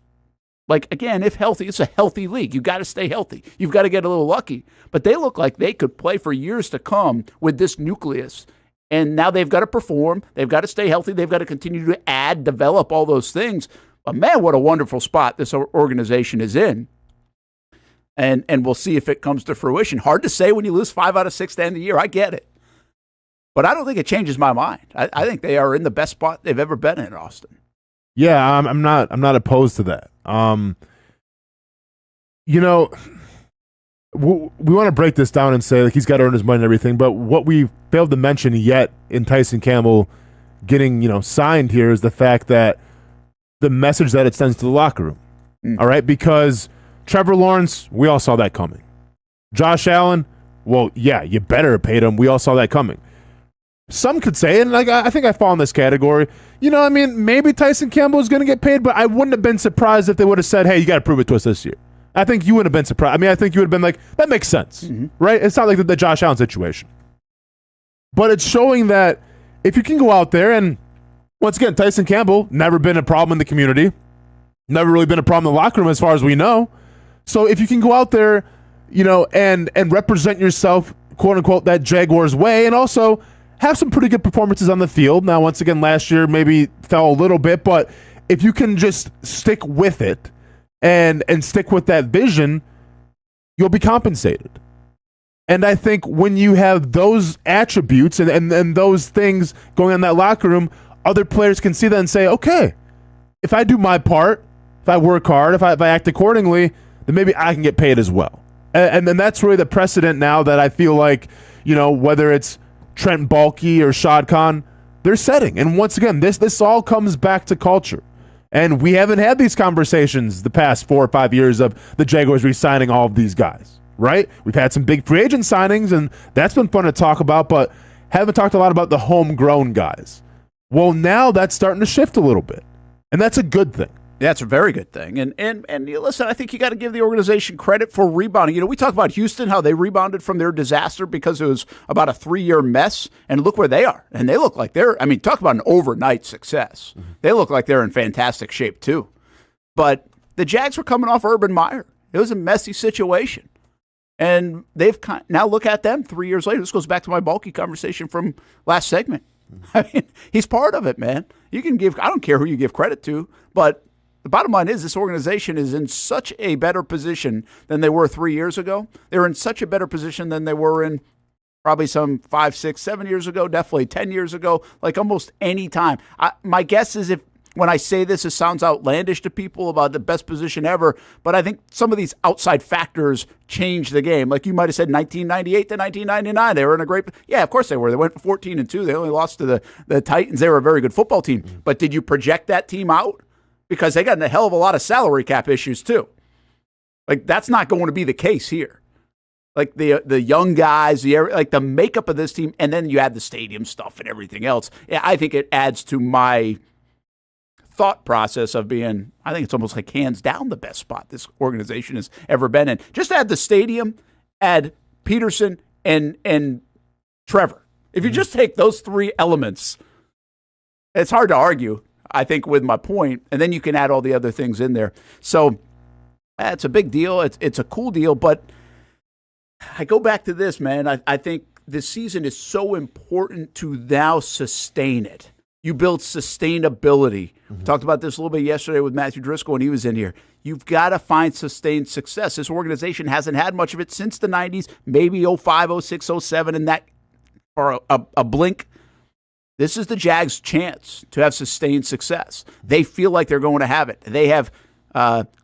B: like, again, if healthy, it's a healthy league. You've got to stay healthy. You've got to get a little lucky. But they look like they could play for years to come with this nucleus. And now they've got to perform. They've got to stay healthy. They've got to continue to add, develop all those things. But, man, what a wonderful spot this organization is in. And we'll see if it comes to fruition. Hard to say when you lose 5 out of 6 to end the year. I get it. But I don't think it changes my mind. I think they are in the best spot they've ever been in, Austin.
C: Yeah, I'm not opposed to that. We want to break this down and say like he's got to earn his money and everything. But what we failed to mention yet in Tyson Campbell getting signed here is the fact that the message that it sends to the locker room. All right, because Trevor Lawrence, we all saw that coming. Josh Allen, well, yeah, you better have paid him. We all saw that coming. Some could say, and I think I fall in this category, maybe Tyson Campbell is going to get paid, but I wouldn't have been surprised if they would have said, hey, you got to prove it to us this year. I think you would have been surprised. I think you would have been like, that makes sense, right? It's not like the Josh Allen situation. But it's showing that if you can go out there and, once again, Tyson Campbell, never been a problem in the community, never really been a problem in the locker room as far as we know. So if you can go out there, and represent yourself, quote unquote, that Jaguars way, and also have some pretty good performances on the field. Now, once again, last year maybe fell a little bit, but if you can just stick with it and stick with that vision, you'll be compensated. And I think when you have those attributes and those things going on in that locker room, other players can see that and say, okay, if I do my part, if I work hard, if I act accordingly, then maybe I can get paid as well. And then that's really the precedent now that I feel like, whether it's Trent Baalke or Shad Khan, they're setting. And once again, this all comes back to culture. And we haven't had these conversations the past 4 or 5 years of the Jaguars re-signing all of these guys, right? We've had some big free agent signings, and that's been fun to talk about, but haven't talked a lot about the homegrown guys. Well, now that's starting to shift a little bit, and that's a good thing.
B: That's a very good thing. And listen, I think you got to give the organization credit for rebounding. We talk about Houston, how they rebounded from their disaster because it was about a 3-year mess. And look where they are. And they look like talk about an overnight success. Mm-hmm. They look like they're in fantastic shape too. But the Jags were coming off Urban Meyer. It was a messy situation. And they've now look at them 3 years later. This goes back to my Baalke conversation from last segment. Mm-hmm. I mean, he's part of it, man. I don't care who you give credit to, but the bottom line is this organization is in such a better position than they were 3 years ago. They're in such a better position than they were in probably some 5, 6, 7 years ago, definitely 10 years ago, like almost any time. My guess is when I say this, it sounds outlandish to people about the best position ever, but I think some of these outside factors change the game. Like you might have said 1998 to 1999, they were in a great – yeah, of course they were. They went 14-2. They only lost to the Titans. They were a very good football team. But did you project that team out? Because they got a hell of a lot of salary cap issues too. Like that's not going to be the case here. Like the young guys, the makeup of this team, and then you add the stadium stuff and everything else. I think it adds to my thought process of being. I think it's almost like hands down the best spot this organization has ever been in. Just add the stadium, add Peterson and Trevor. If you just take those 3 elements, it's hard to argue. I think with my point, and then you can add all the other things in there. So it's a big deal. It's a cool deal, but I go back to this, man. I think this season is so important to now sustain it. You build sustainability. Mm-hmm. We talked about this a little bit yesterday with Matthew Driscoll when he was in here. You've got to find sustained success. This organization hasn't had much of it since the 90s, maybe 05, 06, 07, and that for a blink. This is the Jags' chance to have sustained success. They feel like they're going to have it. They have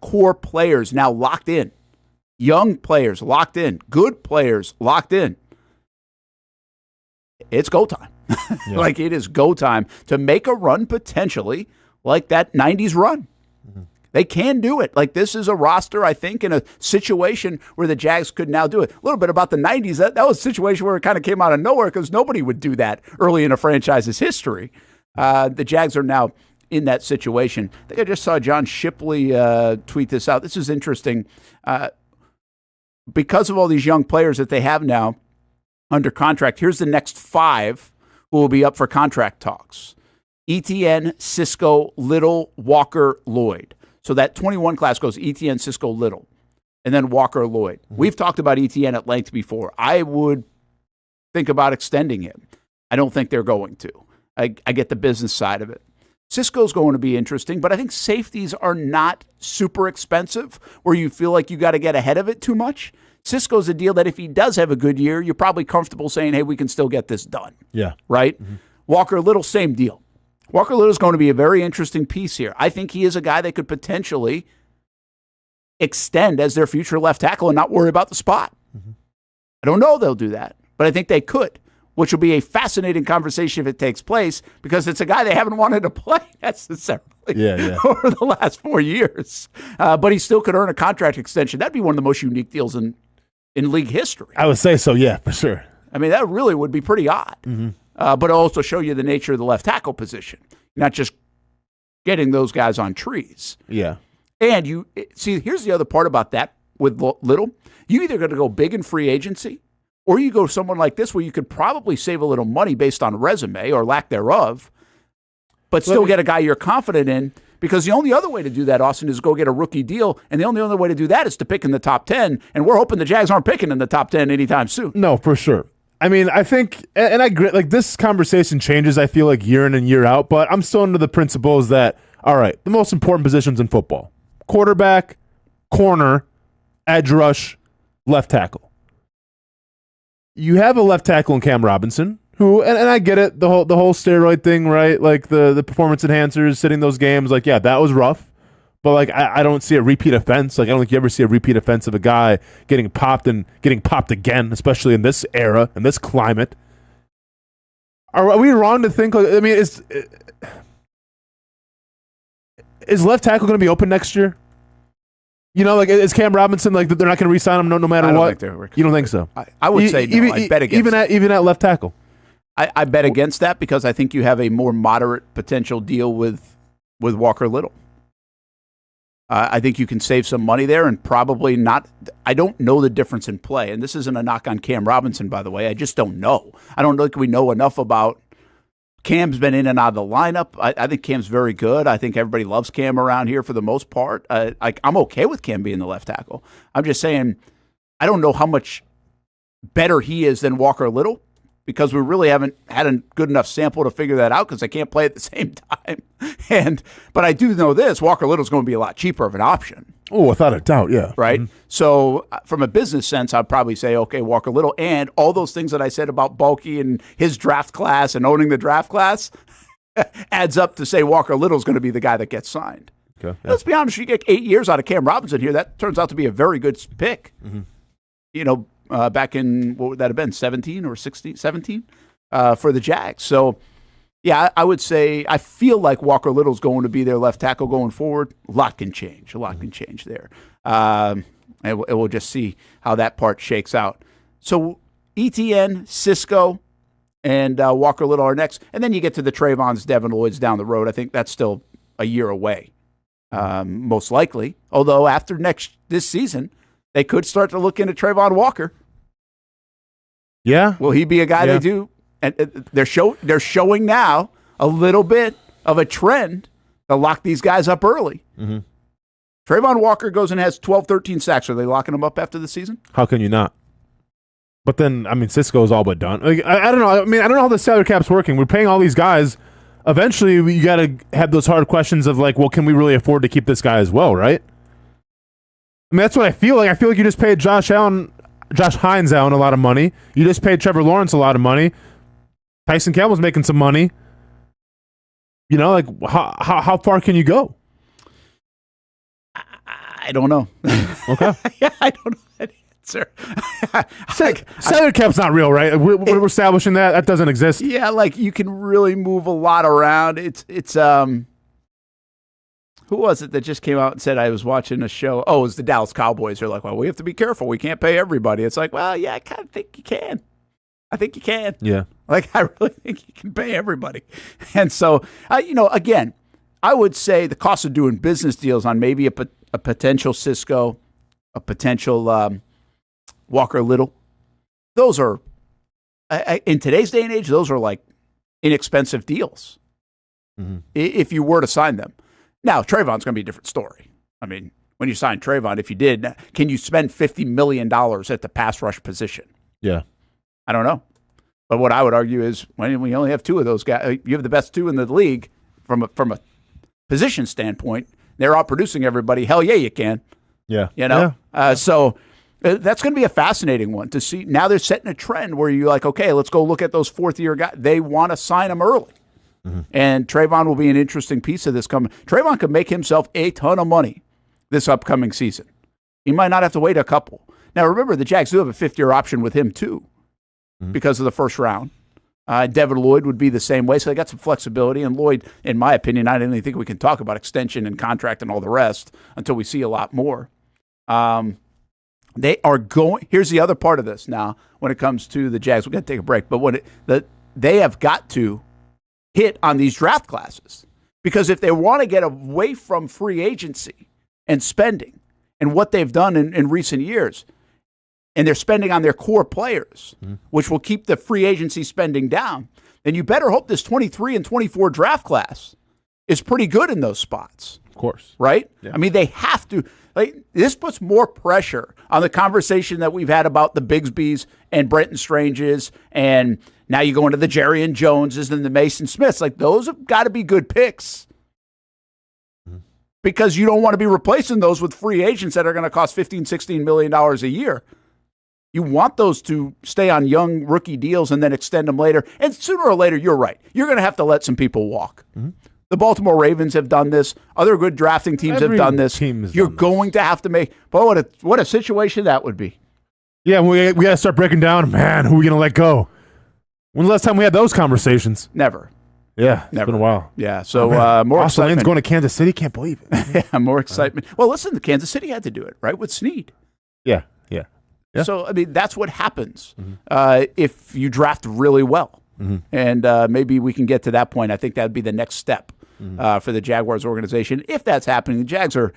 B: core players now locked in, young players locked in, good players locked in. It's go time. Yeah. Like it is go time to make a run potentially like that 90s run. Mm-hmm. They can do it. Like this is a roster, I think, in a situation where the Jags could now do it. A little bit about the 90s. That was a situation where it kind of came out of nowhere because nobody would do that early in a franchise's history. The Jags are now in that situation. I think I just saw John Shipley tweet this out. This is interesting. Because of all these young players that they have now under contract, here's the next 5 who will be up for contract talks. Etienne, Cisco, Little, Walker, Lloyd. So that 21 class goes Etienne, Cisco, Little, and then Walker, Lloyd. Mm-hmm. We've talked about Etienne at length before. I would think about extending him. I don't think they're going to. I get the business side of it. Cisco's going to be interesting, but I think safeties are not super expensive where you feel like you got to get ahead of it too much. Cisco's a deal that if he does have a good year, you're probably comfortable saying, hey, we can still get this done.
C: Yeah.
B: Right? Mm-hmm. Walker, Little, same deal. Walker Little is going to be a very interesting piece here. I think he is a guy that could potentially extend as their future left tackle and not worry about the spot. Mm-hmm. I don't know they'll do that, but I think they could, which will be a fascinating conversation if it takes place because it's a guy they haven't wanted to play necessarily over the last 4 years. But he still could earn a contract extension. That'd be one of the most unique deals in league history.
C: I would say so, yeah, for sure.
B: I mean, that really would be pretty odd. Mm-hmm. But it'll also show you the nature of the left tackle position, not just getting those guys on trees.
C: Yeah.
B: And you see, here's the other part about that with Little. You either got to go big in free agency, or you go someone like this where you could probably save a little money based on resume or lack thereof, but still get a guy you're confident in. Because the only other way to do that, Austin, is go get a rookie deal, and the only other way to do that is to pick in the top 10, and we're hoping the Jags aren't picking in the top 10 anytime soon.
C: No, for sure. I mean, I think, and I agree, like this conversation changes, I feel like year in and year out, but I'm still under the principles that, all right, the most important positions in football, quarterback, corner, edge rush, left tackle. You have a left tackle in Cam Robinson, who, and I get it, the whole steroid thing, right? Like the performance enhancers, sitting those games, like, yeah, that was rough. But, like, I don't see a repeat offense. Like, I don't think you ever see a repeat offense of a guy getting popped and getting popped again, especially in this era, in this climate. Are we wrong to think, I mean, is left tackle going to be open next year? You know, like, is Cam Robinson, like, they're not going to re-sign him no matter what? You don't think so?
B: I would say no. I bet against
C: even at left tackle.
B: I bet against that because I think you have a more moderate potential deal with Walker Little. I think you can save some money there and probably not. I don't know the difference in play. And this isn't a knock on Cam Robinson, by the way. I just don't know. I don't think we know enough about. Cam's been in and out of the lineup. I think Cam's very good. I think everybody loves Cam around here for the most part. I'm okay with Cam being the left tackle. I'm just saying I don't know how much better he is than Walker Little because we really haven't had a good enough sample to figure that out because they can't play at the same time. But I do know this, Walker Little's going to be a lot cheaper of an option.
C: Oh, without a doubt, yeah.
B: Right? Mm-hmm. So from a business sense, I'd probably say, okay, Walker Little, and all those things that I said about Bulky and his draft class and owning the draft class adds up to say Walker Little's going to be the guy that gets signed.
C: Okay, yeah.
B: Let's be honest, you get 8 years out of Cam Robinson here, that turns out to be a very good pick. Mm-hmm. You know, back in, what would that have been, 17 or 16, 17 for the Jags. So, yeah, I would say I feel like Walker Little's going to be their left tackle going forward. A lot can change. Can change there. And we'll just see how that part shakes out. So ETN, Cisco, and Walker Little are next. And then you get to the Trayvons, Devin Lloyds down the road. I think that's still a year away, most likely. Although after this season, they could start to look into Trayvon Walker.
C: Yeah.
B: Will he be a guy they do? And they're showing now a little bit of a trend to lock these guys up early. Mm-hmm. Trayvon Walker goes and has 12, 13 sacks. Are they locking him up after the season?
C: How can you not? But then, I mean, Cisco's all but done. Like, I don't know. I mean, I don't know how the salary cap's working. We're paying all these guys. Eventually, you got to have those hard questions of like, well, can we really afford to keep this guy as well, right? I mean, that's what I feel like. I feel like you just paid Josh Hines Allen a lot of money. You just paid Trevor Lawrence a lot of money. Tyson Campbell's making some money. You know, like how far can you go?
B: I don't know.
C: Okay.
B: Yeah, I don't know that answer.
C: Salary cap's not real, right? We're establishing that. That doesn't exist.
B: Yeah, like you can really move a lot around. It's who was it that just came out and said I was watching a show? Oh, it was the Dallas Cowboys. They're like, well, we have to be careful. We can't pay everybody. It's like, well, yeah, I kind of think you can. I think you can.
C: Yeah.
B: Like, I really think you can pay everybody. And so, again, I would say the cost of doing business deals on maybe a potential Cisco, a potential Walker Little, those are, in today's day and age, those are like inexpensive deals if you were to sign them. Now, Trayvon's going to be a different story. I mean, when you sign Trayvon, if you did, can you spend $50 million at the pass rush position?
C: Yeah.
B: I don't know. But what I would argue is when we only have two of those guys, you have the best two in the league from a position standpoint. They're out producing everybody. Hell yeah, you can.
C: Yeah.
B: You know? Yeah. So that's going to be a fascinating one to see. Now they're setting a trend where you're like, okay, let's go look at those fourth-year guys. They want to sign them early. Mm-hmm. And Trayvon will be an interesting piece of this coming. Trayvon could make himself a ton of money this upcoming season. He might not have to wait a couple. Now, remember, the Jags do have a fifth-year option with him, too, because of the first round. Devin Lloyd would be the same way, so they got some flexibility. And Lloyd, in my opinion, I don't even think we can talk about extension and contract and all the rest until we see a lot more. They are going. Here's the other part of this now when it comes to the Jags. We're going to take a break, but they have got to hit on these draft classes because if they want to get away from free agency and spending and what they've done in recent years, and they're spending on their core players, which will keep the free agency spending down, then you better hope this 23 and 24 draft class is pretty good in those spots.
C: Of course.
B: Right?
C: Yeah.
B: I mean, they have to. This puts more pressure on the conversation that we've had about the Bigsbys and Brenton Stranges, and now you go into the Jerry and Joneses and the Mason Smiths. Like, those have got to be good picks. because you don't want to be replacing those with free agents that are going to cost $15, $16 million a year. You want those to stay on young rookie deals and then extend them later. And sooner or later, you're right. You're going to have to let some people walk. Mm-hmm. The Baltimore Ravens have done this. Other good drafting teams have done this. You're going to have to make. But what a situation that would be.
C: Yeah, we got to start breaking down. Man, who are we going to let go? When's the last time we had those conversations?
B: Never.
C: Yeah, it's been a while.
B: Yeah, so more
C: Austin
B: excitement.
C: Lane's going to Kansas City. Can't believe it.
B: Yeah, more excitement. Well, listen, Kansas City had to do it, right, with Snead.
C: Yeah.
B: So, I mean, that's what happens if you draft really well. Mm-hmm. And maybe we can get to that point. I think that would be the next step for the Jaguars organization. If that's happening, the Jags are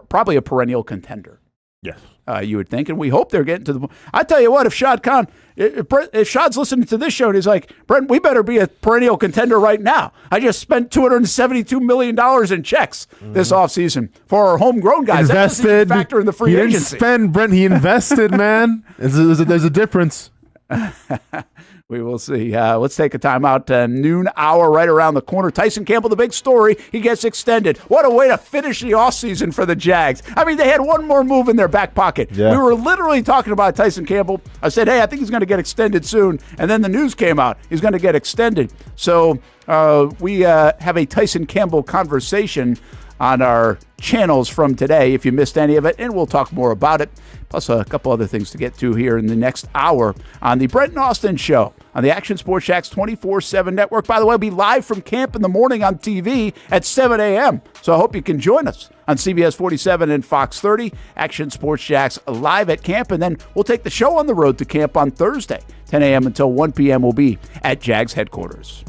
B: probably a perennial contender.
C: Yes.
B: You would think, and we hope they're getting to the point. I tell you what, if Shad Khan, if Shad's listening to this show and he's like, Brent, we better be a perennial contender right now. I just spent $272 million in checks this offseason for our homegrown guys.
C: Invested.
B: That doesn't factor in the free agency.
C: He didn't spend, Brent. He invested, man. There's a difference.
B: We will see. Let's take a time out. Noon hour right around the corner. Tyson Campbell, the big story. He gets extended. What a way to finish the offseason for the Jags. I mean, they had one more move in their back pocket. Yeah. We were literally talking about Tyson Campbell. I said, hey, I think he's going to get extended soon. And then the news came out. He's going to get extended. So we have a Tyson Campbell conversation on our channels from today if you missed any of it, and we'll talk more about it, plus a couple other things to get to here in the next hour on the Brent Austen Show on the Action Sports Jax 24/7 network. By the way, we'll be live from camp in the morning on TV at 7 a.m., so I hope you can join us on CBS 47 and Fox 30, Action Sports Jax live at camp, and then we'll take the show on the road to camp on Thursday, 10 a.m. until 1 p.m. We'll be at Jags headquarters.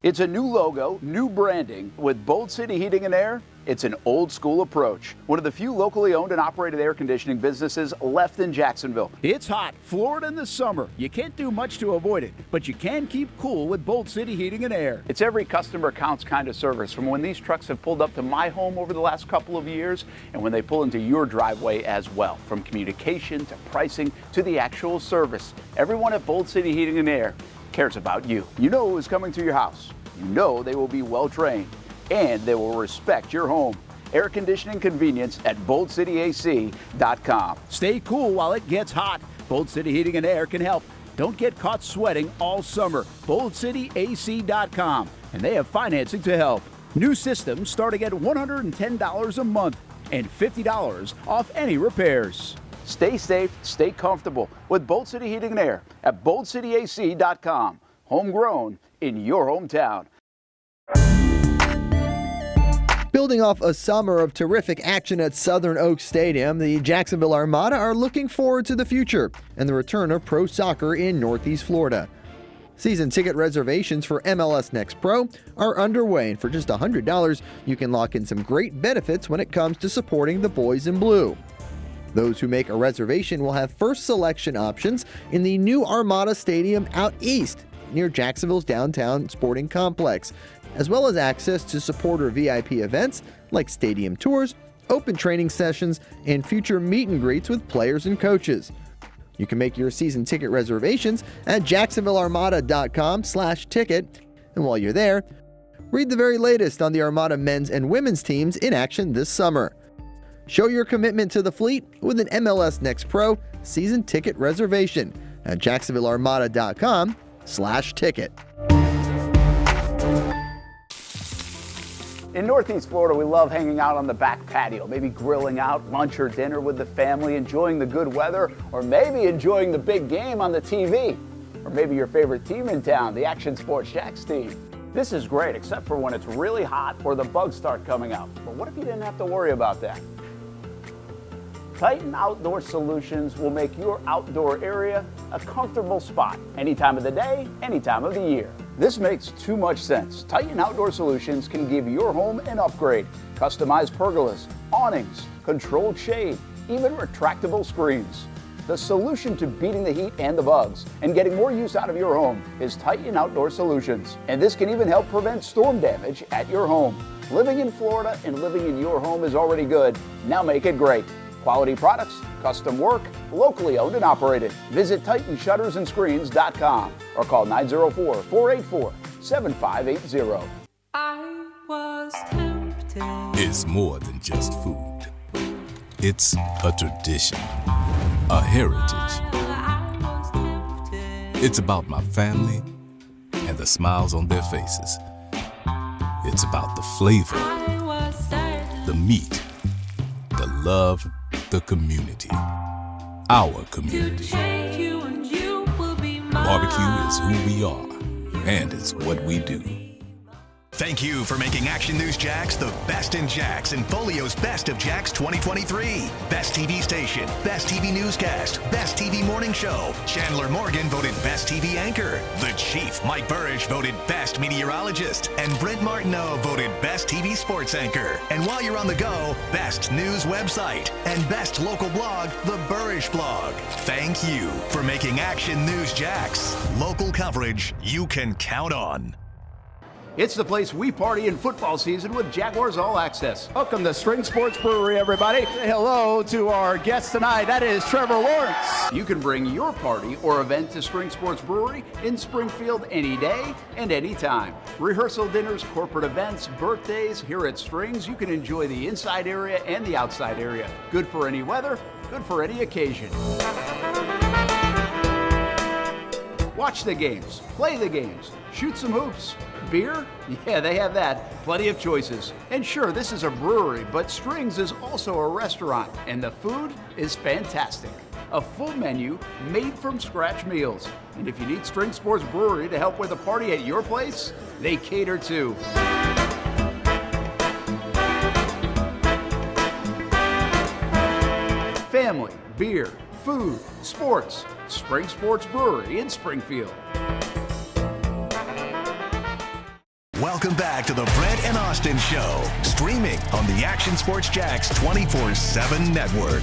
B: It's a new logo, new branding. With Bold City Heating and Air, it's an old school approach. One of the few locally owned and operated air conditioning businesses left in Jacksonville. It's hot, Florida in the summer. You can't do much to avoid it, but you can keep cool with Bold City Heating and Air. It's every customer counts kind of service, from when these trucks have pulled up to my home over the last couple of years and when they pull into your driveway as well. From communication to pricing to the actual service, everyone at Bold City Heating and Air cares about you. You know who is coming to your house. You know they will be well trained, and they will respect your home. Air conditioning convenience at BoldCityAC.com. Stay cool while it gets hot. Bold City Heating and Air can help. Don't get caught sweating all summer. BoldCityAC.com, and they have financing to help. New systems starting at $110 a month and $50 off any repairs. Stay safe, stay comfortable with Bold City Heating and Air at BoldCityAC.com. Homegrown in your hometown.
F: Building off a summer of terrific action at Southern Oaks Stadium, the Jacksonville Armada are looking forward to the future and the return of pro soccer in Northeast Florida. Season ticket reservations for MLS Next Pro are underway, and for just $100, you can lock in some great benefits when it comes to supporting the boys in blue. Those who make a reservation will have first selection options in the new Armada Stadium out east, near Jacksonville's downtown sporting complex, as well as access to supporter VIP events like stadium tours, open training sessions, and future meet and greets with players and coaches. You can make your season ticket reservations at jacksonvillearmada.com/ticket. And while you're there, read the very latest on the Armada men's and women's teams in action this summer. Show your commitment to the fleet with an MLS Next Pro season ticket reservation at jacksonvillearmada.com/ticket.
B: In Northeast Florida, we love hanging out on the back patio, maybe grilling out lunch or dinner with the family, enjoying the good weather, or maybe enjoying the big game on the TV. Or maybe your favorite team in town, the Action Sports Jax team. This is great, except for when it's really hot or the bugs start coming out. But what if you didn't have to worry about that? Titan Outdoor Solutions will make your outdoor area a comfortable spot any time of the day, any time of the year. This makes too much sense. Titan Outdoor Solutions can give your home an upgrade. Customized pergolas, awnings, controlled shade, even retractable screens. The solution to beating the heat and the bugs and getting more use out of your home is Titan Outdoor Solutions. And this can even help prevent storm damage at your home. Living in Florida and living in your home is already good. Now make it great. Quality products, custom work, locally owned and operated. Visit TitanShuttersAndScreens.com or call 904-484-7580.
J: I was tempted.
K: It's more than just food. It's a tradition, a heritage. It's about my family and the smiles on their faces. It's about the flavor, the meat, the love, the community. Our community. Barbecue is who we are, and it's what we do.
A: Thank you for making Action News Jax the best in Jax and Folio's Best of Jax 2023. Best TV station, Best TV newscast, Best TV morning show. Chandler Morgan voted Best TV anchor. The Chief, Mike Burrish, voted Best meteorologist. And Brent Martineau voted Best TV sports anchor. And while you're on the go, Best news website and Best local blog, The Burrish Blog. Thank you for making Action News Jax local coverage you can count on.
B: It's the place we party in football season with Jaguars All Access. Welcome to Spring Sports Brewery, everybody. Say hello to our guest tonight. That is Trevor Lawrence. You can bring your party or event to Spring Sports Brewery in Springfield any day and any time. Rehearsal dinners, corporate events, birthdays. Here at Strings, you can enjoy the inside area and the outside area. Good for any weather, good for any occasion. Watch the games, play the games, shoot some hoops. Beer? Yeah, they have that. Plenty of choices. And sure, this is a brewery, but Strings is also a restaurant, and the food is fantastic. A full menu made from scratch meals. And if you need String Sports Brewery to help with a party at your place, they cater too. Family, beer, food, sports. Spring Sports Brewery in Springfield.
A: Welcome back to the Brent and Austen Show, streaming on the Action Sports Jax 24/7 network.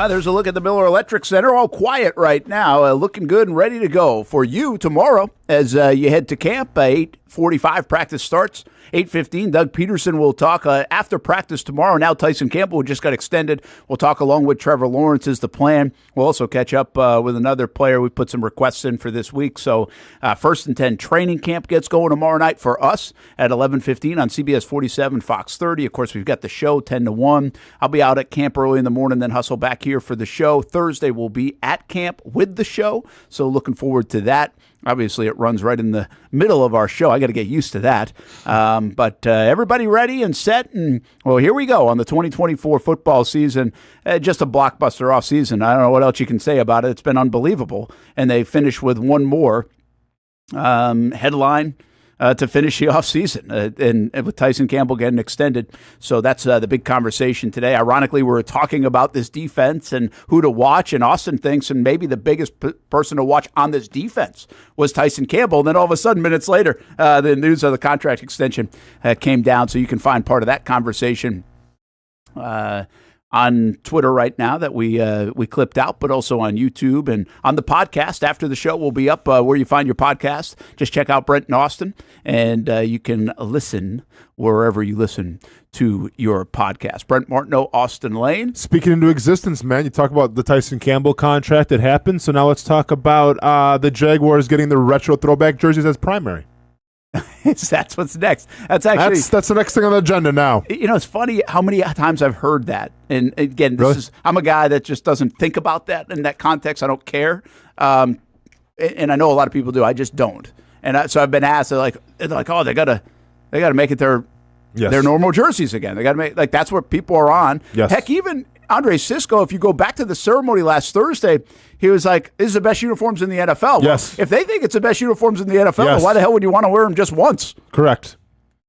B: There's a look at the Miller Electric Center, all quiet right now, looking good and ready to go for you tomorrow as you head to camp. 8:45 practice starts. 8:15, Doug Peterson will talk after practice tomorrow. Now Tyson Campbell just got extended. We'll talk along with Trevor Lawrence is the plan. We'll also catch up with another player. We put some requests in for this week. So 1st and 10 training camp gets going tomorrow night for us at 11:15 on CBS 47, Fox 30. Of course, we've got the show 10 to 1. I'll be out at camp early in the morning, then hustle back here for the show. Thursday we'll be at camp with the show. So looking forward to that. Obviously, it runs right in the middle of our show. I got to get used to that. But everybody ready and set. And, well, here we go on the 2024 football season. Just a blockbuster off season. I don't know what else you can say about it. It's been unbelievable. And they finished with one more headline to finish the offseason, and with Tyson Campbell getting extended. So that's the big conversation today. Ironically, we're talking about this defense and who to watch, and Austin thinks and maybe the biggest person to watch on this defense was Tyson Campbell. And then all of a sudden, minutes later, the news of the contract extension came down. So you can find part of that conversation on Twitter right now that we clipped out, but also on YouTube and on the podcast. After the show will be up where you find your podcast. Just check out Brent and Austin, and you can listen wherever you listen to your podcast. Brent Martineau, Austin Lane.
C: Speaking into existence, man, you talk about the Tyson Campbell contract that happened. So now let's talk about the Jaguars getting the retro throwback jerseys as primary.
B: That's what's next. That's actually
C: that's the next thing on the agenda now.
B: You know, it's funny how many times I've heard that. And again, I'm a guy that just doesn't think about that in that context. I don't care, and I know a lot of people do. I just don't. And so I've been asked, they're like, oh, they gotta make it their normal jerseys again. They gotta make that's what people are on.
C: Yes.
B: Heck, even Andre Sisco, if you go back to the ceremony last Thursday, he was like, "This is the best uniforms in the NFL."
C: Yes.
B: Well, if they think it's the best uniforms in the NFL, why the hell would you want to wear them just once?
C: Correct.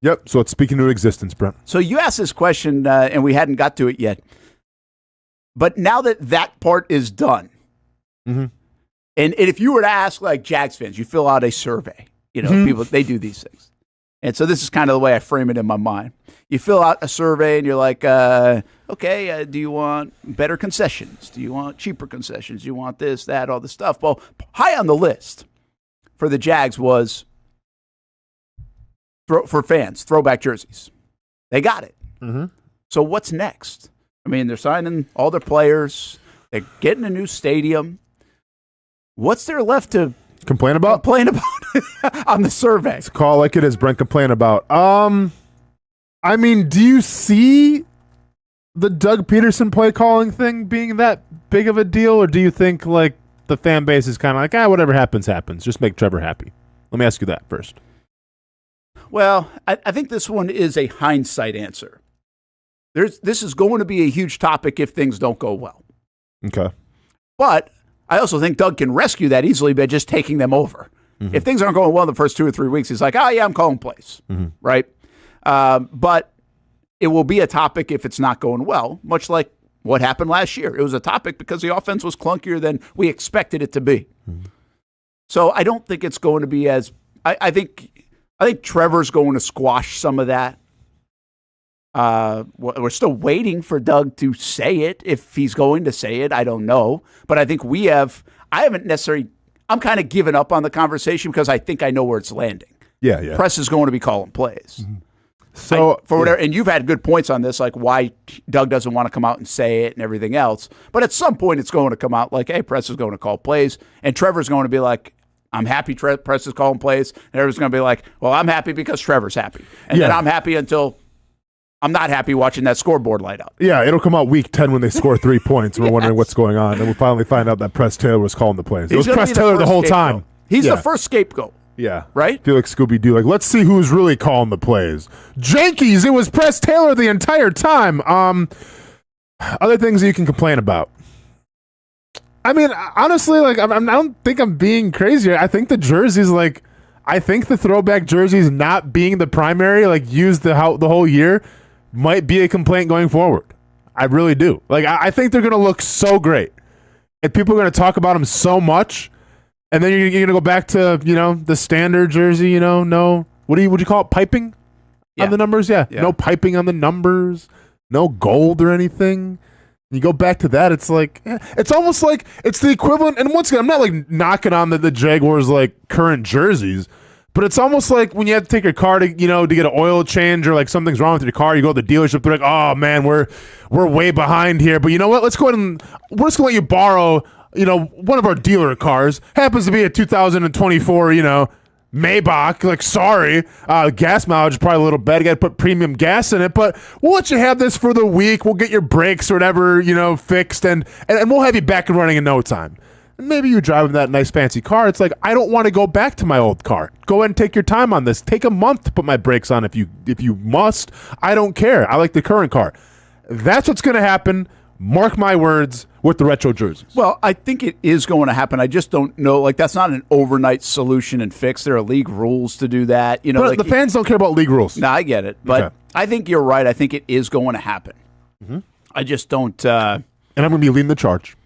C: Yep. So it's speaking to existence, Brent.
B: So you asked this question, and we hadn't got to it yet. But now that part is done, and if you were to ask like Jags fans, you fill out a survey. You know, people they do these things, and so this is kind of the way I frame it in my mind. You fill out a survey, and you're like, okay, do you want better concessions? Do you want cheaper concessions? Do you want this, that, all this stuff? Well, high on the list for the Jags was for fans, throwback jerseys. They got it. So what's next? I mean, they're signing all their players. They're getting a new stadium. What's there left to
C: complain about
B: on the survey?
C: It's call like it is, Brent. Complain about. I mean, do you see the Doug Peterson play calling thing being that big of a deal, or do you think like the fan base is kind of like, whatever happens, happens. Just make Trevor happy. Let me ask you that first.
B: Well, I think this one is a hindsight answer. This is going to be a huge topic if things don't go well.
C: Okay.
B: But I also think Doug can rescue that easily by just taking them over. Mm-hmm. If things aren't going well the first 2 or 3 weeks, he's like, I'm calling plays, right? But it will be a topic if it's not going well, much like what happened last year. It was a topic because the offense was clunkier than we expected it to be. Mm-hmm. So I don't think it's going to be as I think Trevor's going to squash some of that. We're still waiting for Doug to say it. If he's going to say it, I don't know. But I think I'm kind of giving up on the conversation because I think I know where it's landing.
C: Yeah.
B: Press is going to be calling plays.
C: Mm-hmm. So
B: for whatever, and you've had good points on this, like why Doug doesn't want to come out and say it and everything else. But at some point, it's going to come out like, hey, Press is going to call plays, and Trevor's going to be like, I'm happy Press is calling plays, and everyone's going to be like, well, I'm happy because Trevor's happy, and then I'm happy until I'm not happy watching that scoreboard light up.
C: Yeah, it'll come out week 10 when they score 3 points, and we're wondering what's going on, and we'll finally find out that Press Taylor was calling the plays. It was Press Taylor the whole time.
B: He's the first scapegoat.
C: Yeah.
B: Right?
C: I feel like Scooby-Doo. Like, let's see who's really calling the plays. Jankies, it was Press Taylor the entire time. Other things that you can complain about. I mean, honestly, like, I don't think I'm being crazy. I think the jerseys, like, I think the throwback jerseys not being the primary, like, used the whole year might be a complaint going forward. I really do. Like, I think they're going to look so great. And people are going to talk about them so much. And then you're going to go back to, the standard jersey, no. Would you call it piping on the numbers? Yeah. No piping on the numbers, no gold or anything. You go back to that, it's like, it's almost like it's the equivalent. And once again, I'm not like knocking on the Jaguars like current jerseys, but it's almost like when you have to take your car to, to get an oil change or like something's wrong with your car, you go to the dealership, they're like, oh man, we're way behind here. But you know what? Let's go ahead and we're just going to let you borrow one of our dealer cars. Happens to be a 2024, Maybach. Like, sorry, gas mileage is probably a little bad. You got to put premium gas in it, but we'll let you have this for the week. We'll get your brakes or whatever, fixed, and we'll have you back and running in no time. And maybe you're driving that nice fancy car. It's like, I don't want to go back to my old car. Go ahead and take your time on this. Take a month to put my brakes on if you must. I don't care. I like the current car. That's what's going to happen. Mark my words with the retro jerseys.
B: Well, I think it is going to happen. I just don't know. Like, that's not an overnight solution and fix. There are league rules to do that.
C: But like, the fans don't care about league rules.
B: No, I get it. But okay. I think you're right. I think it is going to happen. Mm-hmm. I just don't.
C: And I'm going to be leading the charge.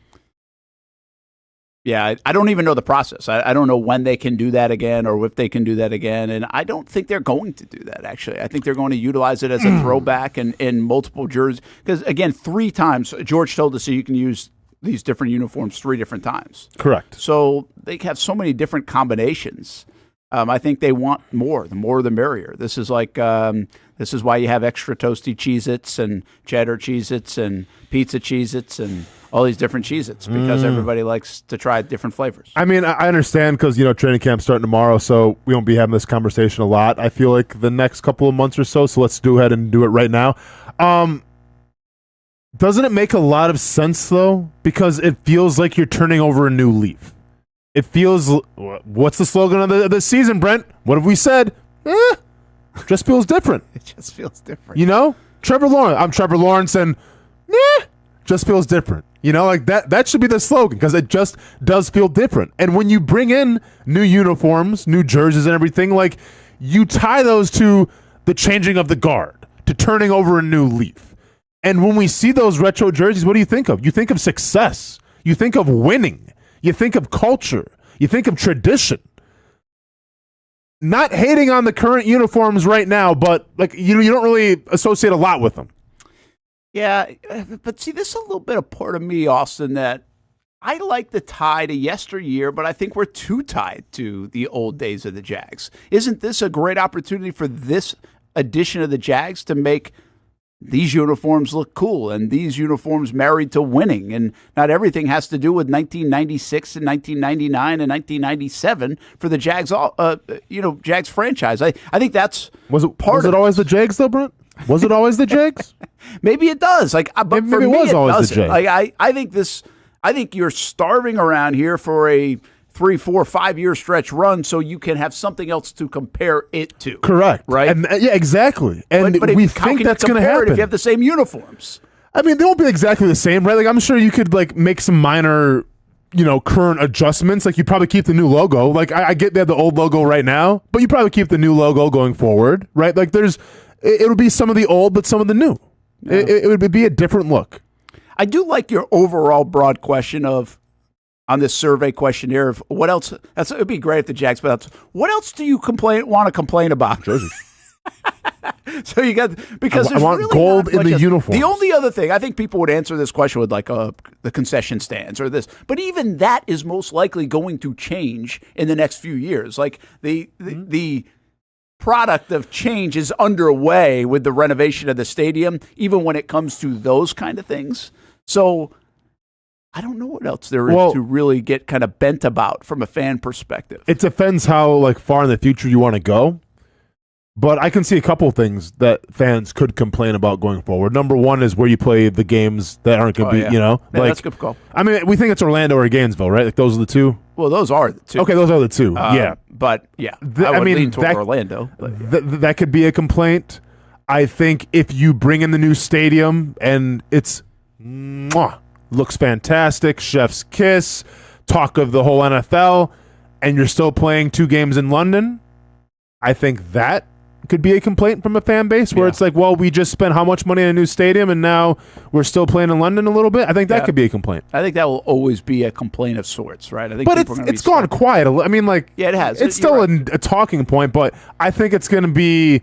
B: Yeah, I don't even know the process. I don't know when they can do that again or if they can do that again. And I don't think they're going to do that, actually. I think they're going to utilize it as a throwback and in multiple jerseys. Because, again, 3 times, George told us that you can use these different uniforms 3 different times.
C: Correct.
B: So they have so many different combinations. I think they want more. The more, the merrier. This is like this is why you have extra toasty Cheez-Its and cheddar Cheez-Its and pizza Cheez-Its and all these different Cheez-Its because everybody likes to try different flavors.
C: I mean, I understand because, training camp's starting tomorrow, so we won't be having this conversation a lot, I feel like, the next couple of months or so let's go ahead and do it right now. Doesn't it make a lot of sense, though? Because it feels like you're turning over a new leaf. It feels... What's the slogan of the season, Brent? What have we said? Just feels different.
B: It just feels different.
C: Trevor Lawrence. I'm Trevor Lawrence, and just feels different. Like that should be the slogan because it just does feel different. And when you bring in new uniforms, new jerseys and everything, like you tie those to the changing of the guard, to turning over a new leaf. And when we see those retro jerseys, what do you think of? You think of success. You think of winning. You think of culture. You think of tradition. Not hating on the current uniforms right now, but like you don't really associate a lot with them.
B: Yeah, but see, this is a little bit of part of me, Austin, that I like the tie to yesteryear, but I think we're too tied to the old days of the Jags. Isn't this a great opportunity for this edition of the Jags to make these uniforms look cool and these uniforms married to winning. And not everything has to do with 1996 and 1999 and 1997 for the Jags, Jags franchise. I think that's
C: was it always the Jags though, Brent? Was it always the Jags?
B: Maybe it does. But
C: maybe
B: for
C: it
B: me,
C: was
B: it
C: always
B: doesn't.
C: the Jags.
B: I think you're starving around here for a 3, 4, 5 year stretch run so you can have something else to compare it to.
C: Correct.
B: Right?
C: And, yeah, exactly. And we think that's going to happen.
B: If you have the same uniforms.
C: I mean, they won't be exactly the same, right? Like, I'm sure you could make some minor, current adjustments. Like, you probably keep the new logo. Like, I get they have the old logo right now, but you probably keep the new logo going forward, right? Like, it'll be some of the old, but some of the new. Yeah. It would be a different look.
B: I do like your overall broad question on this survey questionnaire of what else. It would be great if the Jags put out. What else do you want to complain about?
C: Jerseys.
B: So you got because
C: I want
B: really
C: gold in the uniform.
B: The only other thing I think people would answer this question with the concession stands or this, but even that is most likely going to change in the next few years. Like the product of change is underway with the renovation of the stadium, even when it comes to those kind of things. So I don't know what else there is to really get kind of bent about from a fan perspective.
C: It depends how far in the future you want to go. But I can see a couple of things that fans could complain about going forward. Number one is where you play the games that aren't going to be,
B: that's a good call.
C: I mean, we think it's Orlando or Gainesville, right? Like those are the two.
B: Well, those are the two.
C: Okay, those are the two. Yeah,
B: but yeah, I would lean toward Orlando.
C: That could be a complaint. I think if you bring in the new stadium and it's looks fantastic, chef's kiss, talk of the whole NFL, and you're still playing 2 games in London, I think that could be a complaint from a fan base where it's like, well, we just spent how much money in a new stadium and now we're still playing in London a little bit. I think that could be a complaint.
B: I think that will always be a complaint of sorts, right? I think,
C: but it's gone quiet. I mean, it
B: has.
C: It's still a talking point, but I think it's going to be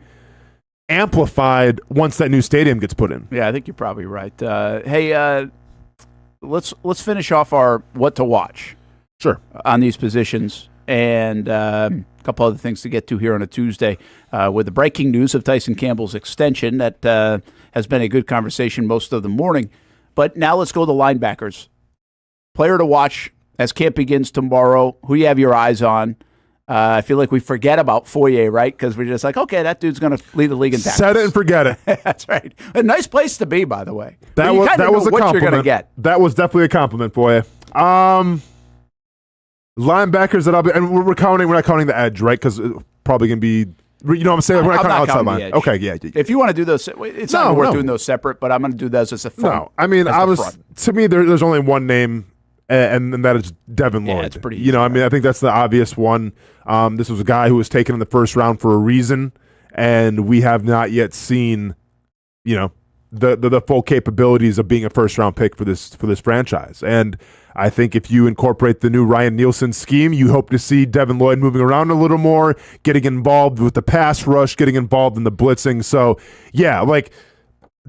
C: amplified once that new stadium gets put in.
B: Yeah, I think you're probably right. Hey, let's finish off our what to watch.
C: Sure.
B: On these positions. And a couple other things to get to here on a Tuesday with the breaking news of Tyson Campbell's extension. That has been a good conversation most of the morning. But now let's go to the linebackers. Player to watch as camp begins tomorrow. Who you have your eyes on? I feel like we forget about Foye, right? Because we're just like, okay, that dude's going to lead the league in tackles.
C: Set it and forget it.
B: That's right. A nice place to be, by the way.
C: That was a compliment.
B: What you're going to get.
C: That was definitely a compliment for you. Linebackers that I'll be, and we're not counting the edge, right? Because it's probably going to be, we're not counting outside line. Okay, yeah.
B: If you want to do those, it's not worth doing those separate, but I'm going to do those as a front.
C: No, I mean, to me, there's only one name, and that is Devin Lloyd.
B: Yeah, it's pretty easy.
C: I mean, I think that's the obvious one. This was a guy who was taken in the first round for a reason, and we have not yet seen, the full capabilities of being a first round pick for this franchise. And I think if you incorporate the new Ryan Nielsen scheme, you hope to see Devin Lloyd moving around a little more, getting involved with the pass rush, getting involved in the blitzing. So, yeah,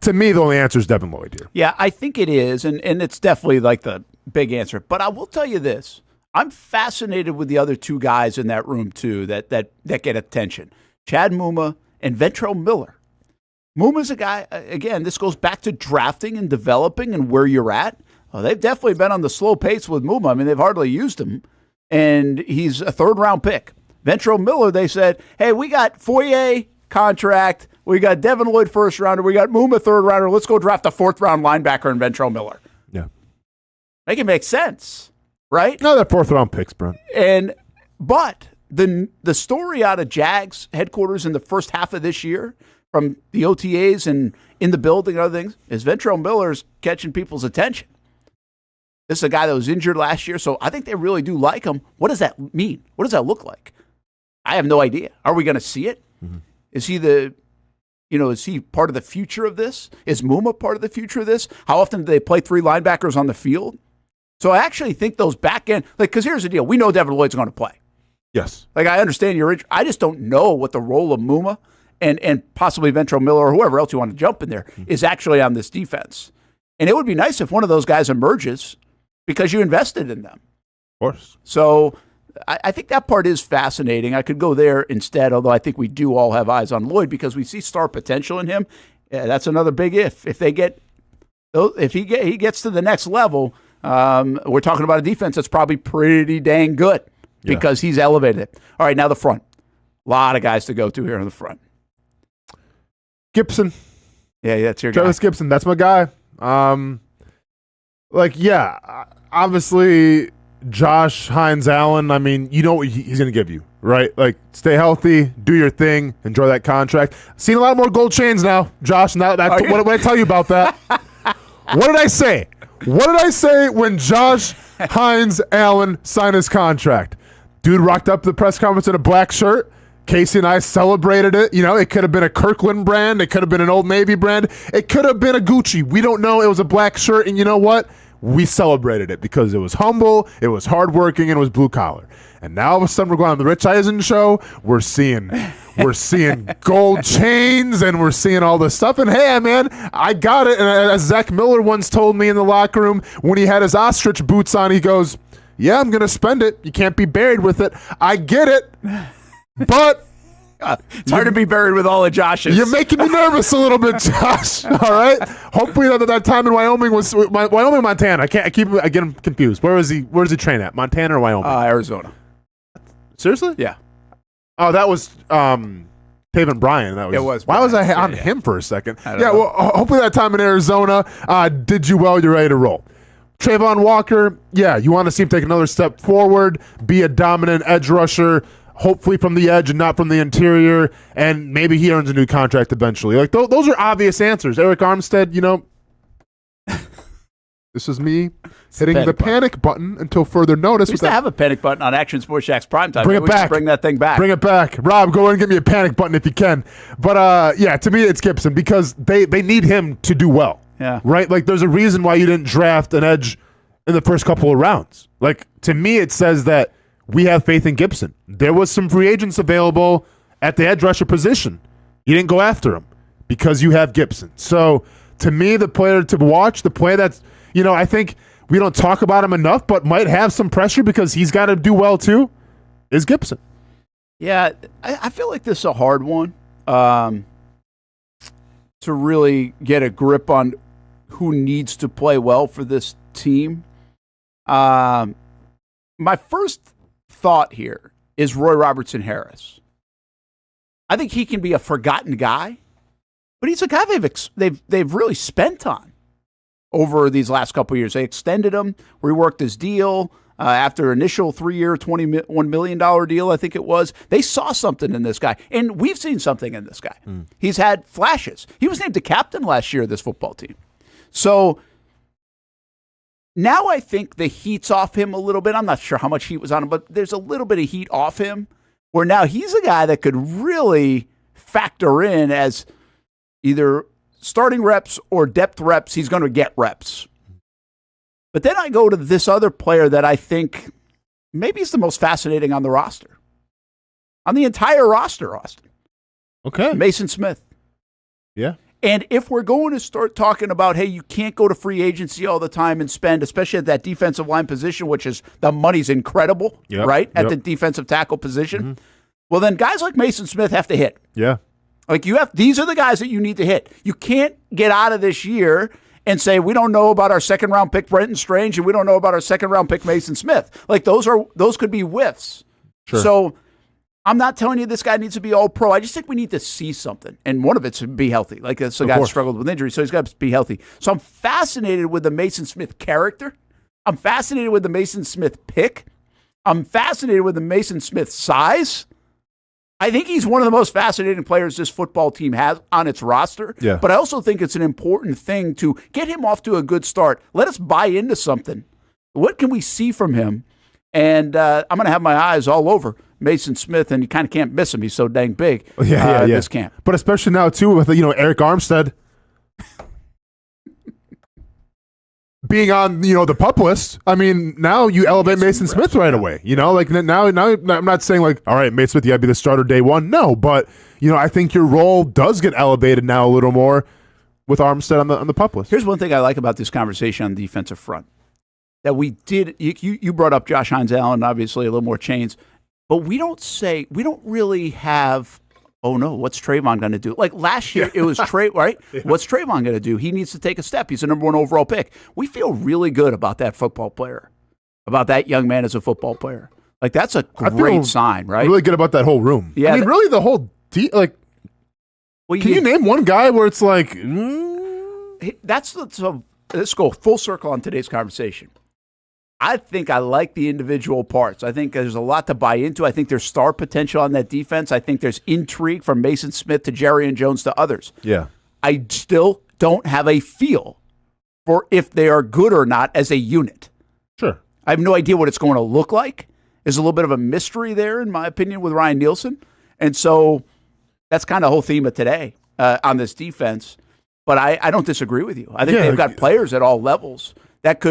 C: to me, the only answer is Devin Lloyd here.
B: Yeah, I think it is, and it's definitely the big answer. But I will tell you this. I'm fascinated with the other 2 guys in that room, too, that get attention. Chad Muma and Ventrell Miller. Muma's a guy, again, this goes back to drafting and developing and where you're at. They've definitely been on the slow pace with Muma. I mean, they've hardly used him, and he's a 3rd-round pick. Ventrell Miller, they said, hey, we got Foye contract, we got Devin Lloyd 1st-rounder, we got Muma 3rd-rounder, let's go draft a 4th-round linebacker in Ventrell Miller.
C: Yeah.
B: Make it make sense, right?
C: No, they're 4th-round picks, Brent.
B: But the story out of Jags headquarters in the first half of this year from the OTAs and in the building and other things is Ventrell Miller's catching people's attention. This is a guy that was injured last year, so I think they really do like him. What does that mean? What does that look like? I have no idea. Are we going to see it? Mm-hmm. Is he is he part of the future of this? Is Muma part of the future of this? How often do they play 3 linebackers on the field? So I actually think those back end, because here's the deal. We know Devin Lloyd's going to play.
C: Yes.
B: I understand your interest. I just don't know what the role of Muma and possibly Ventrell Miller or whoever else you want to jump in there is actually on this defense. And it would be nice if one of those guys emerges because you invested in them.
C: Of course.
B: So I think that part is fascinating. I could go there instead, although I think we do all have eyes on Lloyd because we see star potential in him. Yeah, that's another big if. If he gets to the next level, we're talking about a defense that's probably pretty dang good because he's elevated it. All right, now the front. A lot of guys to go to here on the front.
C: Gibson.
B: Yeah, that's your guy.
C: Travis Gibson. That's my guy. Obviously, Josh Hines Allen, I mean, you know what he's going to give you, right? Like, stay healthy, do your thing, enjoy that contract. Seen a lot more gold chains now, Josh. What did I tell you about that? What did I say? What did I say when Josh Hines Allen signed his contract? Dude rocked up the press conference in a black shirt. Casey and I celebrated it. You know, it could have been a Kirkland brand. It could have been an Old Navy brand. It could have been a Gucci. We don't know. It was a black shirt, and you know what? We celebrated it because it was humble, it was hardworking, and it was blue collar. And now all of a sudden we're going on the Rich Eisen show. We're seeing gold chains, and we're seeing all this stuff. And hey, man, I got it. And as Zach Miller once told me in the locker room when he had his ostrich boots on, he goes, "Yeah, I'm gonna spend it. You can't be buried with it. I get it." But
B: it's hard to be buried with all the Joshes.
C: You're making me nervous a little bit, Josh. All right. Hopefully that time in Wyoming was Wyoming, Montana. I get him confused. Where was he train at? Montana or Wyoming?
B: Arizona.
C: Seriously?
B: Yeah.
C: Oh, that was Taven Bryan. That was. It was. Why was I on him for a second? Well, hopefully that time in Arizona did you well. You're ready to roll. Trayvon Walker. Yeah, you want to see him take another step forward, be a dominant edge rusher. Hopefully from the edge and not from the interior, and maybe he earns a new contract eventually. Like those are obvious answers. Eric Armstead, you know, this is me hitting the panic button until further notice.
B: We used to have a panic button on Action Sports Jack's primetime.
C: Bring it back.
B: Bring that thing back.
C: Bring it back. Rob, go ahead and give me a panic button if you can. But yeah, to me it's Gibson because they need him to do well.
B: Yeah.
C: Right? Like there's a reason why you didn't draft an edge in the first couple of rounds. Like to me it says that we have faith in Gibson. There was some free agents available at the edge rusher position. You didn't go after him because you have Gibson. So, to me, the player to watch, the player that's, you know, I think we don't talk about him enough, but might have some pressure because he's got to do well too, is Gibson.
B: Yeah, I feel like this is a hard one to really get a grip on who needs to play well for this team. My first thought here is Roy Robertson Harris. I think he can be a forgotten guy, but he's a guy they've really spent on over these last couple of years. They extended him, reworked his deal after initial 3-year, $21 million deal, I think it was. They saw something in this guy, and we've seen something in this guy. He's had flashes. He was named the captain last year of this football team. So now I think the heat's off him a little bit. I'm not sure how much heat was on him, but there's a little bit of heat off him where now he's a guy that could really factor in as either starting reps or depth reps. He's going to get reps. But then I go to this other player that I think maybe is the most fascinating on the roster. On the entire roster, Austin.
C: Okay.
B: Mason Smith.
C: Yeah.
B: And if we're going to start talking about, hey, you can't go to free agency all the time and spend, especially at that defensive line position, which is the money's incredible, right? At the defensive tackle position. Well, then guys like Mason Smith have to hit.
C: Yeah.
B: Like these are the guys that you need to hit. You can't get out of this year and say, we don't know about our second round pick, Brenton Strange, and we don't know about our second round pick, Mason Smith. Like those could be whiffs.
C: Sure.
B: So I'm not telling you this guy needs to be all pro. I just think we need to see something. And one of it's to be healthy. Like it's a guy that struggled with injury, so he's got to be healthy. So I'm fascinated with the Mason Smith character. I'm fascinated with the Mason Smith pick. I'm fascinated with the Mason Smith size. I think he's one of the most fascinating players this football team has on its roster.
C: Yeah.
B: But I also think it's an important thing to get him off to a good start. Let us buy into something. What can we see from him? And I'm going to have my eyes all over Mason Smith, and you kind of can't miss him. He's so dang big. This camp.
C: But especially now, too, with Eric Armstead being on, the PUP list. I mean, now you elevate Mason Smith right away. Now I'm not saying like, all right, Mason Smith, you got to be the starter day one. No, but, I think your role does get elevated now a little more with Armstead on the PUP list.
B: Here's one thing I like about this conversation on the defensive front. That we did, you brought up Josh Hines Allen, obviously a little more chains, but we don't really have oh no, what's Trayvon going to do? Like last year, it was Trey, right? Yeah. What's Trayvon going to do? He needs to take a step. He's the number 1 overall pick. We feel really good about that football player, about that young man as a football player. Like that's a great sign, right?
C: Really good about that whole room.
B: Yeah,
C: I mean, really the whole can you name one guy where it's like
B: let's go full circle on today's conversation. I think I like the individual parts. I think there's a lot to buy into. I think there's star potential on that defense. I think there's intrigue from Mason Smith to Jerry Jones to others.
C: Yeah.
B: I still don't have a feel for if they are good or not as a unit.
C: Sure.
B: I have no idea what it's going to look like. There's a little bit of a mystery there, in my opinion, with Ryan Nielsen. And so that's kind of the whole theme of today on this defense. But I don't disagree with you. I think they've got players at all levels that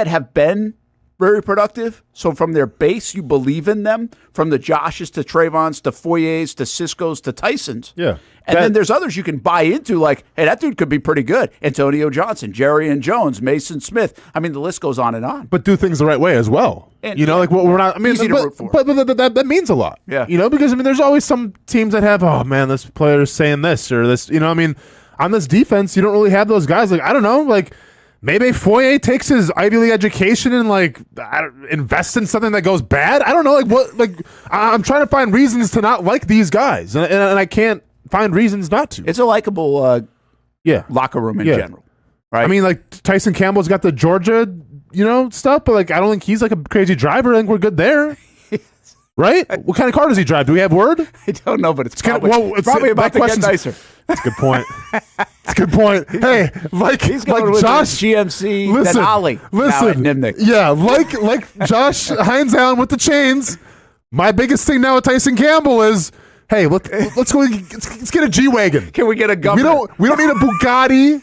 B: have been very productive. So from their base, you believe in them. From the Joshes to Trayvons to Foyers to Ciscos to Tysons.
C: Yeah.
B: And then there's others you can buy into, like, hey, that dude could be pretty good. Antonio Johnson, Jerry Jones, Mason Smith. I mean, the list goes on and on.
C: But do things the right way as well.
B: And,
C: we're not. I mean,
B: easy to root for.
C: But that means a lot.
B: Yeah.
C: Because there's always some teams that have, oh man, this player is saying this or this. On this defense, you don't really have those guys. Like, I don't know, like. Maybe Foyer takes his Ivy League education and invests in something that goes bad. I don't know, I'm trying to find reasons to not like these guys, and I can't find reasons not to.
B: It's a likable, locker room in general, right?
C: I mean, Tyson Campbell's got the Georgia, stuff, but I don't think he's a crazy driver. I think we're good there. Right? What kind of car does he drive? Do we have word?
B: I don't know, but it's probably about to get nicer.
C: That's a good point. That's a good point. Hey,
B: he's going with
C: Josh
B: GMC
C: listen,
B: Denali.
C: Listen,
B: Nimnick.
C: Yeah, like Josh Hines Allen with the chains. My biggest thing now with Tyson Campbell is, hey, let's go. Let's get a G-Wagon.
B: Can we get a governor?
C: We don't need a Bugatti.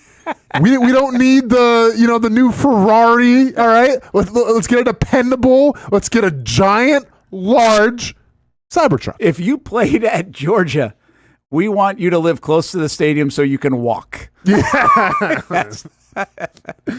C: We don't need the new Ferrari. All right, let's get a dependable. Let's get a giant, large Cybertruck.
B: If you played at Georgia, we want you to live close to the stadium so you can walk.
C: Yeah.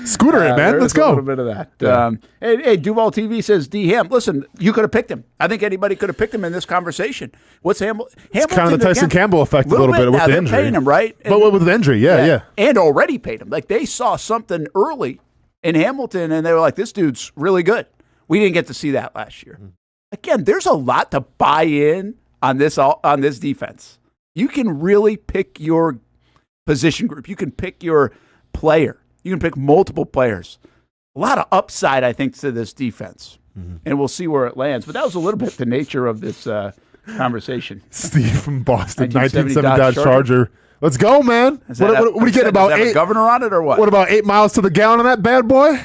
C: Scooter it, man. Let's go.
B: A little bit of that. Yeah. Hey, Duval TV says, D. Ham, listen, you could have picked him. I think anybody could have picked him in this conversation. What's Hamilton?
C: It's kind of the Tyson Campbell effect a little bit with the injury.
B: Paying him, right?
C: But with the injury, yeah.
B: And already paid him. Like, they saw something early in Hamilton, and they were like, this dude's really good. We didn't get to see that last year. Again, there's a lot to buy in on this defense. You can really pick your position group. You can pick your player. You can pick multiple players. A lot of upside, I think, to this defense. Mm-hmm. And we'll see where it lands. But that was a little bit the nature of this conversation.
C: Steve from Boston, 1970 Dodge Charger. Let's go, man. What are you getting, about 8?
B: Governor on it or what?
C: What, about 8 miles to the gallon on that bad boy?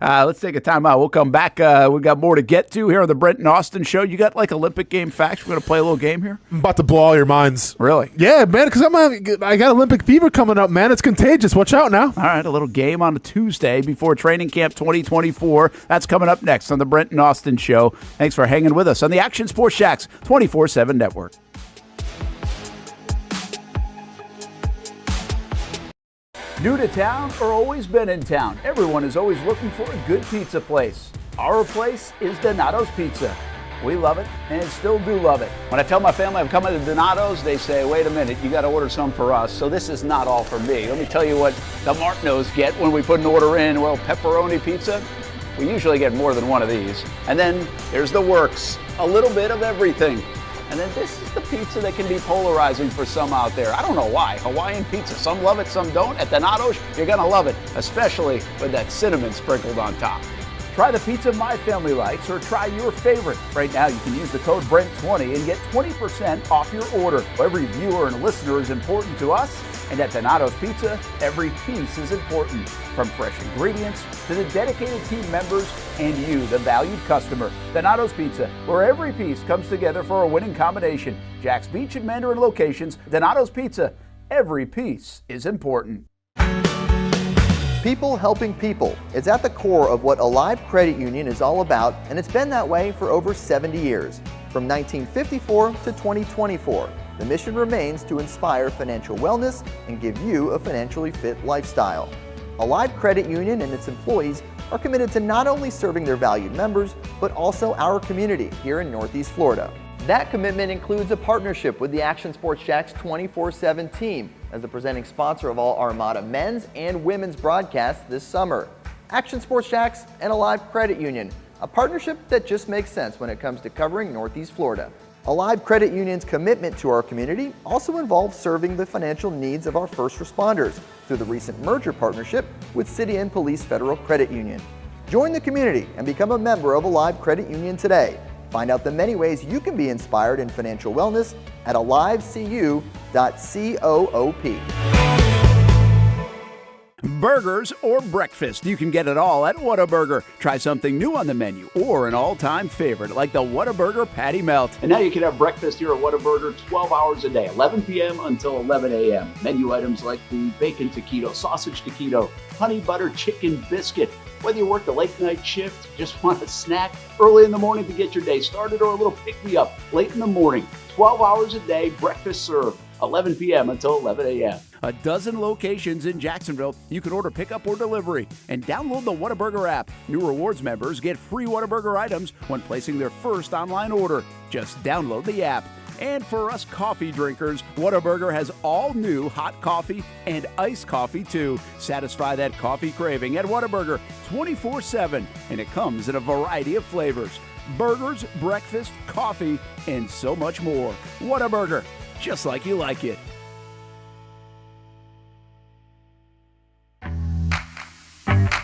B: Let's take a timeout. We'll come back. We've got more to get to here on the Brent Austen Show. You got Olympic game facts? We're going to play a little game here.
C: I'm about to blow all your minds.
B: Really?
C: Yeah, man, because I got Olympic fever coming up, man. It's contagious. Watch out now.
B: All right, a little game on a Tuesday before Training Camp 2024. That's coming up next on the Brent Austen Show. Thanks for hanging with us on the Action Sports Shacks 24/7 network. New to town or always been in town? Everyone is always looking for a good pizza place. Our place is Donato's Pizza. We love it and still do love it. When I tell my family I'm coming to Donato's, they say, wait a minute, you got to order some for us. So this is not all for me. Let me tell you what the Martinos get when we put an order in. Well, pepperoni pizza, we usually get more than one of these. And then there's the works, a little bit of everything. And then this is the pizza that can be polarizing for some out there. I don't know why. Hawaiian pizza. Some love it, some don't. At Donato's, you're going to love it, especially with that cinnamon sprinkled on top. Try the pizza my family likes or try your favorite. Right now, you can use the code BRENT20 and get 20% off your order. Every viewer and listener is important to us. And at Donato's Pizza, every piece is important. From fresh ingredients to the dedicated team members and you, the valued customer. Donato's Pizza, where every piece comes together for a winning combination. Jack's Beach and Mandarin locations. Donato's Pizza, every piece is important.
F: People helping people is at the core of what Alive Credit Union is all about, and it's been that way for over 70 years. From 1954 to 2024, the mission remains to inspire financial wellness and give you a financially fit lifestyle. Alive Credit Union and its employees are committed to not only serving their valued members, but also our community here in Northeast Florida. That commitment includes a partnership with the Action Sports Jacks 24/7 team as the presenting sponsor of all Armada men's and women's broadcasts this summer. Action Sports Jacks and Alive Credit Union, a partnership that just makes sense when it comes to covering Northeast Florida. Alive Credit Union's commitment to our community also involves serving the financial needs of our first responders through the recent merger partnership with City and Police Federal Credit Union. Join the community and become a member of Alive Credit Union today. Find out the many ways you can be inspired in financial wellness at alivecu.coop.
B: Burgers or breakfast, you can get it all at Whataburger. Try something new on the menu or an all-time favorite like the Whataburger Patty Melt.
L: And now you can have breakfast here at Whataburger 12 hours a day, 11 p.m. until 11 a.m. Menu items like the bacon taquito, sausage taquito, honey butter chicken biscuit. Whether you work the late night shift, just want a snack early in the morning to get your day started, or a little pick-me-up late in the morning, 12 hours a day, breakfast served, 11 p.m. until 11 a.m.
B: A dozen locations in Jacksonville. You can order pickup or delivery and download the Whataburger app. New rewards members get free Whataburger items when placing their first online order. Just download the app. And for us coffee drinkers, Whataburger has all new hot coffee and iced coffee too. Satisfy that coffee craving at Whataburger 24/7, and it comes in a variety of flavors. Burgers, breakfast, coffee, and so much more. Whataburger, just like you like it.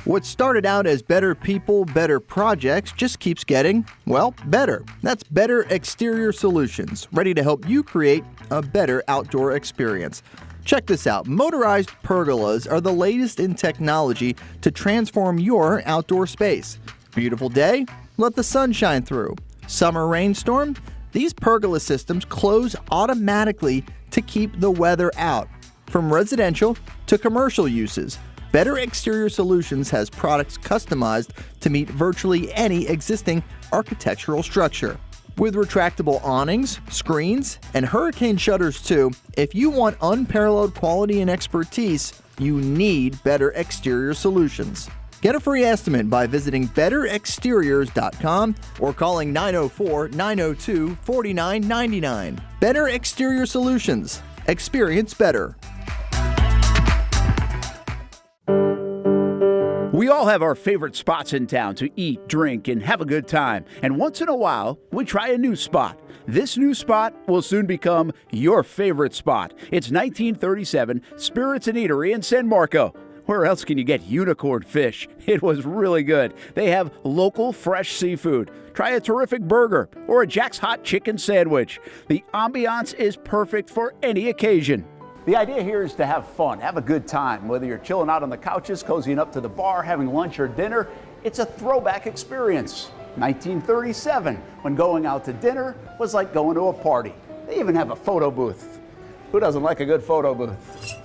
F: What started out as better people, better projects just keeps getting, well, better. That's Better Exterior Solutions, ready to help you create a better outdoor experience. Check this out. Motorized pergolas are the latest in technology to transform your outdoor space. Beautiful day? Let the sun shine through. Summer rainstorm? These pergola systems close automatically to keep the weather out. From residential to commercial uses, Better Exterior Solutions has products customized to meet virtually any existing architectural structure. With retractable awnings, screens, and hurricane shutters too, if you want unparalleled quality and expertise, you need Better Exterior Solutions. Get a free estimate by visiting betterexteriors.com or calling 904-902-4999. Better Exterior Solutions. Experience better.
B: We all have our favorite spots in town to eat, drink, and have a good time. And once in a while, we try a new spot. This new spot will soon become your favorite spot. It's 1937 Spirits and Eatery in San Marco. Where else can you get unicorn fish? It was really good. They have local fresh seafood. Try a terrific burger or a Jack's Hot Chicken sandwich. The ambiance is perfect for any occasion. The idea here is to have fun, have a good time. Whether you're chilling out on the couches, cozying up to the bar, having lunch or dinner, it's a throwback experience. 1937, when going out to dinner was like going to a party. They even have a photo booth. Who doesn't like a good photo booth?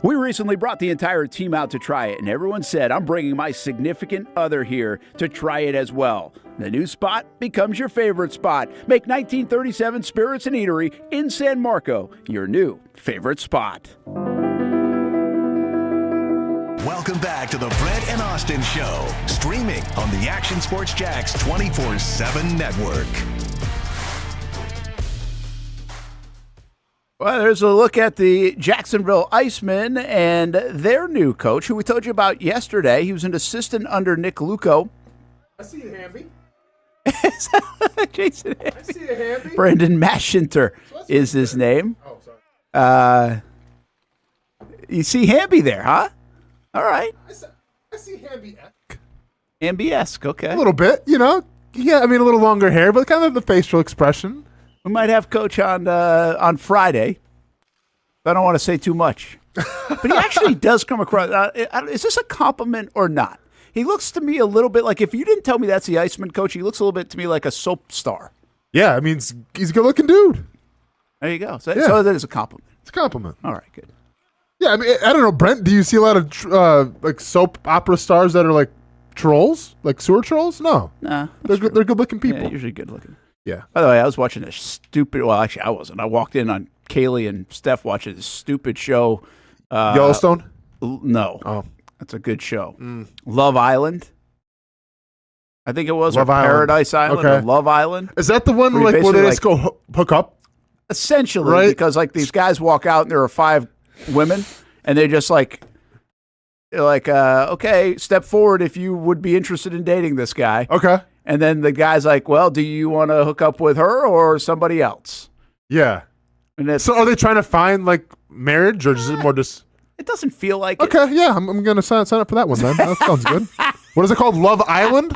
B: We recently brought the entire team out to try it, and everyone said, I'm bringing my significant other here to try it as well. The new spot becomes your favorite spot. Make 1937 Spirits and Eatery in San Marco your new favorite spot.
A: Welcome back to the Brent and Austen Show, streaming on the Action Sports Jacks 24/7 network.
B: Well, there's a look at the Jacksonville Icemen and their new coach, who we told you about yesterday. He was an assistant under Nick Luco.
C: I see it, Hamby.
B: Jason Hamby.
C: I see it, Hamby.
B: Brandon Mashinter is his name.
C: Oh, sorry.
B: You see Hamby there, huh? All right.
C: I see Hamby-esque.
B: Hamby-esque, okay.
C: A little bit, you know. Yeah, I mean, a little longer hair, but kind of the facial expression.
B: We might have Coach on Friday. I don't want to say too much. But he actually does come across. Is this a compliment or not? He looks to me a little bit like, if you didn't tell me that's the Iceman coach, he looks a little bit to me like a soap star.
C: Yeah, I mean, he's a good-looking dude.
B: There you go. So that is a compliment.
C: It's a compliment.
B: All right, good.
C: Yeah, I mean, I don't know, Brent, do you see a lot of like soap opera stars that are like trolls? Like sewer trolls? No.
B: Nah.
C: They're good-looking people.
B: Yeah, usually good-looking.
C: Yeah.
B: By the way, I was watching this stupid, well, actually, I wasn't. I walked in on Kaylee and Steph watching this stupid show.
C: Yellowstone?
B: No.
C: Oh.
B: That's a good show. Love Island. I think it was,
C: Love
B: or
C: Island.
B: Paradise Island,
C: Okay.
B: or Love Island.
C: Is that the one
B: Where you
C: where they
B: basically,
C: just go hook up?
B: Essentially,
C: Right.
B: because like these guys walk out and there are 5 women, and they're just like, okay, step forward if you would be interested in dating this guy.
C: Okay.
B: And then the guy's like, well, do you want to hook up with her or somebody else?
C: Yeah.
B: And
C: So are they trying to find like marriage, or is it more just?
B: it doesn't feel like it.
C: Okay, yeah, I'm gonna sign up for that one then. That sounds good. What is it called? Love Island?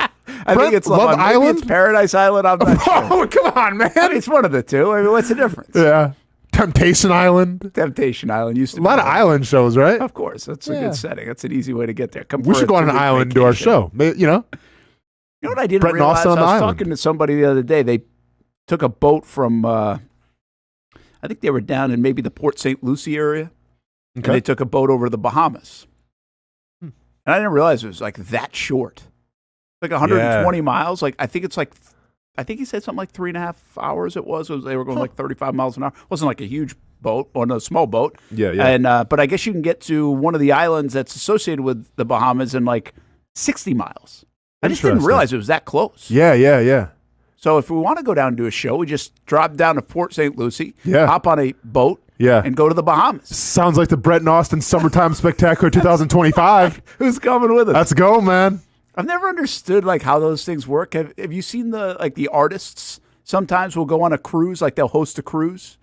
B: I think it's Love Island. Maybe it's Paradise Island. I'm not sure.
C: Oh, come on, man!
B: I mean, it's one of the two. I mean, what's the difference?
C: Yeah, Temptation Island.
B: Temptation Island used to
C: A
B: be
C: lot of island shows, right?
B: Of course, that's a
C: Yeah.
B: good setting. That's an easy way to get there. Come
C: We
B: for
C: should
B: a
C: go on an
B: 2-week
C: island and do our
B: vacation.
C: show. You know,
B: You know what I didn't
C: Brent
B: realize?
C: Austen on
B: I
C: the
B: was
C: island.
B: talking to somebody the other day. They took a boat from, I think they were down in maybe the Port St. Lucie area, and they took a boat over to the Bahamas. And I didn't realize it was like that short. Like 120 miles. Like I think he said something like 3.5 hours. It was they were going like 35 miles an hour. It wasn't like a huge boat or a small boat.
C: Yeah, yeah.
B: And but I guess you can get to one of the islands that's associated with the Bahamas in like 60 miles. I just didn't
C: Interesting.
B: realize it was that close.
C: Yeah.
B: So if we want to go down and do a show, we just drop down to Port St. Lucie,
C: Yeah.
B: hop on a boat,
C: Yeah.
B: and go to the Bahamas.
C: Sounds like the Brent Austen Summertime Spectacular 2025.
B: Who's coming with us?
C: Let's go, man.
B: I've never understood like how those things work. Have you seen the artists sometimes will go on a cruise, like they'll host a cruise?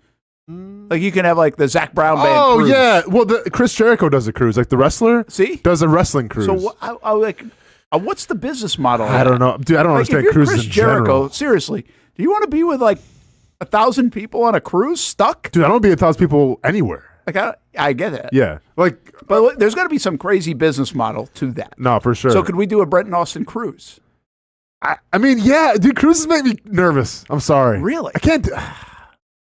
B: Like you can have like the Zach Brown band.
C: Oh
B: cruise.
C: yeah. Well, Chris Jericho does a cruise, like the wrestler.
B: See,
C: does a wrestling cruise.
B: So I like, what's the business model? of
C: I don't
B: that?
C: know, dude. I don't
B: Like,
C: understand
B: if you're
C: cruises
B: Chris
C: in
B: Jericho,
C: general.
B: seriously, do you want to be with like 1,000 people on a cruise stuck?
C: Dude, I don't be 1,000 people anywhere.
B: Like I get that.
C: Yeah, like,
B: But there's got to be some crazy business model to that.
C: no, for sure.
B: So could we do a Brent Austen cruise?
C: I mean, yeah, dude, cruises make me nervous. I'm sorry.
B: Really?
C: I can't.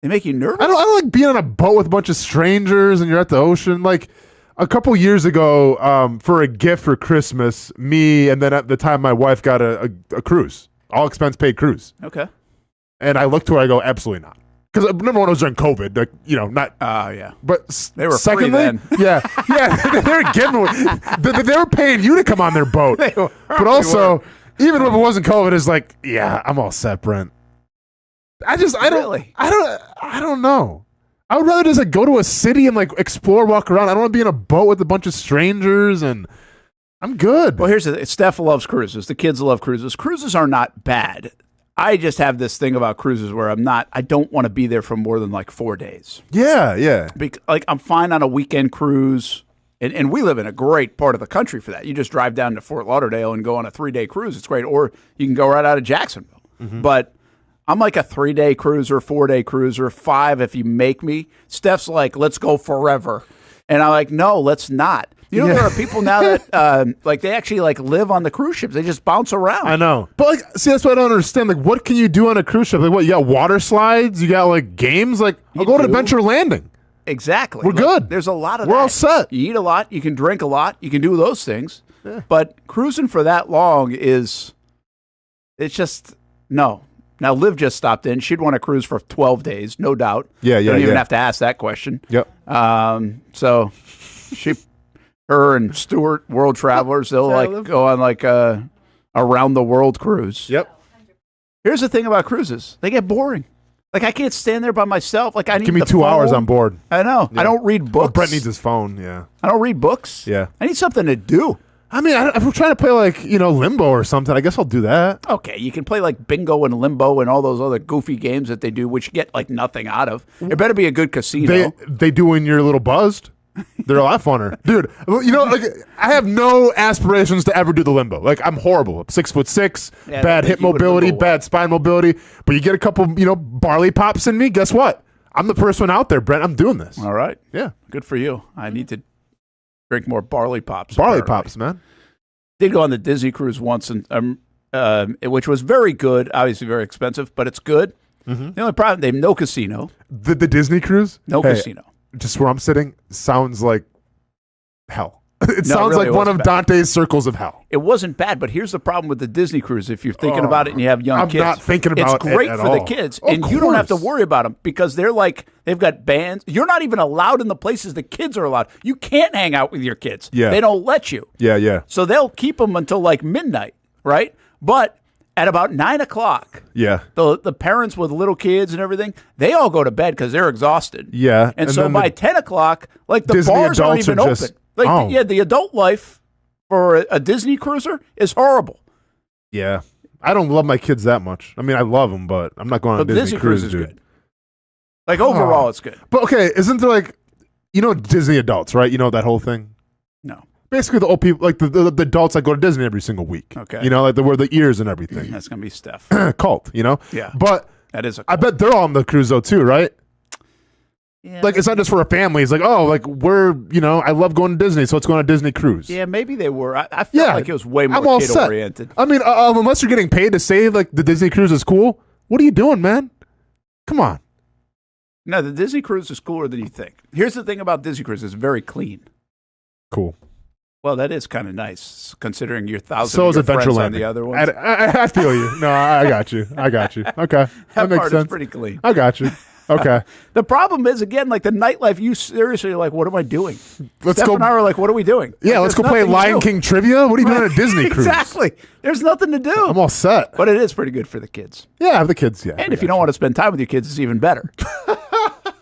B: They make you nervous?
C: I don't like being on a boat with a bunch of strangers and you're at the ocean. Like a couple years ago, for a gift for Christmas, me and then at the time my wife got a cruise, all expense paid cruise.
B: Okay.
C: And I looked to her, I go, absolutely not. Because number one, it was during COVID, like, not.
B: Oh, yeah.
C: But
B: They were free
C: secondly,
B: then.
C: yeah, they were giving. They were paying you to come on their boat. But also, even if it wasn't COVID, it's like, yeah, I'm all set, Brent. I don't know. I would rather just like go to a city and like explore, walk around. I don't want to be in a boat with a bunch of strangers, and I'm good.
B: Well, here's the thing. Steph loves cruises. The kids love cruises. Cruises are not bad. I just have this thing about cruises where I don't want to be there for more than like 4 days.
C: Yeah.
B: Like I'm fine on a weekend cruise, and we live in a great part of the country for that. You just drive down to Fort Lauderdale and go on a 3-day cruise. It's great. Or you can go right out of Jacksonville. But I'm like a 3-day cruiser, 4-day cruiser, 5 if you make me. Steph's like, let's go forever. And I'm like, no, let's not. You know, there are people now that like they actually like live on the cruise ships. They just bounce around.
C: I know. But like, see, that's what I don't understand. Like, what can you do on a cruise ship? Like, what, you got water slides? You got like games? Like, I'll go to Adventure Landing.
B: Exactly.
C: We're good.
B: There's a lot of
C: We're
B: that.
C: all set.
B: You eat a lot. You can drink a lot. You can do those things. Yeah. But cruising for that long it's just, no. Now, Liv just stopped in. She'd want to cruise for 12 days, no doubt.
C: Yeah.
B: Don't even have to ask that question.
C: Yep.
B: So her and Stuart, world travelers, they'll like go on like a around the world cruise.
C: Yep.
B: Here's the thing about cruises. They get boring. Like I can't stand there by myself. Like I need
C: Give me
B: the
C: 2 hours
B: phone.
C: on board.
B: I know.
C: Yeah.
B: I don't read books.
C: Well, Brent needs his phone. Yeah.
B: I don't read books.
C: Yeah.
B: I need something to do.
C: I mean, if we're trying to play like, Limbo or something, I guess I'll do that.
B: Okay, you can play like bingo and limbo and all those other goofy games that they do, which you get like nothing out of. It better be a good casino.
C: They do when you're a little buzzed. They're a lot funner. Dude, like I have no aspirations to ever do the Limbo. Like I'm horrible. I'm 6'6",
B: Yeah,
C: bad hip
B: you would
C: mobility,
B: limbo
C: bad spine mobility. But you get a couple, barley pops in me, guess what? I'm the first one out there, Brent. I'm doing this.
B: All right.
C: Yeah.
B: Good for you. I need to drink more barley pops.
C: Barley
B: apparently.
C: pops, man.
B: Did go on the Disney cruise once, and which was very good. Obviously, very expensive, but it's good.
C: Mm-hmm.
B: The only problem, they have no casino.
C: The Disney cruise?
B: No casino.
C: Just where I'm sitting sounds like hell. It
B: No,
C: sounds
B: really,
C: like
B: it
C: one
B: was
C: of
B: bad.
C: Dante's circles of hell.
B: It wasn't bad, but here's the problem with the Disney cruise. If you're thinking about it and you have young
C: I'm
B: kids,
C: not thinking about
B: it's great
C: it at
B: for the
C: all.
B: kids,
C: Of
B: and you don't have to
C: course.
B: worry about them because they're like they've got bands. You're not even allowed in the places the kids are allowed. You can't hang out with your kids.
C: Yeah.
B: They don't let you.
C: Yeah.
B: So they'll keep them until like midnight, right? But At about 9 o'clock,
C: Yeah.
B: the parents with little kids and everything, they all go to bed because they're exhausted.
C: Yeah.
B: And so
C: then
B: by 10 o'clock, like the
C: Disney
B: bars aren't
C: adults
B: even
C: are
B: open.
C: just-
B: Like,
C: oh.
B: yeah, the adult life for a Disney cruiser is horrible.
C: Yeah. I don't love my kids that much. I mean, I love them, but I'm not going on
B: But
C: a
B: the
C: Disney cruise,
B: is
C: dude.
B: good. Like, overall,
C: Oh.
B: it's good.
C: But okay, isn't there like, Disney adults, right? You know that whole thing?
B: No.
C: Basically, the old people, like the adults that go to Disney every single week.
B: Okay.
C: Like they wear the ears and everything.
B: That's going to be Steph.
C: Cult,
B: Yeah.
C: But
B: That is a
C: I bet they're all on the cruise though too, right?
B: Yeah,
C: Like it's not just for a family. It's like, oh, like we're, I love going to Disney, so let's go on a Disney cruise.
B: Yeah, maybe they were. I felt like it was way
C: I'm
B: more
C: all
B: kid-oriented.
C: set. I mean, unless you're getting paid to say like the Disney cruise is cool, what are you doing, man? Come on.
B: No, the Disney cruise is cooler than you think. Here's the thing about Disney cruise. It's very clean.
C: Cool.
B: Well, that is kind of nice, considering your thousand
C: So is
B: of your friends
C: Adventureland.
B: on the other ones.
C: I feel you. No, I got you. Okay.
B: That
C: makes
B: part
C: sense.
B: is pretty clean.
C: I got you. Okay.
B: The problem is, again, like the nightlife, you seriously are like, what am I doing?
C: Let's
B: Steph
C: go.
B: and I are like, what are we doing?
C: Yeah,
B: Like,
C: let's go
B: there's
C: play
B: nothing to
C: Lion
B: do.
C: King trivia. What are you doing on a Disney cruise?
B: Exactly. There's nothing to do.
C: I'm all set.
B: But it is pretty good for the kids.
C: Yeah, the kids. Yeah.
B: And if you don't want to spend time with your kids, it's even better.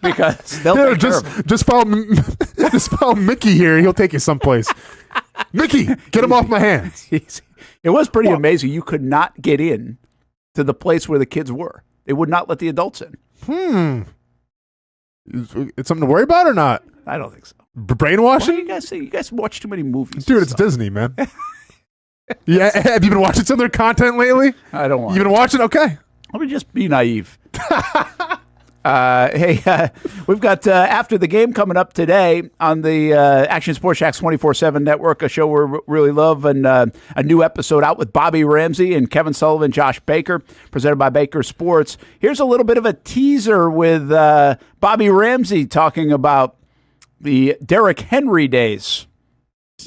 B: Because they'll take care of them.
C: just follow Mickey here. He'll take you someplace. Mickey, get him off my hands.
B: It was pretty amazing. You could not get in to the place where the kids were. They would not let the adults in.
C: It's something to worry about or not?
B: I don't think so.
C: Brainwashing?
B: What do you guys say? You guys watch too many movies.
C: Dude, it's Disney, man. Yeah, have you been watching some of their content lately?
B: I don't want
C: You been watching? Okay.
B: Let me just be naive. Hey, we've got After the Game coming up today on the Action Sports Shacks 24/7 network, a show we really love, and a new episode out with Bobby Ramsey and Kevin Sullivan, Josh Baker, presented by Baker Sports. Here's a little bit of a teaser with Bobby Ramsey talking about the Derrick Henry days.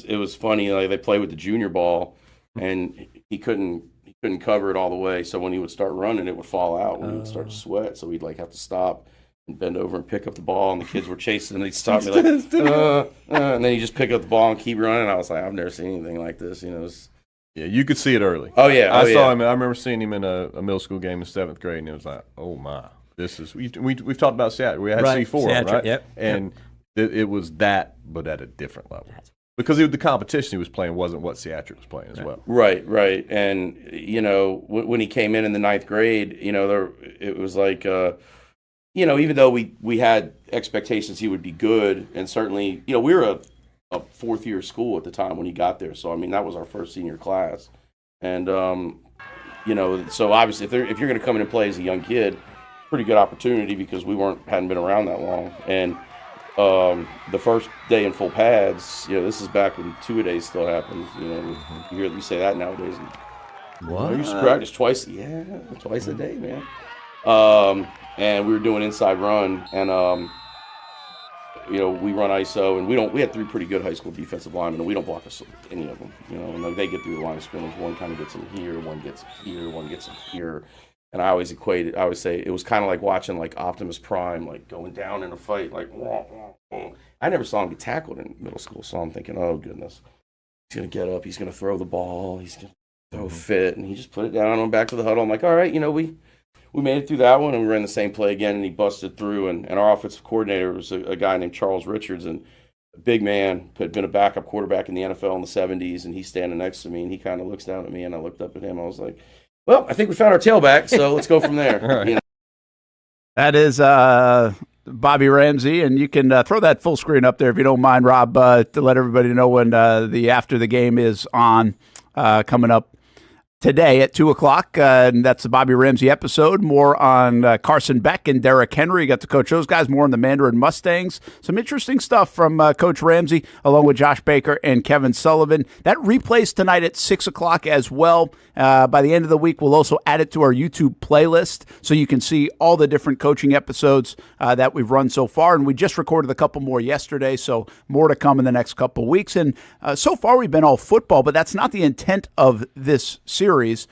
M: It was funny, like they played with the junior ball, and he couldn't cover it all the way. So when he would start running, it would fall out when he would start to sweat. So we'd like have to stop and bend over and pick up the ball, and the kids were chasing, and they'd stop me like, and then you just pick up the ball and keep running. I was like, I've never seen anything like this.
E: Yeah, you could see it early.
M: Oh yeah,
E: I saw him. I remember seeing him in a middle school game in 7th grade, and it was like, oh my, this is. We've talked about Seattle. We had C4, right?
N: Yep.
E: And it was that, but at a different level. Because the competition he was playing wasn't what Seattle was playing as well.
M: Right. And, when he came in the 9th grade, it was like, even though we had expectations he would be good, and certainly, we were a 4th-year school at the time when he got there. So, I mean, that was our first senior class. And, so obviously if you're going to come in and play as a young kid, pretty good opportunity because we hadn't been around that long. And the first day in full pads, this is back when two-a-days still happens. You say that nowadays.
N: What?
M: I used to practice twice a day, man. And we were doing inside run, and we run ISO, and we had 3 pretty good high school defensive linemen, and we don't block any of them. And they get through the line of scrimmage. One kind of gets them here, one gets them here, one gets them here. And I always say it was kind of like watching like Optimus Prime, like going down in a fight, like, wah, wah, wah. I never saw him get tackled in middle school, so I'm thinking, oh goodness, he's going to get up, he's going to throw the ball, he's going to throw a fit, and he just put it down and went back to the huddle. I'm like, all right, we made it through that one, and we ran the same play again, and he busted through, and our offensive coordinator was a guy named Charles Richards, and a big man, had been a backup quarterback in the NFL in the 70s, and he's standing next to me, and he kind of looks down at me, and I looked up at him, I was like, well, I think we found our tailback, so let's go from there.
B: That is Bobby Ramsey, and you can throw that full screen up there if you don't mind, Rob, to let everybody know when the After the Game is on, coming up today at 2 o'clock, and that's the Bobby Ramsey episode. More on Carson Beck and Derrick Henry. Got to coach those guys. More on the Mandarin Mustangs. Some interesting stuff from Coach Ramsey, along with Josh Baker and Kevin Sullivan. That replays tonight at 6 o'clock as well. By the end of the week, we'll also add it to our YouTube playlist so you can see all the different coaching episodes that we've run so far. And we just recorded a couple more yesterday, so more to come in the next couple weeks. And so far, we've been all football, but that's not the intent of this series. series.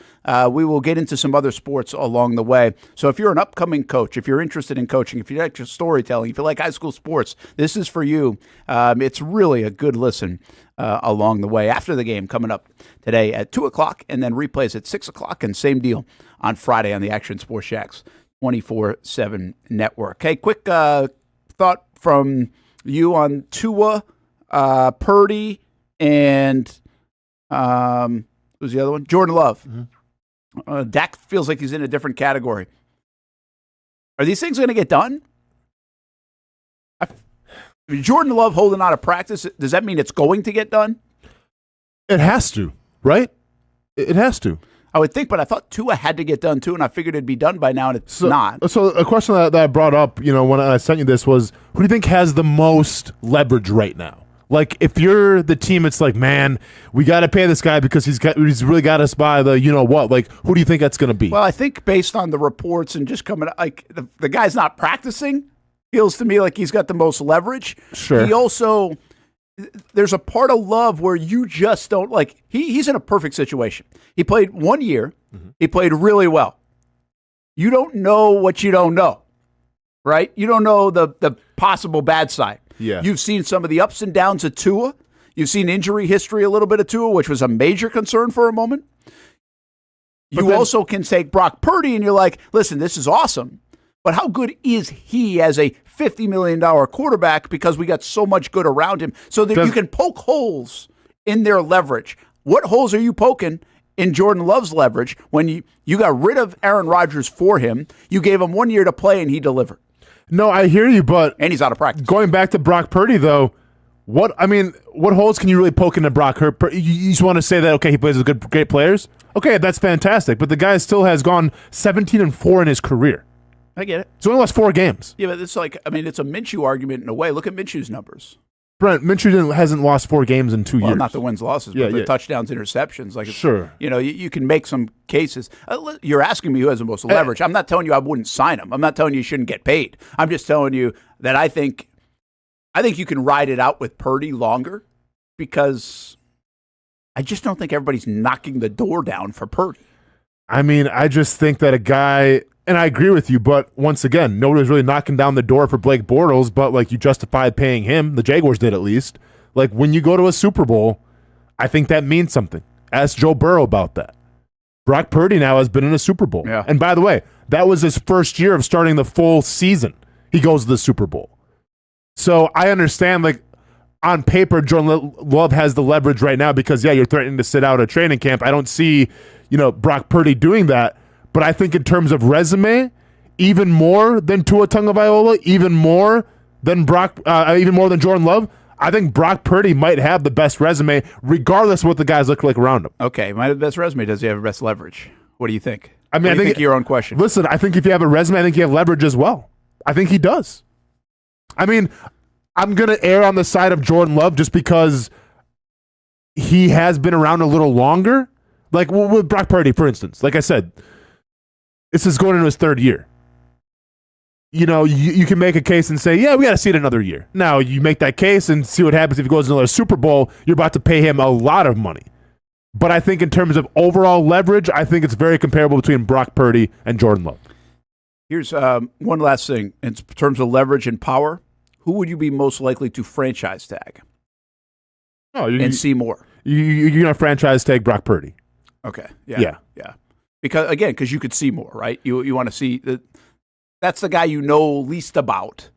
B: We will get into some other sports along the way. So if you're an upcoming coach, if you're interested in coaching, if you like storytelling, if you like high school sports, this is for you. It's really a good listen along the way. After the game coming up today at 2 o'clock, and then replays at 6 o'clock, and same deal on Friday on the Action Sports Shacks 24/7 network. Hey, quick thought from you on Tua, Purdy, and who's the other one? Jordan Love. Mm-hmm. Dak feels like he's in a different category. Are these things going to get done? I mean, Jordan Love holding out of practice, does that mean it's going to get done?
C: It has to, right? It has to.
B: I would think, but I thought Tua had to get done too, and I figured it'd be done by now, and it's not.
C: So a question that I brought up, when I sent you this was, who do you think has the most leverage right now? Like, if you're the team, it's like, man, we got to pay this guy because he's really got us by the what. Like, who do you think that's going to be?
B: Well, I think based on the reports and just coming, like the guy's not practicing, feels to me like he's got the most leverage.
C: Sure.
B: He also, there's a part of Love where you just don't like. He's in a perfect situation. He played 1 year. Mm-hmm. He played really well. You don't know what you don't know, right? You don't know the possible bad side.
C: Yeah.
B: You've seen some of the ups and downs of Tua. You've seen injury history a little bit of Tua, which was a major concern for a moment. You also can take Brock Purdy and you're like, listen, this is awesome, but how good is he as a $50 million quarterback because we got so much good around him so that you can poke holes in their leverage. What holes are you poking in Jordan Love's leverage when you got rid of Aaron Rodgers for him? You gave him 1 year to play and he delivered.
C: No, I hear you, and
B: he's out of practice.
C: Going back to Brock Purdy, though, what holes can you really poke into Brock Purdy? You just want to say that, okay, he plays with great players? Okay, that's fantastic, but the guy still has gone 17-4 in his career.
B: I get it.
C: He's only lost 4 games.
B: Yeah, but it's like, it's a Minshew argument in a way. Look at Minshew's numbers.
C: Brent, Minshew hasn't lost 4 games in 2 years.
B: Not the wins, losses, but the touchdowns, interceptions. Like,
C: sure.
B: You can make some cases. You're asking me who has the most leverage. I'm not telling you I wouldn't sign him. I'm not telling you shouldn't get paid. I'm just telling you that I think you can ride it out with Purdy longer because I just don't think everybody's knocking the door down for Purdy.
C: I just think that a guy, and I agree with you, but once again, nobody's really knocking down the door for Blake Bortles, but like you justified paying him. The Jaguars did at least. Like when you go to a Super Bowl, I think that means something. Ask Joe Burrow about that. Brock Purdy now has been in a Super Bowl.
B: Yeah.
C: And by the way, that was his first year of starting the full season. He goes to the Super Bowl. So I understand, like, on paper, Jordan Love has the leverage right now because, you're threatening to sit out a training camp. I don't see, Brock Purdy doing that. But I think in terms of resume, even more than Tua Tagovailoa, even more than Jordan Love, I think Brock Purdy might have the best resume, regardless of what the guys look like around him.
B: Okay, might have the best resume. Does he have the best leverage? What do you think?
C: I think
B: your own question.
C: Listen, I think if you have a resume, I think you have leverage as well. I think he does. I'm going to err on the side of Jordan Love just because he has been around a little longer. Like with Brock Purdy, for instance. Like I said, this is going into his 3rd year. You can make a case and say, we got to see it another year. Now, you make that case and see what happens if he goes to another Super Bowl. You're about to pay him a lot of money. But I think in terms of overall leverage, I think it's very comparable between Brock Purdy and Jordan Love.
B: Here's one last thing. In terms of leverage and power, who would you be most likely to franchise tag and see more?
C: You're going to franchise tag Brock Purdy.
B: Okay. Yeah. Because you could see more, right? You want to see that's the guy you know least about.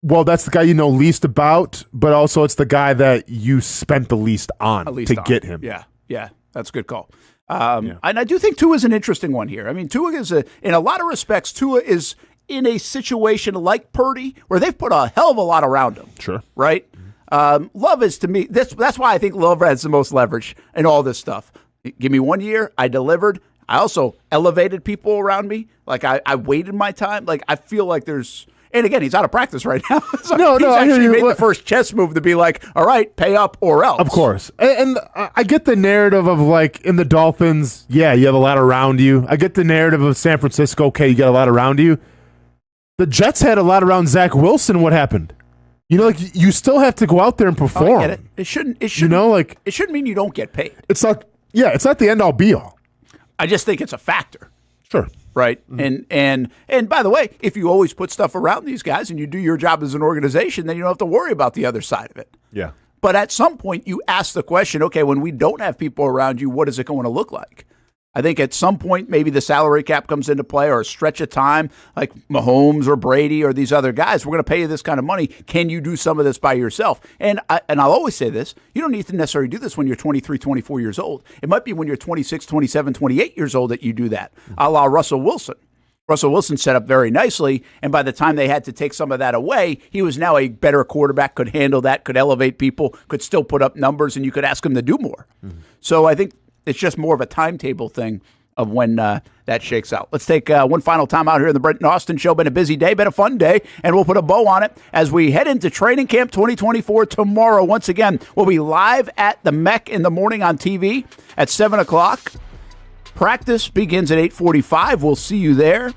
C: Well, that's the guy you know least about, but also it's the guy that you spent the least on to get him.
B: Yeah, that's a good call. And I do think Tua is an interesting one here. Tua is in a lot of respects, Tua is in a situation like Purdy where they've put a hell of a lot around him.
C: Sure.
B: Right? Love is, to me, that's why I think Love has the most leverage in all this stuff. Give me 1 year, I delivered. I also elevated people around me. Like, I waited my time. Like, I feel like there's... And again, he's out of practice right now. So he's actually made the first chess move to be like, all right, pay up or else.
C: Of course. And I get the narrative of, like, in the Dolphins, you have a lot around you. I get the narrative of San Francisco, okay, you got a lot around you. The Jets had a lot around Zach Wilson. What happened? You still have to go out there and perform.
B: I get it. It shouldn't mean you don't get paid.
C: It's not the end-all, be-all.
B: I just think it's a factor.
C: Sure.
B: Right. And by the way, if you always put stuff around these guys and you do your job as an organization, then you don't have to worry about the other side of it.
C: Yeah.
B: But at some point you ask the question, okay, when we don't have people around you, what is it going to look like? I think at some point maybe the salary cap comes into play, or a stretch of time like Mahomes or Brady or these other guys. We're going to pay you this kind of money. Can you do some of this by yourself? And I'll always say this. You don't need to necessarily do this when you're 23, 24 years old. It might be when you're 26, 27, 28 years old that you do that, a la Russell Wilson. Russell Wilson set up very nicely, and by the time they had to take some of that away, he was now a better quarterback, could handle that, could elevate people, could still put up numbers, and you could ask him to do more. So I think it's just more of a timetable thing of when that shakes out. Let's take one final time out here in the Brent Austen Show. Been a busy day, been a fun day, and we'll put a bow on it as we head into training camp 2024 tomorrow. Once again, we'll be live at the Mech in the morning on TV at 7 o'clock. Practice begins at 8:45. We'll see you there.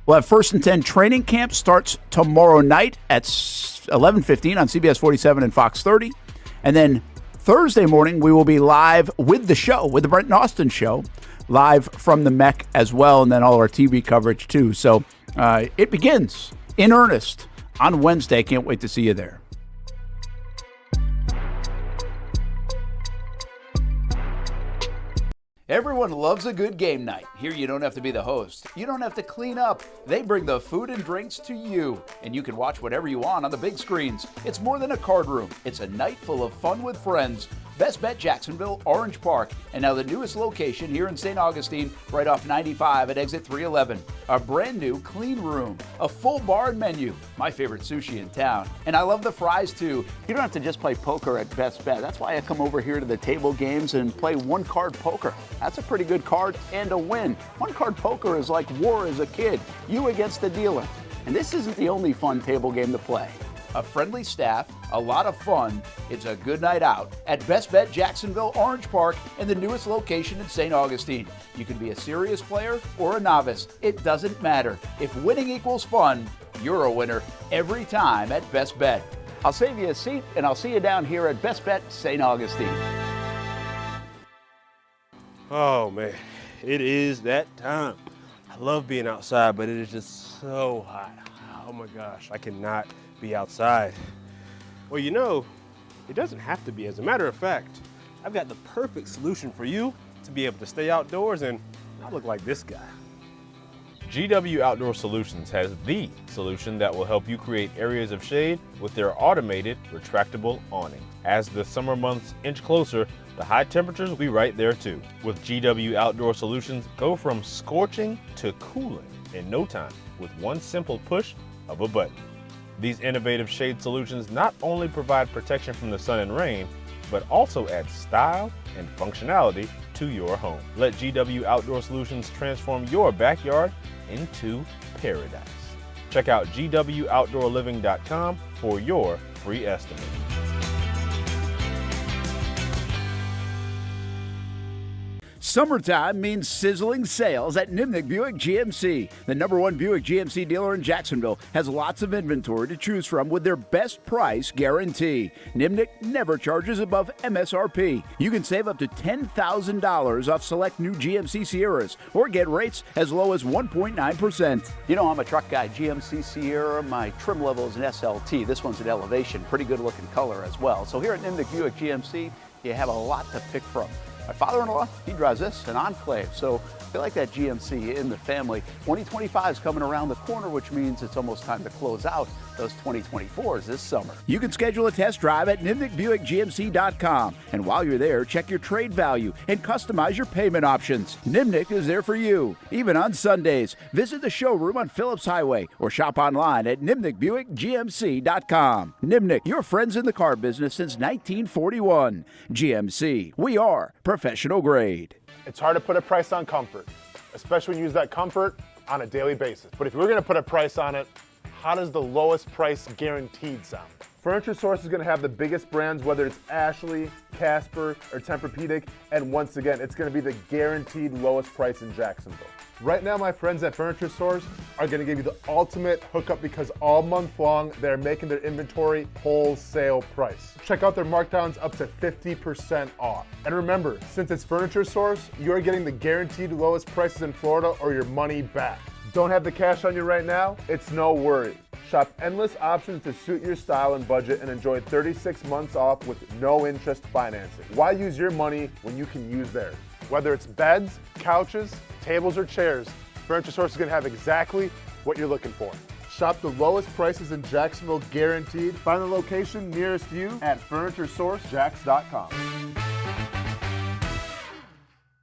B: We'll have 1st and 10 training camp starts tomorrow night at 11:15 on CBS 47 and Fox 30. And then Thursday morning, we will be live with the show, with the Brent Austen Show, live from the Mech as well, and then all our TV coverage too. So it begins in earnest on Wednesday. Can't wait to see you there. Everyone loves a good game night. Here you don't have to be the host. You don't have to clean up. They bring the food and drinks to you, and you can watch whatever you want on the big screens. It's more than a card room. It's a night full of fun with friends. Best Bet Jacksonville, Orange Park, and now the newest location here in St. Augustine, right off 95 at exit 311. A brand new clean room, a full bar and menu, my favorite sushi in town. And I love the fries too. You don't have to just play poker at Best Bet. That's why I come over here to the table games and play one card poker. That's a pretty good card and a win. One card poker is like war as a kid, you against the dealer. And this isn't the only fun table game to play. A friendly staff, a lot of fun. It's a good night out at Best Bet Jacksonville, Orange Park, and the newest location in St. Augustine. You can be a serious player or a novice. It doesn't matter. If winning equals fun, you're a winner every time at Best Bet. I'll save you a seat, and I'll see you down here at Best Bet St. Augustine.
D: Oh man, it is that time. I love being outside, but it is just so hot. Oh my gosh, I cannot be outside. Well, you know, it doesn't have to be. As a matter of fact, I've got the perfect solution for you to be able to stay outdoors and not look like this guy.
E: GW Outdoor Solutions has the solution that will help you create areas of shade with their automated retractable awning. As the summer months inch closer, the high temperatures will be right there too. With GW Outdoor Solutions, go from scorching to cooling in no time with one simple push of a button. These innovative shade solutions not only provide protection from the sun and rain, but also add style and functionality to your home. Let GW Outdoor Solutions transform your backyard into paradise. Check out GWOutdoorLiving.com for your free estimate.
B: Summertime means sizzling sales at Nimnick Buick GMC. The #1 Buick GMC dealer in Jacksonville has lots of inventory to choose from with their best price guarantee. Nimnick never charges above MSRP. You can save up to $10,000 off select new GMC Sierras or get rates as low as 1.9%. You know, I'm a truck guy. GMC Sierra, my trim level is an SLT. This one's an Elevation. Pretty good looking color as well. So here at Nimnick Buick GMC, you have a lot to pick from. My father-in-law, he drives this, an Enclave, so I feel like that GMC in the family. 2025 is coming around the corner, which means it's almost time to close out those 2024s this summer. You can schedule a test drive at NimnickBuickGMC.com, and while you're there, check your trade value and customize your payment options. Nimnick is there for you, even on Sundays. Visit the showroom on Phillips Highway or shop online at NimnickBuickGMC.com. Nimnick, your friends in the car business since 1941. GMC, we are professional grade.
I: It's hard to put a price on comfort, especially when you use that comfort on a daily basis. But if we're gonna put a price on it, how does the lowest price guaranteed sound? Furniture Source is gonna have the biggest brands, whether it's Ashley, Casper, or Tempur-Pedic, and once again, it's gonna be the guaranteed lowest price in Jacksonville. Right now, my friends at Furniture Source are going to give you the ultimate hookup because all month long, they're making their inventory wholesale price. Check out their markdowns up to 50% off. And remember, since it's Furniture Source, you're getting the guaranteed lowest prices in Florida or your money back. Don't have the cash on you right now? It's no worry. Shop endless options to suit your style and budget and enjoy 36 months off with no interest financing. Why use your money when you can use theirs? Whether it's beds, couches, tables, or chairs, Furniture Source is going to have exactly what you're looking for. Shop the lowest prices in Jacksonville guaranteed. Find the location nearest you at FurnitureSourceJax.com.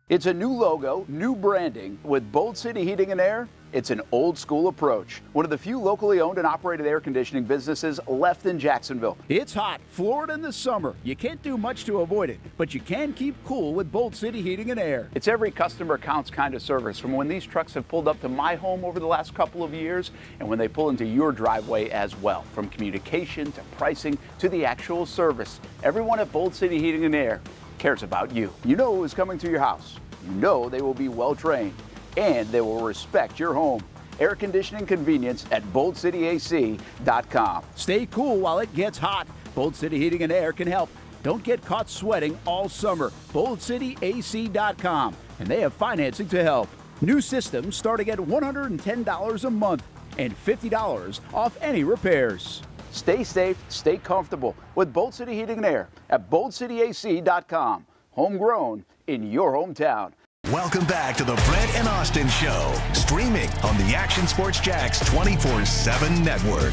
L: It's a new logo, new branding. With Bold City Heating and Air, it's an old school approach. One of the few locally owned and operated air conditioning businesses left in Jacksonville.
B: It's hot, Florida in the summer. You can't do much to avoid it, but you can keep cool with Bold City Heating and Air.
L: It's every customer counts kind of service, from when these trucks have pulled up to my home over the last couple of years and when they pull into your driveway as well. From communication to pricing to the actual service, everyone at Bold City Heating and Air cares about you. You know who is coming to your house. You know they will be well trained and they will respect your home. Air conditioning convenience at boldcityac.com.
B: Stay cool while it gets hot. Bold City Heating and Air can help. Don't get caught sweating all summer. boldcityac.com, and they have financing to help. New systems starting at $110 a month and $50 off any repairs.
L: Stay safe, stay comfortable with Bold City Heating and Air at boldcityac.com. Homegrown in your hometown.
A: Welcome back to the Brent and Austin Show, streaming on the Action Sports Jax 24/7 network.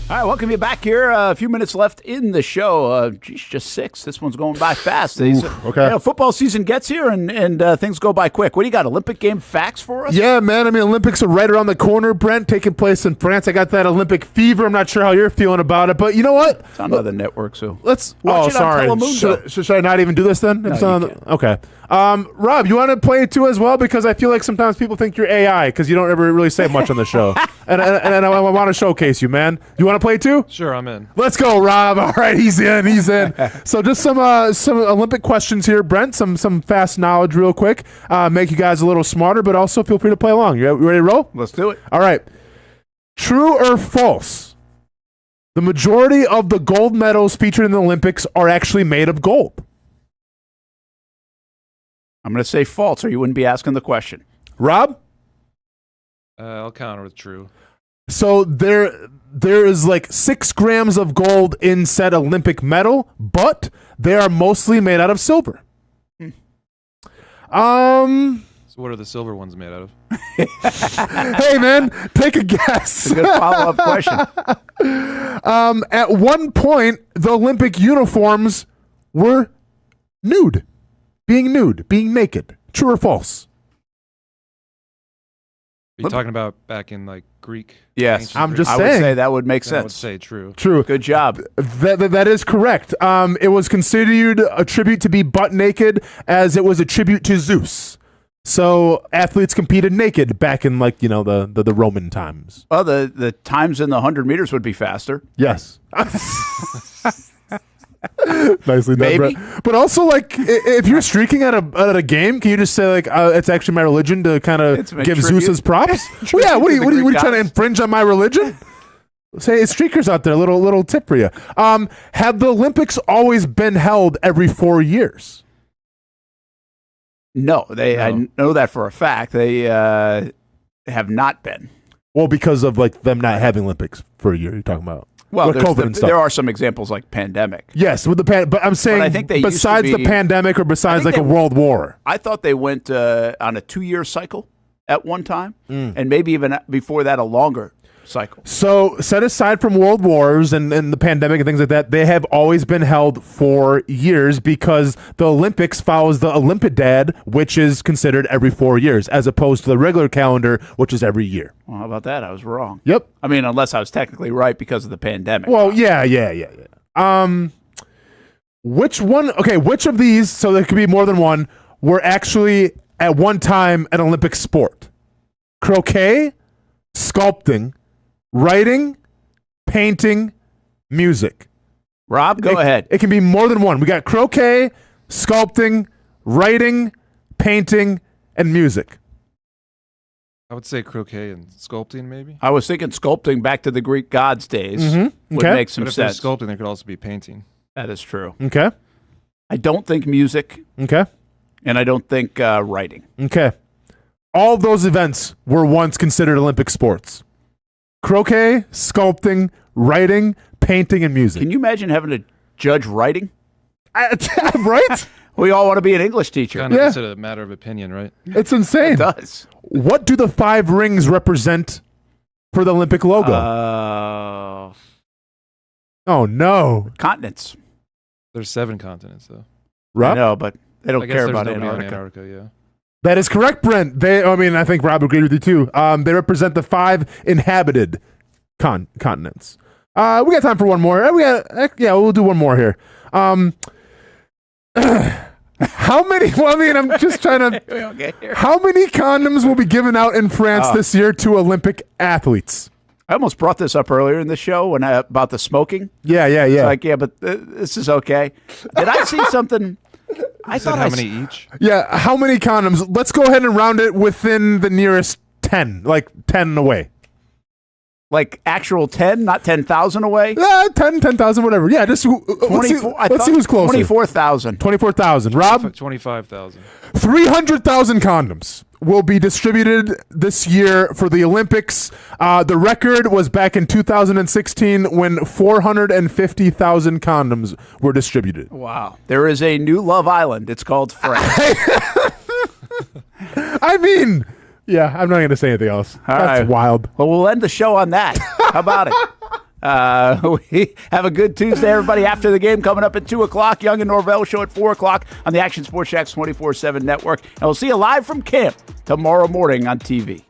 B: All right, welcome you back here. A few minutes left in the show. Geez, just 6. This one's going by fast.
C: Okay.
B: Football season gets here and things go by quick. What do you got, Olympic game facts for us?
C: Yeah, man. I mean, Olympics are right around the corner, Brent, taking place in France. I got that Olympic fever. I'm not sure how you're feeling about it, but you know what?
B: It's on another network, so
C: let's
B: watch it on
C: sorry.
B: Telemundo.
C: Should I not even do this then?
B: No,
C: Okay. Rob, you want to play it too as well? Because I feel like sometimes people think you're AI because you don't ever really say much on the show. and I want to showcase you, man. You want to play too?
N: Sure, I'm in.
C: Let's go, Rob. All right, he's in. So just some Olympic questions here, Brent. Some fast knowledge real quick. Make you guys a little smarter, but also feel free to play along. You ready to roll?
B: Let's do it.
C: All right. True or false? The majority of the gold medals featured in the Olympics are actually made of gold.
B: I'm going to say false, or you wouldn't be asking the question.
C: Rob?
N: I'll counter with true.
C: So there is like 6 grams of gold in said Olympic medal, but they are mostly made out of silver.
N: So what are the silver ones made out of?
C: Hey, man, take a guess.
B: It's a good follow-up question.
C: At one point, the Olympic uniforms were nude. Being naked. True or false?
N: Are you talking about back in like Greek?
B: Yes.
C: I'm just
B: I
C: saying.
B: would say that would make sense.
N: I would say true.
C: True.
B: Good job.
C: That is correct. It was considered a tribute to be butt naked as it was a tribute to Zeus. So athletes competed naked back in the Roman times.
B: Well, the times in the 100 meters would be faster.
C: Yes. Nicely done,
B: Maybe.
C: Brett. But also, if you're streaking at a game, can you just say it's actually my religion to kind of give Zeus his props? Well, yeah. What are you trying to infringe on my religion? Say, streakers out there. Little tip for you. Have the Olympics always been held every 4 years?
B: No, I know that for a fact. They have not been.
C: Well, because of them not having Olympics for a year. You're talking about.
B: Well,
C: COVID and stuff.
B: there are some examples like pandemic.
C: Yes, with the but I'm saying
B: I think they
C: besides the pandemic or besides a world war.
B: I thought they went on a 2-year cycle at one time, and maybe even before that a longer cycle.
C: So set aside from world wars and the pandemic and things like that, they have always been held for years because the Olympics follows the Olympiad, which is considered every 4 years, as opposed to the regular calendar, which is every year.
B: Well, how about that? I was wrong.
C: Yep.
B: I mean, unless I was technically right because of the pandemic.
C: Well, yeah. Which one? Okay, which of these? So there could be more than one. Were actually at one time an Olympic sport: croquet, sculpting, writing, painting, music.
B: Rob, go ahead.
C: It can be more than one. We got croquet, sculpting, writing, painting, and music.
N: I would say croquet and sculpting, maybe.
B: I was thinking sculpting back to the Greek gods days would
C: Okay.
B: make some
N: But if there's
B: sense.
N: sculpting, there could also be painting.
B: That is true.
C: Okay.
B: I don't think music,
C: Okay.
B: and I don't think writing.
C: Okay. All of those events were once considered Olympic sports. Croquet, sculpting, writing, painting, and music.
B: Can you imagine having to judge writing?
C: Right?
B: We all want to be an English teacher.
N: Kind of is a matter of opinion, right?
C: It's insane.
B: It does.
C: What do the 5 rings represent for the Olympic logo? Oh, no.
B: Continents.
N: There's 7 continents, though.
C: Rob?
B: I know, but they don't
N: I guess
B: care
N: there's
B: about
N: nobody on
B: Antarctica.
N: yeah.
C: That is correct, Brent. I think Rob agreed with you too. They represent the 5 inhabited continents. We got time for one more. We'll do one more here. How many? Well, I'm just trying to.
B: Okay,
C: how many condoms will be given out in France this year to Olympic athletes?
B: I almost brought this up earlier in the show about the smoking.
C: Yeah.
B: It's like, but this is okay. Did I see something? I thought
N: how many each?
C: Yeah, how many condoms? Let's go ahead and round it within the nearest 10, like 10 away.
B: Like actual 10, not 10,000 away?
C: 10,000, whatever. Yeah, just let's see who's closer.
B: 24,000.
C: 24,000. Rob?
N: 25,000.
C: 300,000 condoms will be distributed this year for the Olympics. The record was back in 2016 when 450,000 condoms were distributed.
B: Wow. There is a new Love Island. It's called France.
C: I mean, yeah, I'm not going to say anything else. That's wild.
B: Well, we'll end the show on that. How about it? We have a good Tuesday, everybody. After the game coming up at 2 o'clock, Young and Norvell show at 4 o'clock on the Action Sports Shacks 24/7 network. And we'll see you live from camp tomorrow morning on TV.